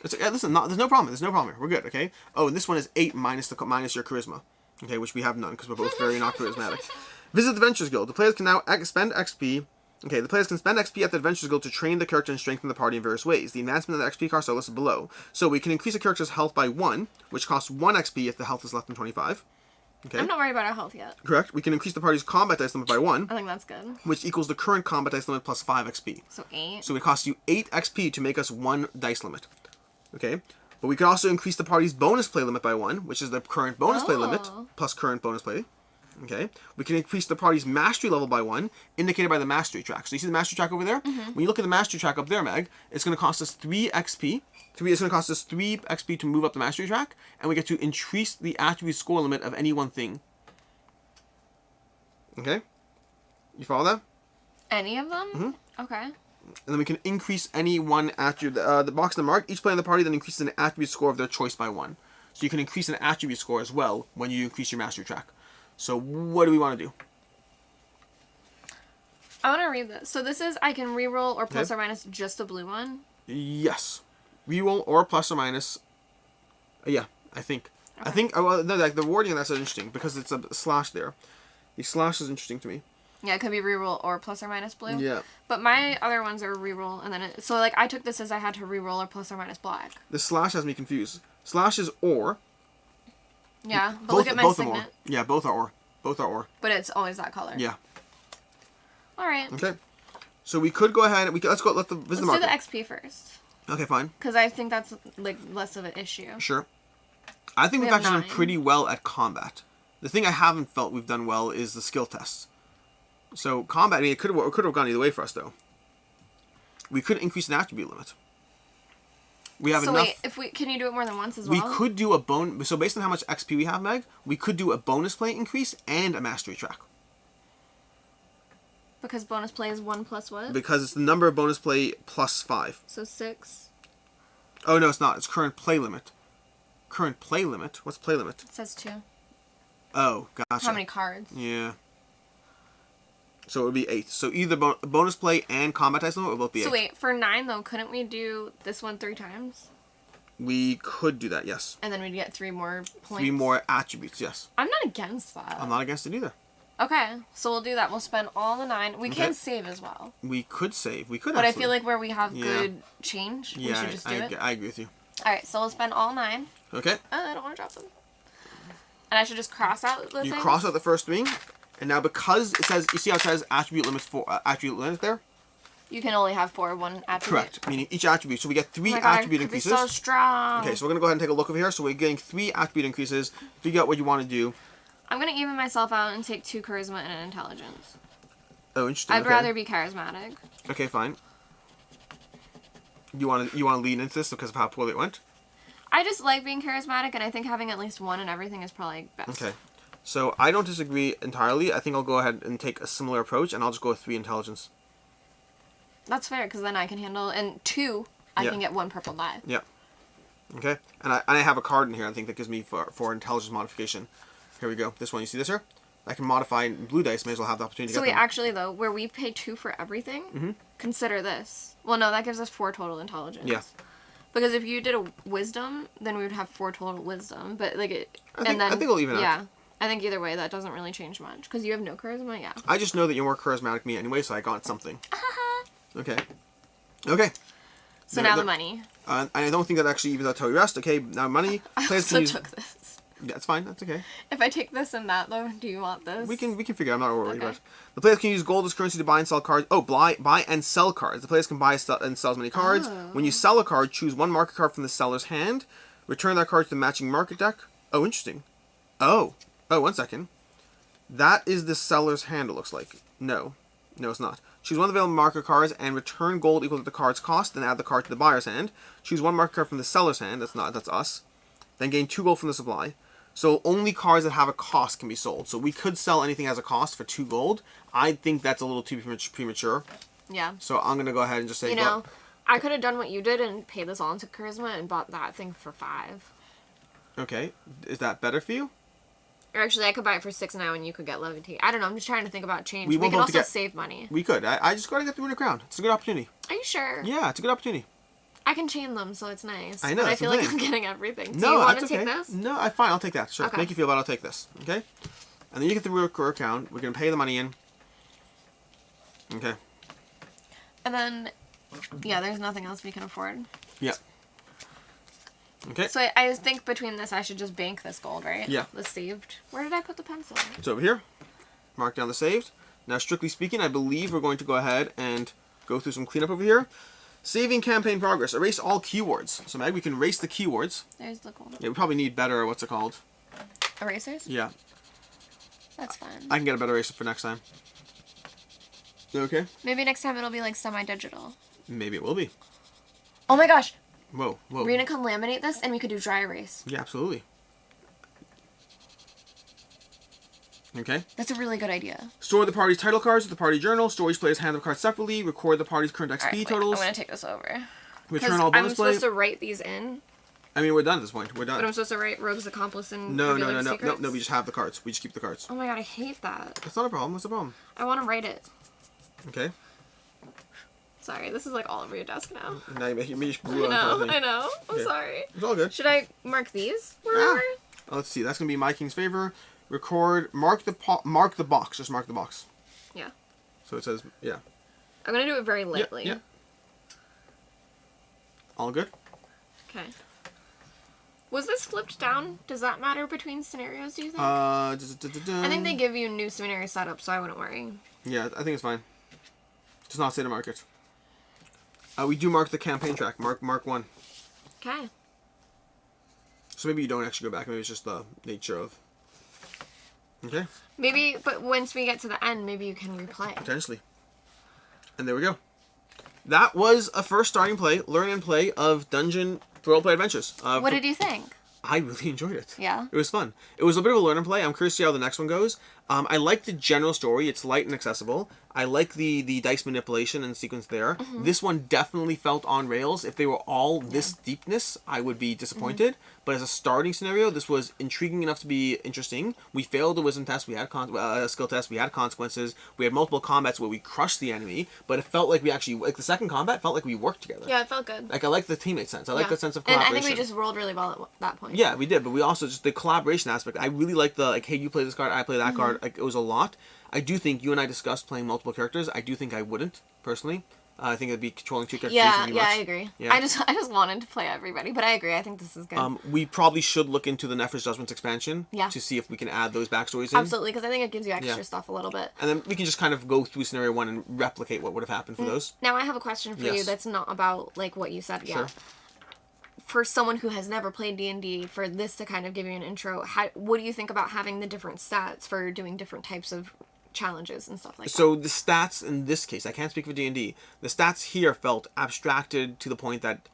Listen, there's no problem. There's no problem here. We're good, okay? Oh, and this one is 8 minus your charisma. Okay, which we have none because we're both very not charismatic. Visit the Adventures Guild. The players can now spend XP. Okay, the players can spend XP at the Adventures Guild to train the character and strengthen the party in various ways. The advancement of the XP costs are listed below. So we can increase a character's health by 1, which costs 1 XP if the health is less than 25. Okay. I'm not worried about our health yet. Correct. We can increase the party's combat dice limit by 1, I think that's good. which equals the current combat dice limit plus 5 XP. So 8. So it costs you 8 XP to make us 1 dice limit. Okay? But we can also increase the party's bonus play limit by 1, which is the current bonus play limit plus current bonus play. Okay? We can increase the party's mastery level by 1, indicated by the mastery track. So you see the mastery track over there? Mm-hmm. When you look at the mastery track up there, Meg, it's going to cost us 3 XP. It's going to cost us 3 XP to move up the mastery track, and we get to increase the attribute score limit of any one thing. Okay? You follow that? Any of them? Mm-hmm. Okay. And then we can increase any one attribute. The box in the mark, each player in the party then increases an attribute score of their choice by 1. So you can increase an attribute score as well when you increase your mastery track. So what do we want to do? I want to read this. So this is I can reroll or plus Okay. or minus just a blue one. Yes. Reroll or plus or minus. Yeah, I think. Okay. I think, well, no, like the wording of that's interesting because it's a slash there. The slash is interesting to me. Yeah, it could be reroll or plus or minus blue. Yeah. But my other ones are reroll, and then so like I took this as I had to reroll or plus or minus black. The slash has me confused. Slash is or. Yeah, but look at my both are or. signet. Yeah, both are or. Both are or. But it's always that color. Yeah. All right. Okay. So we could go ahead. Let's go. Visit Let's the do the market. XP first, Okay, fine. because I think that's like less of an issue. Sure. I think We we've have actually 9. done pretty well at combat. The thing I haven't felt we've done well is the skill tests. So combat, I mean, it could have gone either way for us though. We could increase an attribute limit. We have So enough. wait, can you do it more than once as We well? could do a So based on how much XP we have, Meg, we could do a bonus play increase and a mastery track. Because bonus play is 1 plus what? Because it's the number of bonus play plus 5. So 6. Oh no, it's not. It's current play limit. Current play limit? What's play limit? It says 2. Oh, gotcha. How many cards? Yeah. So it would be 8. So either bonus play and combat dice limit would both be 8. So wait, for 9 though, couldn't we do this one 3 times? We could do that, yes. And then we'd get 3 more points? 3 more attributes, yes. I'm not against that. I'm not against it either. Okay, so we'll do that. We'll spend all the 9. We Okay. can save as well. We could save. We could But actually. I feel like where we have Yeah. good change, we should just do it. I agree with you. Alright, so we'll spend all 9. Okay. Oh, I don't want to drop them. And I should just cross out the You things? cross out the first 3, and now because it says, you see how it says attribute limits for attribute limit there? You can only have 1 attribute. Correct. Meaning each attribute. So we get 3 Oh my God, attribute I could be increases. so strong. Okay, so we're gonna go ahead and take a look over here. So we're getting 3 attribute increases. Figure out what you want to do. I'm gonna even myself out and take 2 charisma and an intelligence. Oh, interesting. I'd okay. rather be charismatic. Okay, fine. You want to lean into this because of how poorly it went? I just like being charismatic, and I think having at least 1 in everything is probably best. Okay. So I don't disagree entirely. I think I'll go ahead and take a similar approach, and I'll just go with 3 intelligence. That's fair, because then I can handle, and 2, I Yeah. can get 1 purple die. Yeah. Okay. And I have a card in here. I think that gives me for intelligence modification. Here we go. This one. You see this here? I can modify blue dice. May as well have the opportunity So to wait, get them. actually though, where we pay 2 for everything, consider this. Well, no, that gives us 4 total intelligence. Yeah. Because if you did a wisdom, then we would have 4 total wisdom. But like it, I think and then it'll even out. yeah, I think either way that doesn't really change much because you have no charisma. Yeah. I just know that you're more charismatic than me anyway, so I got something. Okay. Okay. So now the money. And I don't think that actually evens out till we rest. Okay, now money. I Players also can use... took this. Yeah, that's fine. That's okay. If I take this and that though, do you want this? We can figure it. I'm not worried Okay. about it. The players can use gold as currency to buy and sell cards. Oh, buy and sell cards. The players can buy and sell as many cards. Oh. When you sell a card, choose 1 market card from the seller's hand. Return that card to the matching market deck. Oh, interesting. Oh, 1 second. That is the seller's hand, it looks like. No, it's not. Choose 1 available market cards and return gold equal to the card's cost. Then add the card to the buyer's hand. Choose 1 market card from the seller's hand. That's us. Then gain 2 gold from the supply. So only cards that have a cost can be sold. So we could sell anything as a cost for 2 gold. I think that's a little too premature. Yeah. So I'm gonna go ahead and just say, You know, I could have done what you did and paid this all into charisma and bought that thing for 5. Okay. Is that better for you? Or actually, I could buy it for 6 now and you could get levitate. I don't know. I'm just trying to think about change. We We won't could be able to also get- save money. We could. I just gotta get the Runic Crown. It's a good opportunity. Are you sure? Yeah, it's a good opportunity. I can chain them, so it's nice. I know, But I that's feel the like thing. I'm getting everything. Do No, you want to that's take okay. this? No, fine. I'll take that. Sure. Okay. Make you feel bad. I'll take this. Okay. And then you get the Runic Crown. We're gonna pay the money in. Okay. And then, yeah, there's nothing else we can afford. Yeah. Okay. So I think between this, I should just bank this gold, right? Yeah. The saved. Where did I put the pencil? It's over here. Mark down the saved. Now, strictly speaking, I believe we're going to go ahead and go through some cleanup over here. Saving campaign progress. Erase all keywords. So, Meg, we can erase the keywords. There's the gold. Yeah, we probably need better, what's it called? Erasers? Yeah. That's fine. I can get a better eraser for next time. You okay? Maybe next time it'll be like semi-digital. Maybe it will be. Oh my gosh! Whoa, whoa. We're gonna come laminate this and we could do dry erase. Yeah, absolutely. Okay. That's a really good idea. Store the party's title cards with the party journal. Store each player's hand of cards separately. Record the party's current XP Alright, wait, totals. I'm gonna take this over. Return all I'm bonus play. supposed to write these in, I mean, we're done at this point. We're done. but I'm supposed to write Rogue's Accomplice and No. Secrets? We just have the cards. We just keep the cards. Oh my god, I hate that. That's not a problem. What's the problem? I want to write it. Okay. Sorry, this is like all over your desk now. Now you just I blew it know, on me. I know. I'm Okay. sorry. It's all good. Should I mark these? Wherever? Oh, let's see. That's gonna be my king's favor. Record. Mark the box. Just mark the box. Yeah. So it says yeah. I'm gonna do it very lightly. Yeah. All good. Okay. Was this flipped down? Does that matter between scenarios, do you think? I I think they give you new scenario setup, so I wouldn't worry. Yeah, I think it's fine. Just not say to mark it. We do mark the campaign track. Mark 1. Okay. So maybe you don't actually go back. Maybe it's just the nature of. Okay. Maybe, but once we get to the end, maybe you can replay. Potentially. And there we go. That was a first starting play, learn and play of Dungeon Roleplay Adventures. What did you think? I really enjoyed it. Yeah? It was fun. It was a bit of a learn and play. I'm curious to see how the next one goes. I like the general story. It's light and accessible. I like the dice manipulation and sequence there. Mm-hmm. This one definitely felt on rails. If they were all this deepness, I would be disappointed. Mm-hmm. But as a starting scenario, this was intriguing enough to be interesting. We failed the wisdom test. We had a skill test. We had consequences. We had multiple combats where we crushed the enemy. But it felt like we actually, like the second combat, felt like we worked together. Yeah, it felt good. Like I like the teammate sense. I like Yeah. the sense of And collaboration. I think we just rolled really well at that point. Yeah, we did, but we also just the collaboration aspect. I really like the hey, you play this card, I play that card. Like it was a lot. I do think you and I discussed playing multiple characters. I do think I wouldn't personally. I think it'd be controlling 2 characters. Yeah, too yeah, much. I agree. Yeah. I just wanted to play everybody, but I agree. I think this is good. We probably should look into the Nephris Judgments expansion Yeah. to see if we can add those backstories in. Absolutely, because I think it gives you extra Yeah. stuff a little bit. And then we can just kind of go through scenario 1 and replicate what would have happened for those. Now I have a question for you Yes. that's not about like what you said Sure. yet. For someone who has never played D&D, for this to kind of give you an intro, what do you think about having the different stats for doing different types of challenges and stuff like that? So the stats in this case, I can't speak for D&D. The stats here felt abstracted to the point that,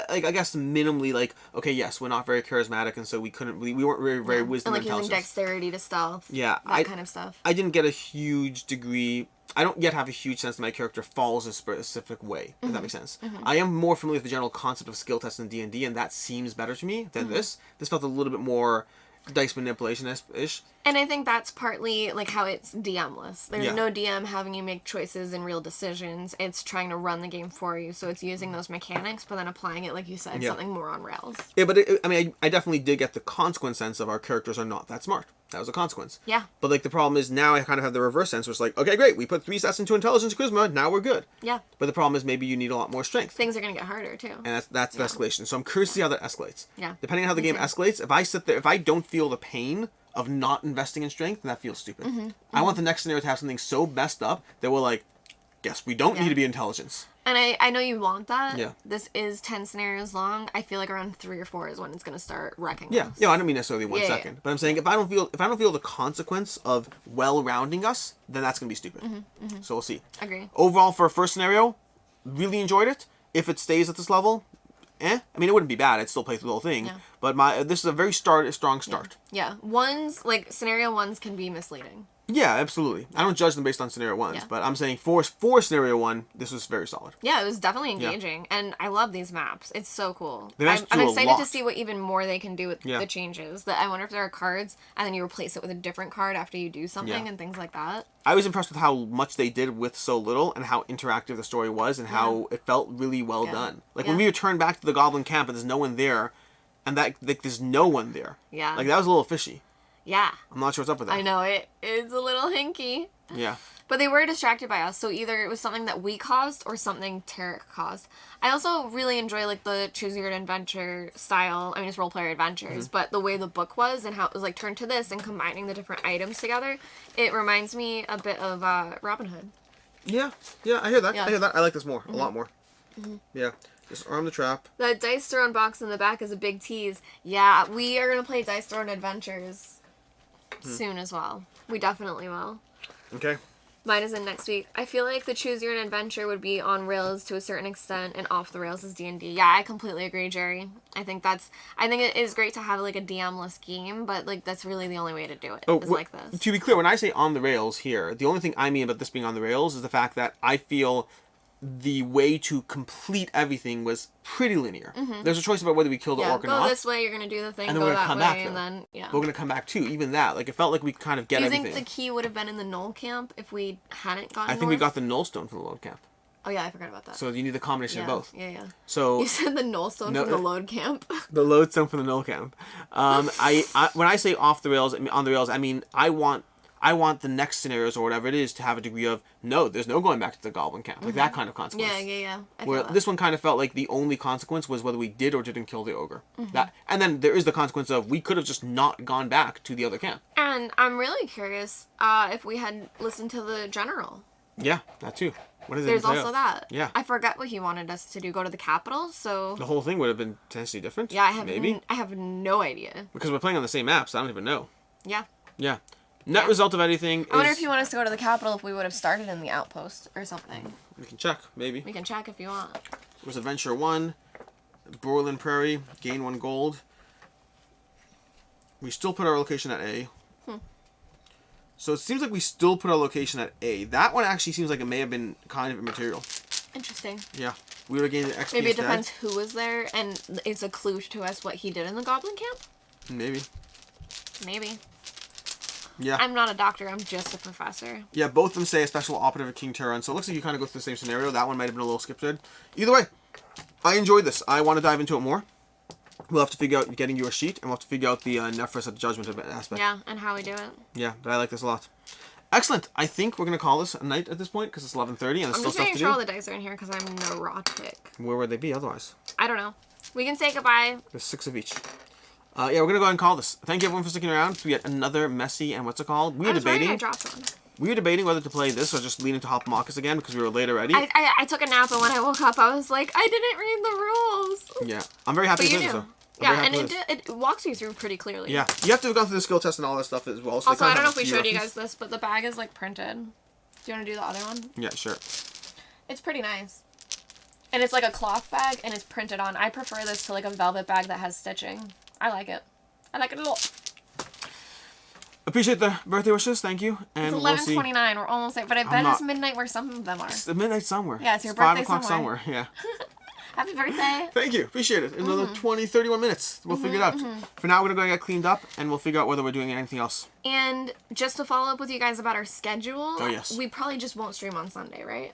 like I guess minimally, like okay, yes, we're not very charismatic, and so we couldn't really, we weren't very And wisdom like and using intelligence. dexterity to stealth. Yeah, That kind of stuff. I didn't get a huge degree. I don't yet have a huge sense that my character falls in a specific way, if that makes sense. I am more familiar with the general concept of skill tests in D&D, and that seems better to me than this. This felt a little bit more dice manipulation-ish. And I think that's partly like how it's DM-less. There's Yeah. no DM having you make choices and real decisions. It's trying to run the game for you. So it's using those mechanics, but then applying it, like you said, Yeah. something more on rails. Yeah, but I mean, I definitely did get the consequence sense of our characters are not that smart. That was a consequence. Yeah. But like the problem is now I kind of have the reverse sense where it's like, okay, great, we put 3 stats into intelligence and charisma, now we're good. Yeah. But the problem is maybe you need a lot more strength. Things are going to get harder, too. And that's the escalation. So I'm curious to see how that escalates. Yeah. Depending on how the Me game too. escalates, if I sit there, if I don't feel the pain of not investing in strength, then that feels stupid. I want the next scenario to have something so messed up that we're like, yes, we don't Yeah. need to be intelligence. And I know you want that. Yeah. This is 10 scenarios long. I feel like around 3 or 4 is when it's going to start wrecking Yeah. us. Yeah, I don't mean necessarily one Yeah, yeah, second. But I'm saying if I don't feel the consequence of well rounding us, then that's gonna be stupid. So we'll see. Agree. Overall, for a first scenario, really enjoyed it. If it stays at this level, I mean, it wouldn't be bad. I'd still play through the whole thing. Yeah. But this is a very strong start. Yeah. Scenario 1s can be misleading. Yeah, absolutely. I don't judge them based on scenario ones, Yeah. but I'm saying for scenario one, this was very solid. Yeah, it was definitely engaging, and I love these maps. It's so cool. They managed to I'm do a excited to lot. see what even more they can do with Yeah. the changes. That I wonder if there are cards, and then you replace it with a different card after you do something, Yeah. and things like that. I was impressed with how much they did with so little and how interactive the story was and how it felt really well Yeah. done. Like Yeah. when we return back to the Goblin camp and there's no one there, and that like there's no one there. Yeah. Like that was a little fishy. Yeah, I'm not sure what's up with that. I know it's a little hinky. Yeah. But they were distracted by us, so either it was something that we caused or something Tarek caused. I also really enjoy like the choose your own adventure style. I mean, it's role player adventures, but the way the book was and how it was like turned to this and combining the different items together, it reminds me a bit of Robin Hood. Yeah. Yeah, I hear that. Yeah. I hear that. I like this more. A lot more. Yeah. Disarm the trap. That dice throne box in the back is a big tease. Yeah, we are gonna play Dice Throne Adventures soon as well. We definitely will. Okay. Mine is in next week. I feel like the Choose Your Own Adventure would be on rails to a certain extent, and off the rails is D&D. Yeah, I completely agree, Jerry. I think it is great to have like a DM-less game, but like that's really the only way to do it. Oh, is like this. To be clear, when I say on the rails here, the only thing I mean about this being on the rails is the fact that I feel the way to complete everything was pretty linear. There's a choice about whether we kill the Yeah, orc or go not. this way. You're gonna do the thing. And then Go we're gonna that come way, back, and though. then yeah. We're gonna come back too. Even that, like it felt like we kind of get Do you everything. think the key would have been in the Knoll camp if we hadn't gone? I think we north? got the null stone from the load camp. Oh yeah, I forgot about that. So you need the combination yeah, of both. Yeah, yeah. So You said the Knoll stone No, from the load camp. the load stone from the null camp. I when I say off the rails, I mean on the rails, I mean I want the next scenarios or whatever it is to have a degree of no, there's no going back to the goblin camp, like that kind of consequence. Yeah. I Where feel that. this one kind of felt like the only consequence was whether we did or didn't kill the ogre. That, and then there is the consequence of we could have just not gone back to the other camp. And I'm really curious if we had listened to the general. Yeah, that too. What is it? There's entail? also that. Yeah. I forgot what he wanted us to do. Go to the capital. So The whole thing would have been potentially different. yeah, I have maybe I have no idea. because we're playing on the same map, so I don't even know. Yeah. Yeah. Net result of anything I wonder is if you want us to go to the capital if we would have started in the outpost or something. we can check maybe. We can check if you want. It was Adventure 1, Borland Prairie, gain 1 gold. We still put our location at A. So it seems like we still put our location at A. That one actually seems like it may have been kind of immaterial. Interesting. Yeah. We would have gained the XP Maybe it instead. depends who was there, and it's a clue to us what he did in the goblin camp. Maybe. Maybe. Yeah. I'm not a doctor. I'm just a professor. Yeah, both of them say a special operative of King Turin, so it looks like you kind of go through the same scenario. That one might have been a little skip-thread. Either way, I enjoyed this. I want to dive into it more. We'll have to figure out getting you a sheet, and we'll have to figure out the Nephris of Judgment aspect. Yeah, and how we do it. Yeah, but I like this a lot. Excellent. I think we're going to call this a night at this point, because it's 11:30, and there's I'm still just stuff making to sure all do. the dice are in here because I'm neurotic. Where would they be otherwise? I don't know. We can say goodbye. There's 6 of each. Yeah, we're going to go ahead and call this. Thank you, everyone, for sticking around to yet another messy, and what's it called? We I were was worried I debating. dropped one. We were debating whether to play this or just lean into Hopmachus again, because we were late already. I took a nap, and when I woke up, I was like, I didn't read the rules. Yeah. I'm very happy But to you play this, knew. though. Yeah, and it walks you through pretty clearly. Yeah, you have to have gone through the skill test and all that stuff as well. So Also, they I kind don't know of if we have a showed few you guys references. this, but the bag is like printed. Do you want to do the other one? Yeah, sure. It's pretty nice. And it's like a cloth bag, and it's printed on. I prefer this to like a velvet bag that has stitching. I like it. I like it a lot. Appreciate the birthday wishes. Thank you. And It's we'll see. 11:29. We're almost there, but I bet not- it's midnight where some of them are. It's midnight somewhere. Yeah, it's your 5 birthday o'clock somewhere. Yeah. Happy birthday! Thank you. Appreciate it. Another Mm-hmm. 20, 31 minutes. We'll figure it out. For now, we're going to go and get cleaned up, and we'll figure out whether we're doing anything else. And just to follow up with you guys about our schedule, Oh, yes. we probably just won't stream on Sunday, right?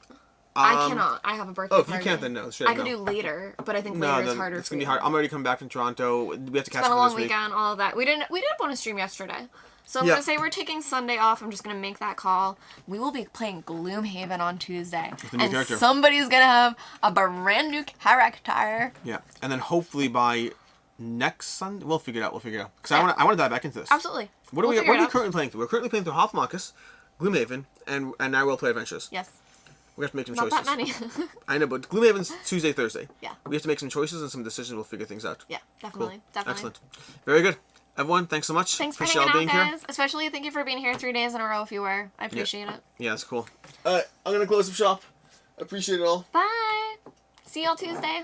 I cannot. I have a birthday Oh, if you party. can't, then no. Straight I up could no. do later, but I think No, later is then harder. it's for going to be you. hard. I'm already coming back from Toronto. We have to catch It's been up a long this week. weekend, all of that. We didn't want to stream yesterday. So I'm Yeah. gonna say we're taking Sunday off. I'm just gonna make that call. We will be playing Gloomhaven on Tuesday. a new And character. somebody's gonna have a brand new character. Yeah. And then hopefully by next Sunday, we'll figure it out. Because I want to dive back into this. Absolutely. What are We'll we figure it out. currently playing through? We're currently playing through Hopmachus, Gloomhaven, and now we'll play Adventures. Yes. We have to make some Not choices. that many. I know, but Gloomhaven's Tuesday, Thursday. Yeah. We have to make some choices and some decisions. We'll figure things out. Yeah, Cool. definitely. Definitely. Excellent. Very good. Everyone, thanks so much. Thanks for Appreciate hanging y'all out, being guys. here. Especially thank you for being here 3 days in a row if you were. I appreciate it. Yeah, that's cool. I'm going to close up shop. Appreciate it all. Bye. See y'all Tuesday.